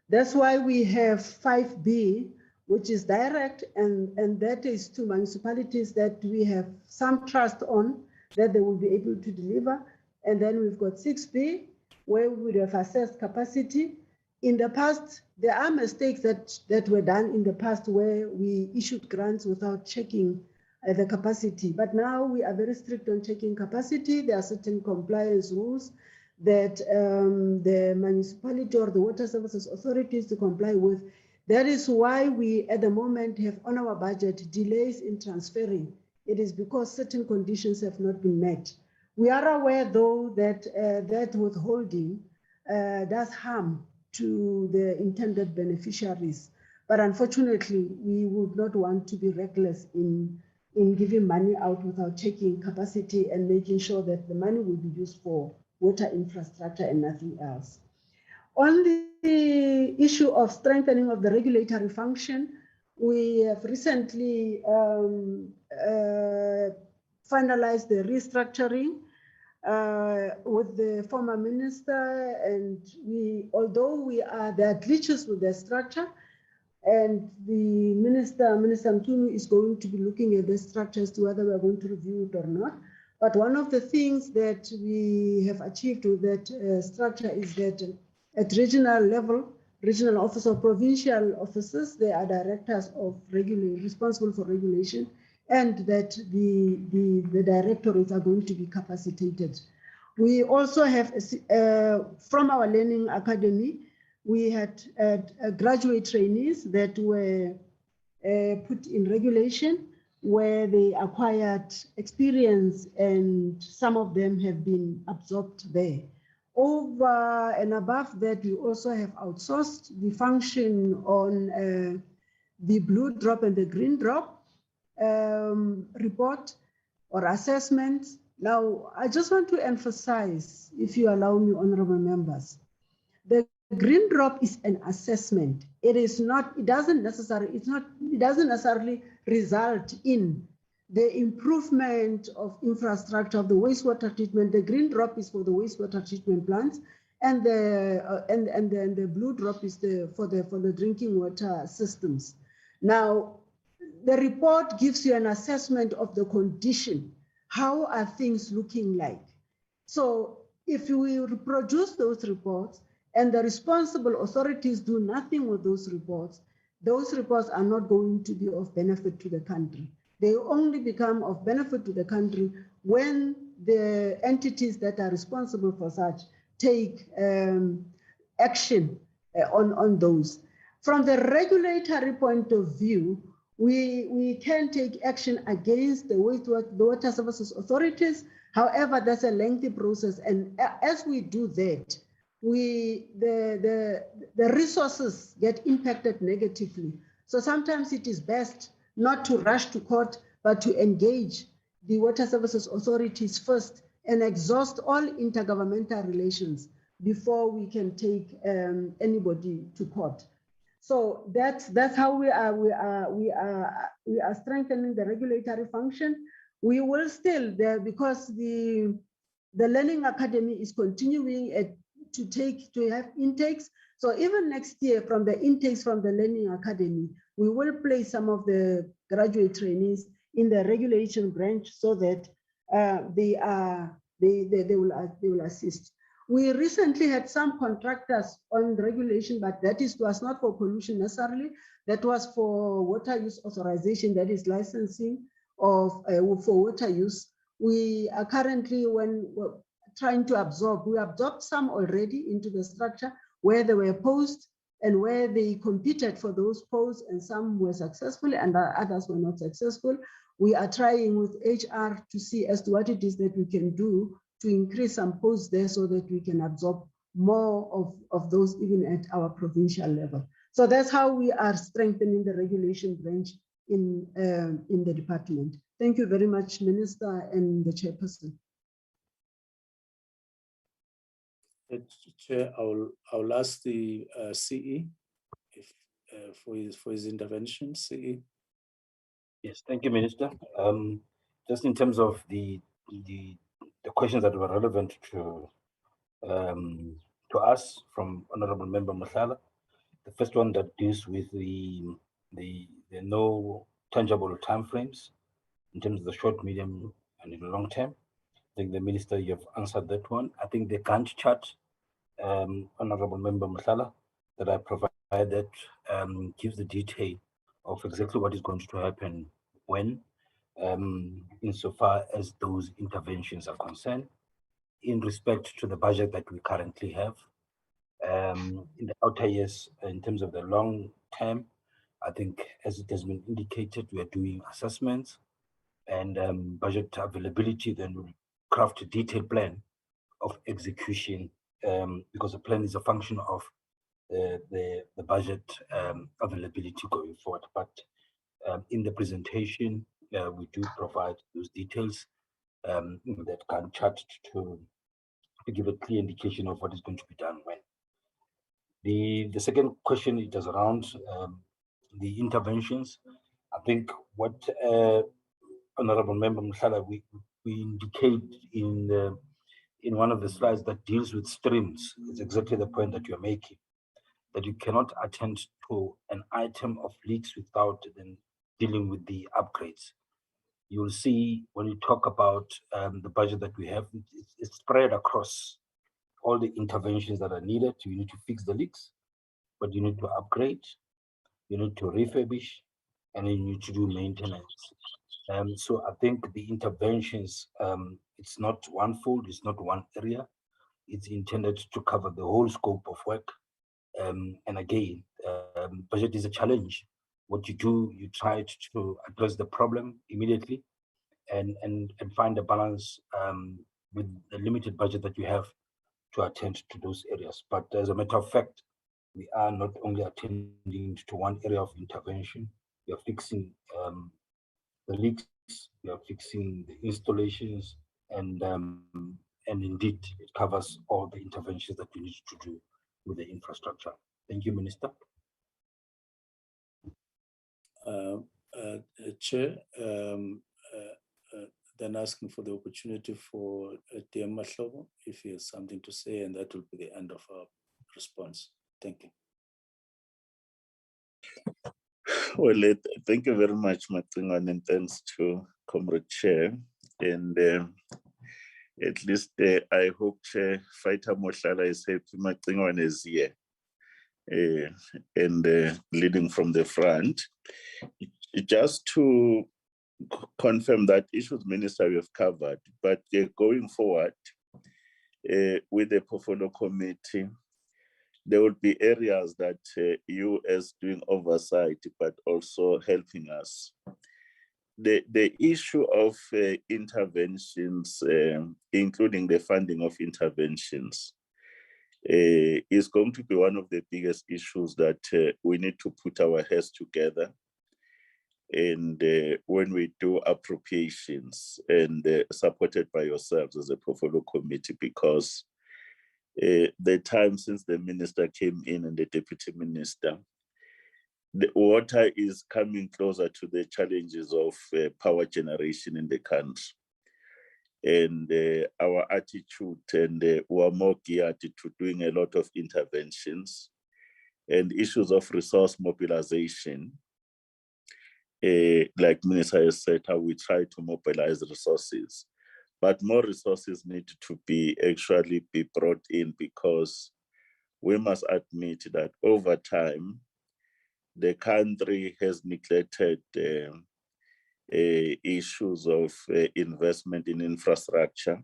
That's why we have 5B, which is direct, and that is to municipalities that we have some trust on that they will be able to deliver. And then we've got 6B, where we would have assessed capacity. In the past, there are mistakes that were done in the past where we issued grants without checking the capacity. But now we are very strict on checking capacity. There are certain compliance rules that the municipality or the water services authorities to comply with. That is why we, at the moment, have on our budget delays in transferring. It is because certain conditions have not been met. We are aware, though, that that withholding does harm to the intended beneficiaries. But unfortunately, we would not want to be reckless in giving money out without checking capacity and making sure that the money will be used for water infrastructure and nothing else. On the issue of strengthening of the regulatory function, we have recently finalized the restructuring with the former minister, and although there are glitches with the structure, and the Minister Mtumi is going to be looking at the structure as to whether we're going to review it or not. But one of the things that we have achieved with that structure is that at regional level, regional office or provincial offices, they are directors of responsible for regulation, and that the directorates are going to be capacitated. We also have, from our learning academy, we had graduate trainees that were put in regulation, where they acquired experience, and some of them have been absorbed there. Over and above that, we also have outsourced the function on the blue drop and the green drop report or assessment. Now, I just want to emphasize, if you allow me, honorable members, the green drop is an assessment. It doesn't necessarily result in the improvement of infrastructure of the wastewater treatment. The green drop is for the wastewater treatment plants, and the blue drop is for the drinking water systems. Now, the report gives you an assessment of the condition. How are things looking like? So if we reproduce those reports and the responsible authorities do nothing with those reports are not going to be of benefit to the country. They only become of benefit to the country when the entities that are responsible for such take action on those. From the regulatory point of view, we can take action against the water services authorities. However, that's a lengthy process. And as we do that, the resources get impacted negatively. So sometimes it is best not to rush to court, but to engage the water services authorities first and exhaust all intergovernmental relations before we can take anybody to court. So that's how we are strengthening the regulatory function. We will still there because the Learning Academy is continuing to have intakes. So even next year, from the intakes from the Learning Academy, we will place some of the graduate trainees in the regulation branch so that they will assist. We recently had some contractors on regulation, but was not for pollution necessarily. That was for water use authorization, that is licensing for water use. We are currently trying to absorb. We absorbed some already into the structure where they were posed and where they competed for those posts, and some were successful and others were not successful. We are trying with HR to see as to what it is that we can do to increase some posts there so that we can absorb more of those even at our provincial level. So that's how we are strengthening the regulation branch in the department. Thank you very much, Minister and the Chairperson. Chair, I will ask the CE for his intervention. CE. Yes, thank you, Minister. Just in terms of the questions that were relevant to us from Honorable Member Mashala, the first one that deals with the no tangible timeframes in terms of the short, medium, and in the long term. I think the Minister, you have answered that one. I think the Gantt chart, Honorable Member Mashala, that I provided gives the detail of exactly what is going to happen when, insofar as those interventions are concerned, in respect to the budget that we currently have. In the outer years, in terms of the long term, I think as it has been indicated, we are doing assessments and budget availability, then we'll craft a detailed plan of execution because the plan is a function of the budget availability going forward. But in the presentation, we do provide those details that can chart to give a clear indication of what is going to be done when. The second question is around the interventions. I think what Honorable Member Mhlala, we indicate in one of the slides that deals with streams is exactly the point that you're making, that you cannot attend to an item of leaks without then dealing with the upgrades. You'll see when you talk about the budget that we have, it's spread across all the interventions that are needed. You need to fix the leaks, but you need to upgrade, you need to refurbish, and you need to do maintenance. So I think the interventions, it's not one fold, it's not one area. It's intended to cover the whole scope of work. And again, budget is a challenge. What you do, you try to address the problem immediately and find a balance with the limited budget that you have to attend to those areas. But as a matter of fact, we are not only attending to one area of intervention, we are fixing the leaks, we are fixing the installations, and indeed it covers all the interventions that we need to do with the infrastructure. Thank you, Minister. Chair, then asking for the opportunity for DM Mahlobo if he has something to say, and that will be the end of our response. Thank you. Well, thank you very much, Matingan, and thanks to Comrade Chair. And at least I hope Chair Fighter Moshala is happy Matingan is here and leading from the front. Just to confirm that issues, Minister, we have covered, but going forward with the portfolio committee, there will be areas that you as doing oversight, but also helping us. The issue of interventions, including the funding of interventions, is going to be one of the biggest issues that we need to put our heads together. And when we do appropriations, and supported by yourselves as a portfolio committee, because the time since the minister came in and the deputy minister, the water is coming closer to the challenges of power generation in the country. And our attitude, and we are more geared to doing a lot of interventions and issues of resource mobilization. Like Minister has said, how we try to mobilize resources, but more resources need to be actually be brought in, because we must admit that over time, the country has neglected issues of investment in infrastructure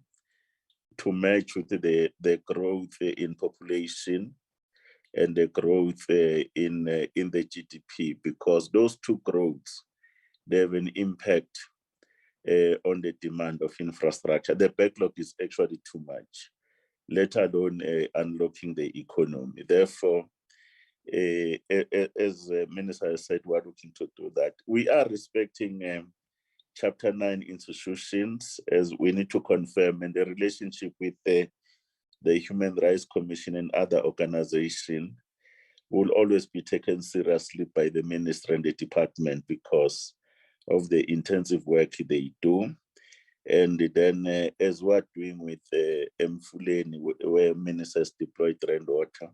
to match with the growth in population and the growth in the GDP, because those two growths, they have an impact on the demand of infrastructure. The backlog is actually too much, let alone unlocking the economy. Therefore, as the Minister has said, we're looking to do that. We are respecting Chapter 9 institutions, as we need to confirm, and the relationship with the Human Rights Commission and other organizations will always be taken seriously by the minister and the department because of the intensive work they do. And then as we're doing with Mfuleni, where ministers deployed rainwater,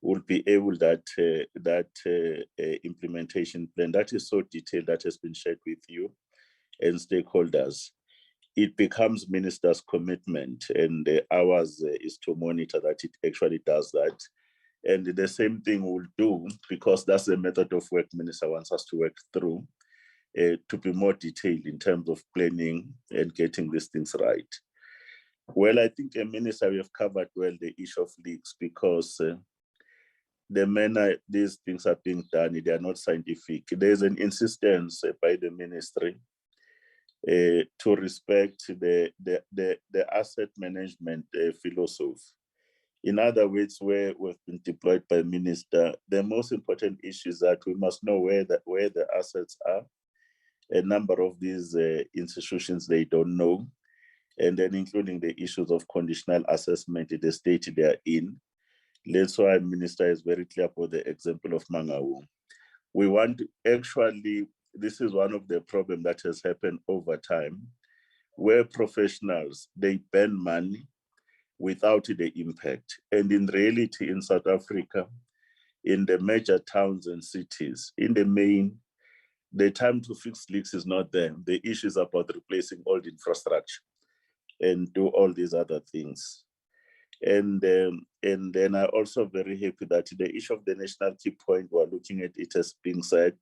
we'll be able that implementation plan that is so detailed, that has been shared with you and stakeholders, it becomes minister's commitment, and ours is to monitor that it actually does that. And the same thing we'll do, because that's the method of work minister wants us to work through, to be more detailed in terms of planning and getting these things right. Well, I think, Minister, we have covered well the issue of leaks, because the manner these things are being done, they are not scientific. There's an insistence by the ministry to respect the asset management philosophy. In other words, where we've been deployed by minister, the most important issue is that we must know where the assets are. A number of these institutions, they don't know, and then including the issues of conditional assessment in the state they are in. That's why minister is very clear about the example of Mangaung. We want actually, this is one of the problems that has happened over time, where professionals, they burn money without the impact. And in reality, in South Africa, in the major towns and cities, in the main, the time to fix leaks is not there. The issue is about replacing old infrastructure and do all these other things. And then I'm also very happy that the issue of the national key point, we're looking at it as being said,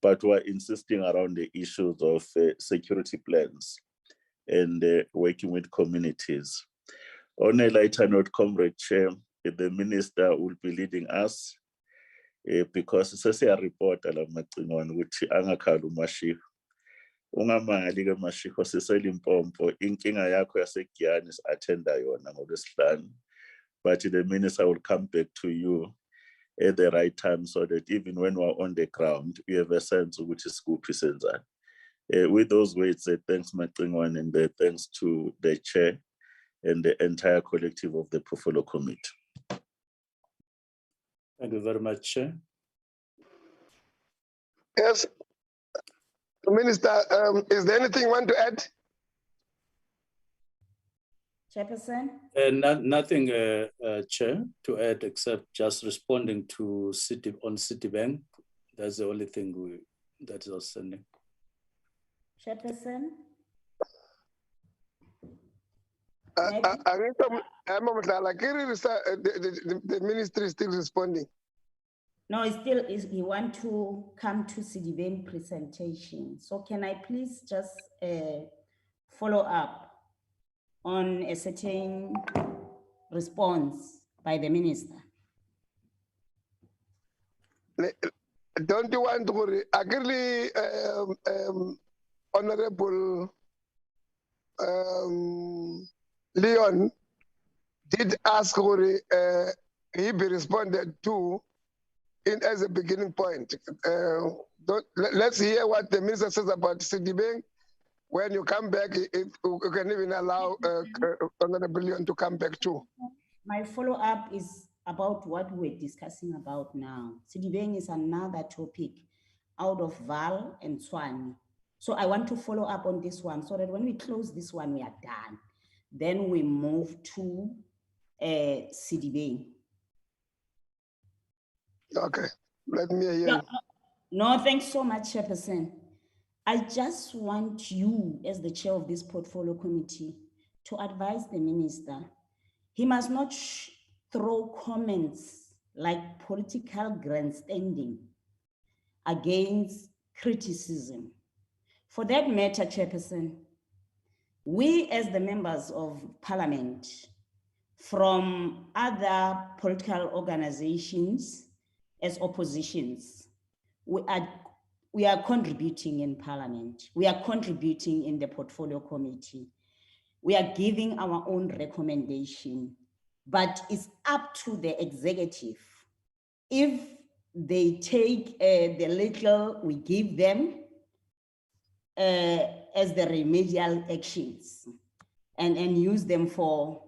but we're insisting around the issues of security plans and working with communities. On a lighter note, Comrade Chair, the minister will be leading us because it's a report which angakhalu mashiho. Ungamali ke mashiho siselimpompo, inkinga yakho yaseGiyani attenda yona ngoLwesihlanu, but the minister will come back to you at the right time, so that even when we're on the ground, we have a sense of which is good presents. With those words, thanks Macingwane, and thanks to the chair and the entire collective of the portfolio committee. Thank you very much, Chair. Yes, Minister, is there anything you want to add? Chairperson? Nothing, Chair, to add, except just responding to Citibank. That's the only thing that is outstanding. Chairperson? The ministry is still responding. No, he want to come to Citibank presentation. So can I please just follow up on a certain response by the minister? don't you want to agree, Honorable Leon did ask he be responded to in as a beginning point. Let's hear what the minister says about CDB. When you come back, you can even allow Honorable Leon to come back too. My follow-up is about what we're discussing about now. CDB is another topic out of Vaal and Tshwane. So I want to follow up on this one so that when we close this one, we are done. Then we move to CDB. Okay, let me hear. No, thanks so much, Chairperson. I just want you, as the chair of this portfolio committee, to advise the minister. He must not throw comments like political grandstanding against criticism. For that matter, Chairperson, we as the members of parliament from other political organizations as oppositions, we are contributing in parliament. We are contributing in the portfolio committee. We are giving our own recommendation, but it's up to the executive. If they take the little we give them as the remedial actions and use them for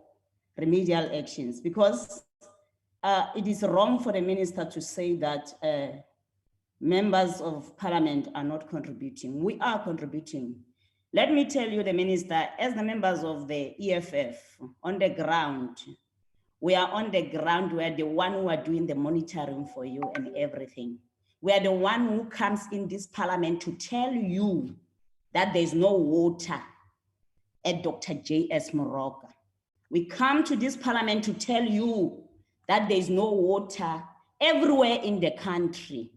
remedial actions, because it is wrong for the minister to say that members of parliament are not contributing. We are contributing. Let me tell you, the minister, as the members of the EFF on the ground, we are on the ground. We are the one who are doing the monitoring for you and everything. We are the one who comes in this parliament to tell you that there's no water at Dr. J.S. Moroka. We come to this parliament to tell you that there's no water everywhere in the country.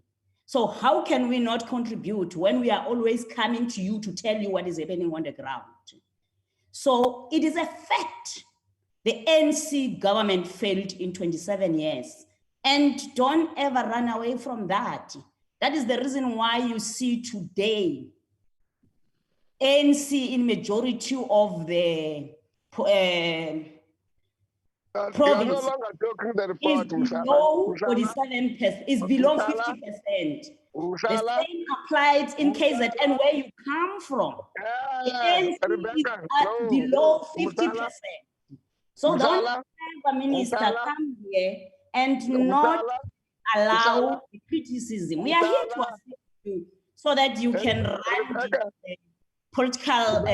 So how can we not contribute when we are always coming to you to tell you what is happening on the ground? So it is a fact. The ANC government failed in 27 years. And don't ever run away from that. That is the reason why you see today ANC in majority of the province no longer talking the report, is below 47%, is below 50%. The same applies in KZN where you come from. The ANC is at below 50%. So don't have a minister come here and not allow criticism. We are here to assist you so that you can run this political,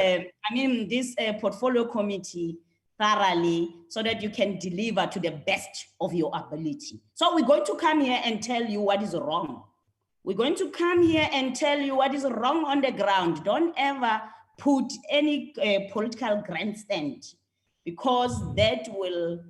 this portfolio committee thoroughly so that you can deliver to the best of your ability. So we're going to come here and tell you what is wrong. We're going to come here and tell you what is wrong on the ground. Don't ever put any political grandstand, because that will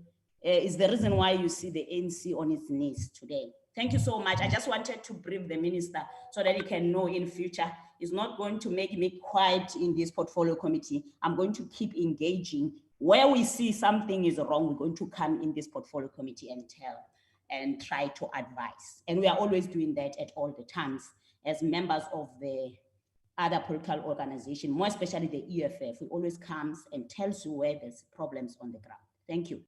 is the reason why you see the ANC on its knees today. Thank you so much. I just wanted to brief the minister so that he can know in future. It's not going to make me quiet in this portfolio committee. I'm going to keep engaging. Where we see something is wrong, we're going to come in this portfolio committee and tell and try to advise. And we are always doing that at all the times as members of the other political organization, more especially the EFF. We always comes and tells you where there's problems on the ground. Thank you.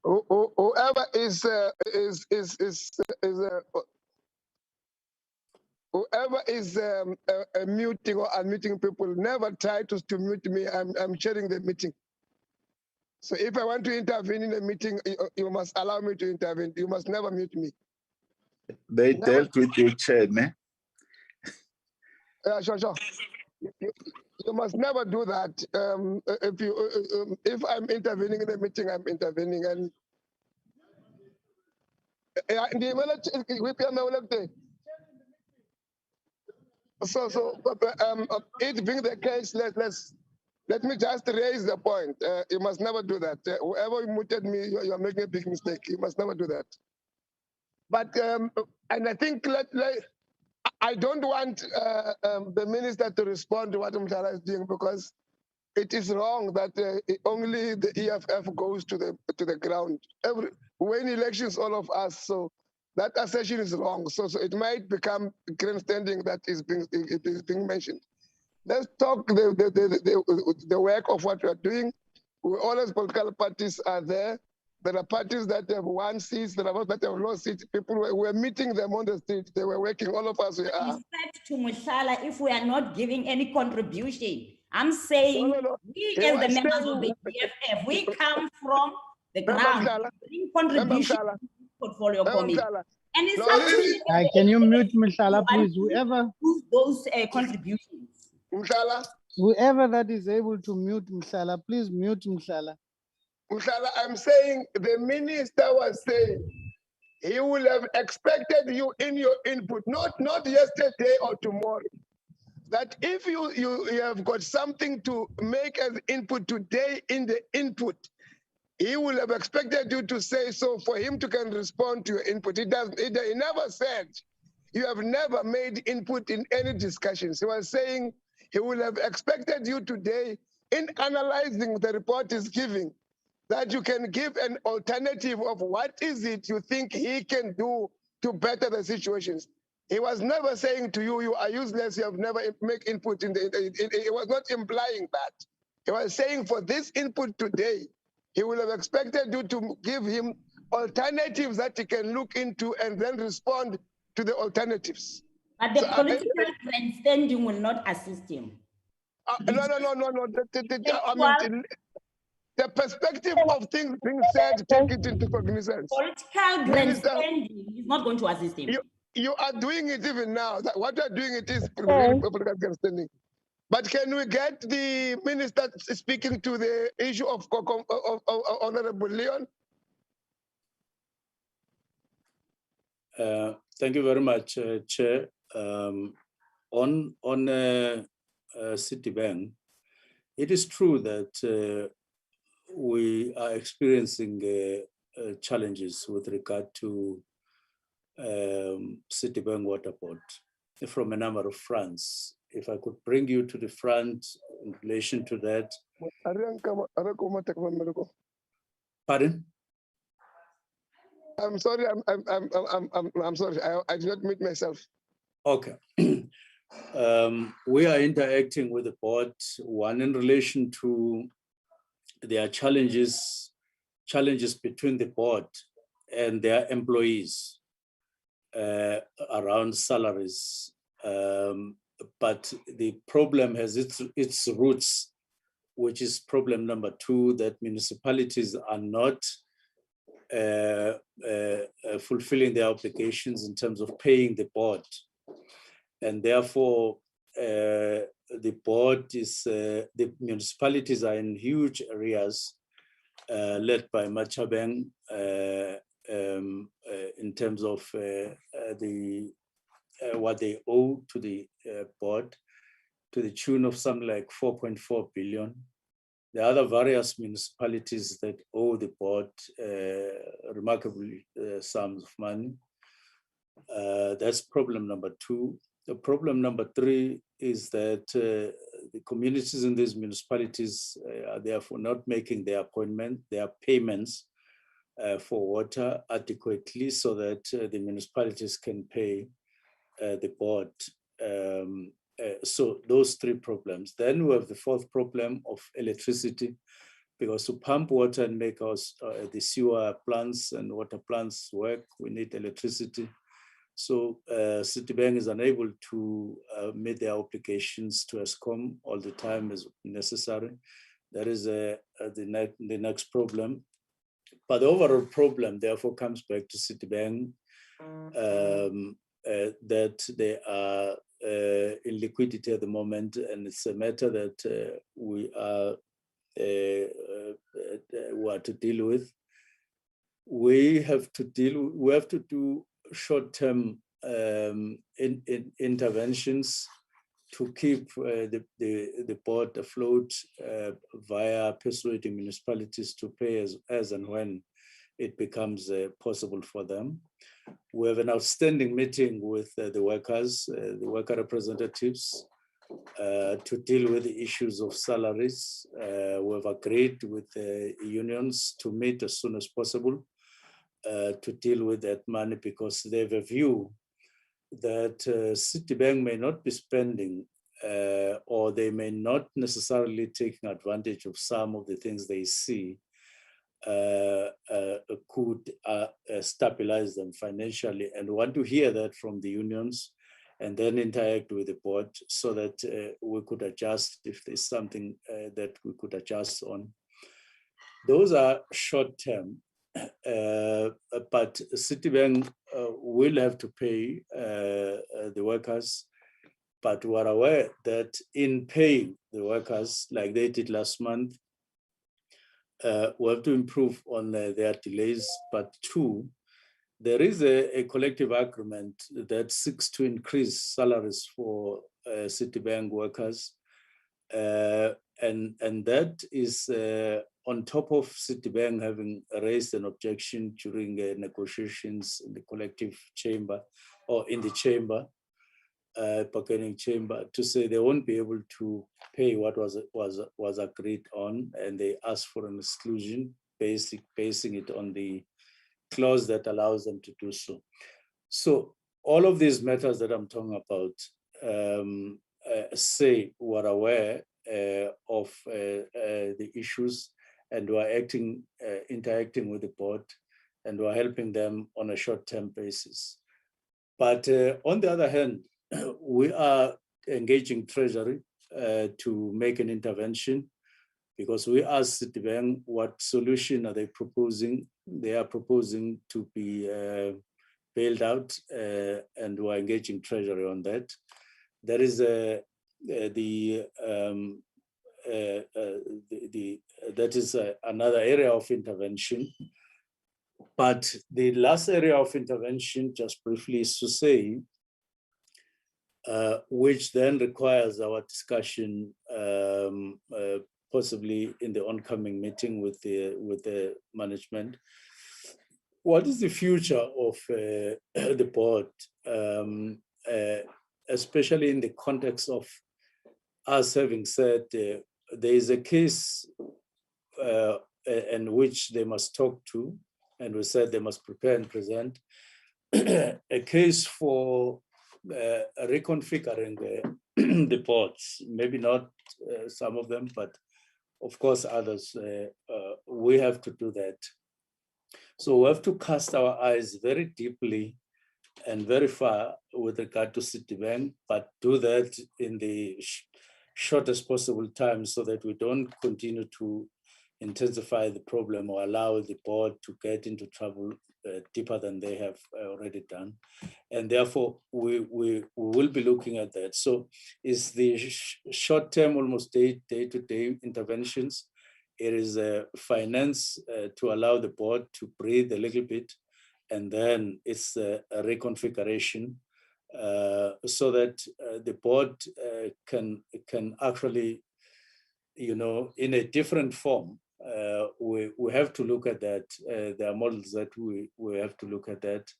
Whoever whoever is muting or unmuting people, never try to mute me. I'm chairing the meeting. So if I want to intervene in a meeting, you must allow me to intervene. You must never mute me. They dealt with you, Chair, ne? Yeah, sure. You must never do that. If I'm intervening in a meeting, I'm intervening. And it being the case, let me just raise the point. You must never do that. Whoever muted me, you are making a big mistake. You must never do that. But and I think I don't want the minister to respond to what Mthala is doing, because it is wrong that only the EFF goes to the ground. When elections, all of us. So that assertion is wrong. So it might become grandstanding that is being mentioned. Let's talk the work of what we are doing. All as political parties are there. There are parties that have won seats, there are others that have lost seats. People were meeting them on the street. They were working, all of us. We said to Mushala, if we are not giving any contribution, I'm saying No. we He as the was members saying- of the EFF, we come from the Member ground, Mhlala, bring contribution Mhlala, to the portfolio Member committee. Mhlala. And it's No, up to listen. the Can you mute Mhlala, to please? Whoever use those contributions. Mhlala, whoever that is able to mute Mhlala, please mute Mhlala. Mhlala, I'm saying the minister was saying he will have expected you in your input, not yesterday or tomorrow. That if you have got something to make as input today in the input, he will have expected you to say so for him to can respond to your input. He never said, you have never made input in any discussions. He was saying he will have expected you today in analyzing the report he's giving, that you can give an alternative of what is it you think he can do to better the situations. He was never saying to you, you are useless, you have never make input in the, he was not implying that. He was saying for this input today, he will have expected you to give him alternatives that he can look into and then respond to the alternatives. But the So, political grandstanding will not assist him. No. I mean, the perspective of things being said, take it into cognizance. Political Minister, grandstanding is not going to assist him. you are doing it even now. What you are doing it is really political grandstanding. But can we get the minister speaking to the issue of Honorable Leon? Thank you very much, Chair. On Citibank, it is true that we are experiencing challenges with regard to Citibank water board from a number of fronts. If I could bring you to the front in relation to that. Pardon? I'm sorry. I'm sorry. I did not meet myself. Okay. We are interacting with the board, one in relation to their challenges between the board and their employees around salaries. But the problem has its roots, which is problem number 2, that municipalities are not fulfilling their obligations in terms of paying the board. And therefore, the board is, the municipalities are in huge areas led by Machabeng in terms of what they owe to the board, to the tune of something like 4.4 billion. There are other various municipalities that owe the board remarkably sums of money. That's problem number 2. The problem number 3 is that the communities in these municipalities are therefore not making their payments for water adequately so that the municipalities can pay the board. So those 3 problems. Then we have the 4th problem of electricity, because to pump water and make us the sewer plants and water plants work, we need electricity. So Citibank is unable to meet their obligations to ESCOM all the time as necessary. That is the next problem. But the overall problem therefore comes back to Citibank, that they are in liquidity at the moment, and it's a matter that we are to deal with. We have to do short-term interventions to keep the board afloat via persuading municipalities to pay as and when it becomes possible for them. We have an outstanding meeting with the workers, the worker representatives, to deal with the issues of salaries. We've agreed with the unions to meet as soon as possible to deal with that money, because they have a view that Citibank may not be spending or they may not necessarily taking advantage of some of the things they see could stabilize them financially, and want to hear that from the unions and then interact with the board so that we could adjust if there's something that we could adjust on. Those are short term, but Citibank will have to pay the workers, but we're aware that in paying the workers like they did last month, we have to improve on their delays. But two, there is a collective agreement that seeks to increase salaries for Citibank workers. And that is on top of Citibank having raised an objection during negotiations in the collective chamber or in the chamber, bargaining chamber, to say they won't be able to pay what was agreed on, and they asked for an exclusion, basing it on the clause that allows them to do so. So all of these matters that I'm talking about say we're aware of the issues, and we're interacting with the board, and we're helping them on a short-term basis. But on the other hand, we are engaging Treasury to make an intervention, because we asked Citibank what solution are they proposing. They are proposing to be bailed out, and we're engaging Treasury on that. There is that is another area of intervention. But the last area of intervention, just briefly, is to say, which then requires our discussion, possibly in the oncoming meeting with the management. What is the future of the board, especially in the context of us having said there is a case in which they must talk to, and we said they must prepare and present a case for reconfiguring the boards, maybe not some of them, but of course others. We have to do that. So we have to cast our eyes very deeply and very far with regard to Citibank, but do that in the shortest possible time so that we don't continue to intensify the problem or allow the board to get into trouble deeper than they have already done. And therefore, we will be looking at that. So it's the short-term, almost day-to-day interventions. It is finance to allow the board to breathe a little bit, and then it's a reconfiguration so that the board can actually, in a different form. We have to look at that. There are models that we have to look at that.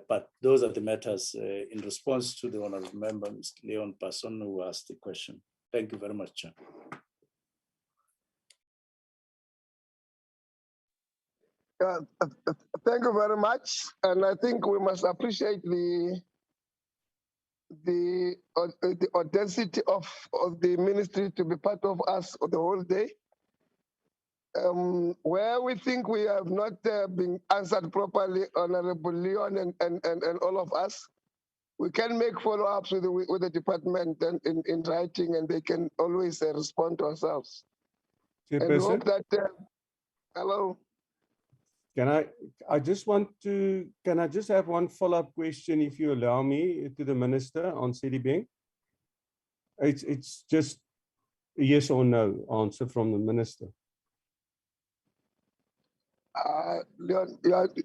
But those are the matters in response to the honorable member, Mr. Leon Passon, who asked the question. Thank you very much, Chair. Thank you very much. And I think we must appreciate the audacity of the ministry to be part of us the whole day. Where we think we have not been answered properly, Honorable Leon and all of us, we can make follow-ups with the department and in writing, and they can always respond to ourselves. And we hope that, hello? Can I just have one follow-up question, if you allow me, to the minister on Citibank? It's just a yes or no answer from the minister. Leon,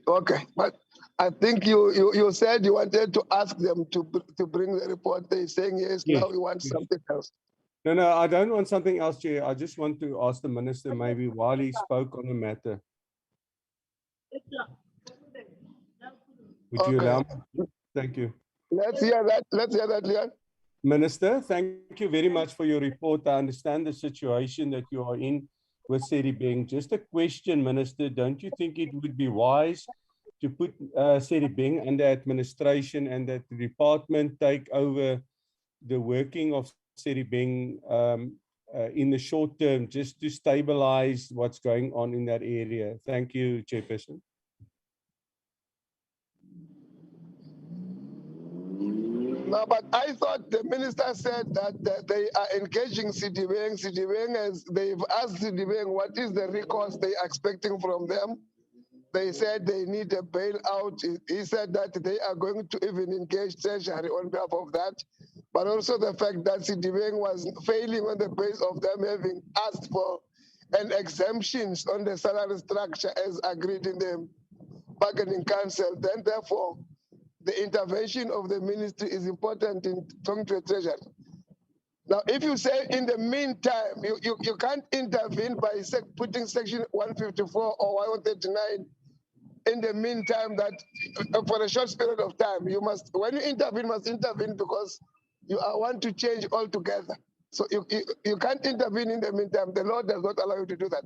okay, but I think you said you wanted to ask them to bring the report. They're saying yes. Now we want something else. No, I don't want something else, Chair. I just want to ask the minister maybe while he spoke on the matter. Would you allow me? Thank you. Let's hear that. Let's hear that, Leon. Minister, thank you very much for your report. I understand the situation that you are in with Sedibeng. Just a question, Minister, don't you think it would be wise to put Sedibeng under administration and that the department take over the working of Sedibeng in the short term, just to stabilize what's going on in that area? Thank you, Chairperson. No, but I thought the minister said that they are engaging Sedibeng. They've asked Sedibeng what is the recourse they are expecting from them. They said they need a bailout. He said that they are going to even engage Treasury on behalf of that. But also the fact that Sedibeng was failing on the base of them having asked for an exemptions on the salary structure as agreed in the bargaining council. Then therefore, the intervention of the ministry is important in talking to the Treasury. Now, if you say in the meantime, you can't intervene by putting section 154 or 139 in the meantime that for a short period of time, you must, when you must intervene because you want to change altogether. So you can't intervene in the meantime. The law does not allow you to do that.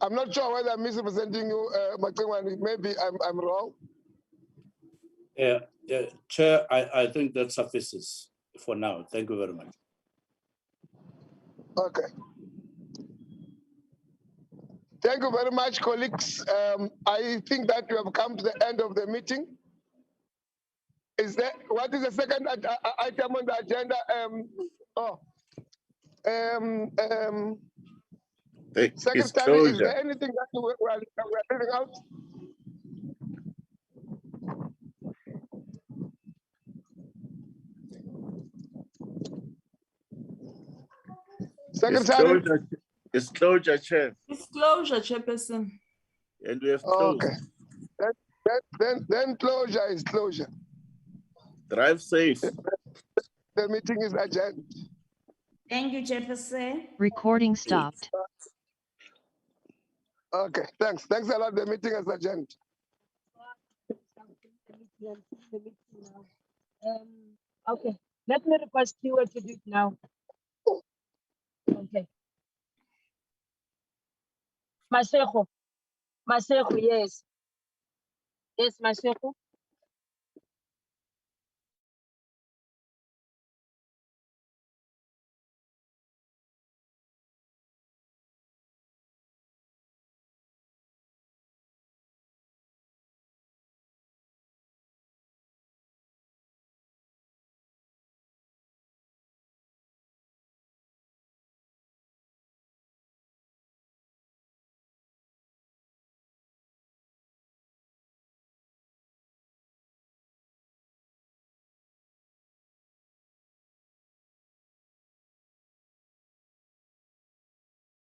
I'm not sure whether I'm misrepresenting you, Makengwane. Maybe I'm wrong. Yeah, Chair, I think that suffices for now. Thank you very much. Okay. Thank you very much, colleagues. I think that we have come to the end of the meeting. What is the second item on the agenda? Secretary, is there anything that we are leaving out? Secretary? Disclosure, Chair. Disclosure, Chairperson. And we have closed. Okay. Then closure is closure. Drive safe. The meeting is adjourned. Thank you, Chairperson. Recording stopped. Okay, thanks. Thanks a lot. The meeting is adjourned. Okay, let me request you to do it now. Okay. Maseko, yes. Yes, Maseko.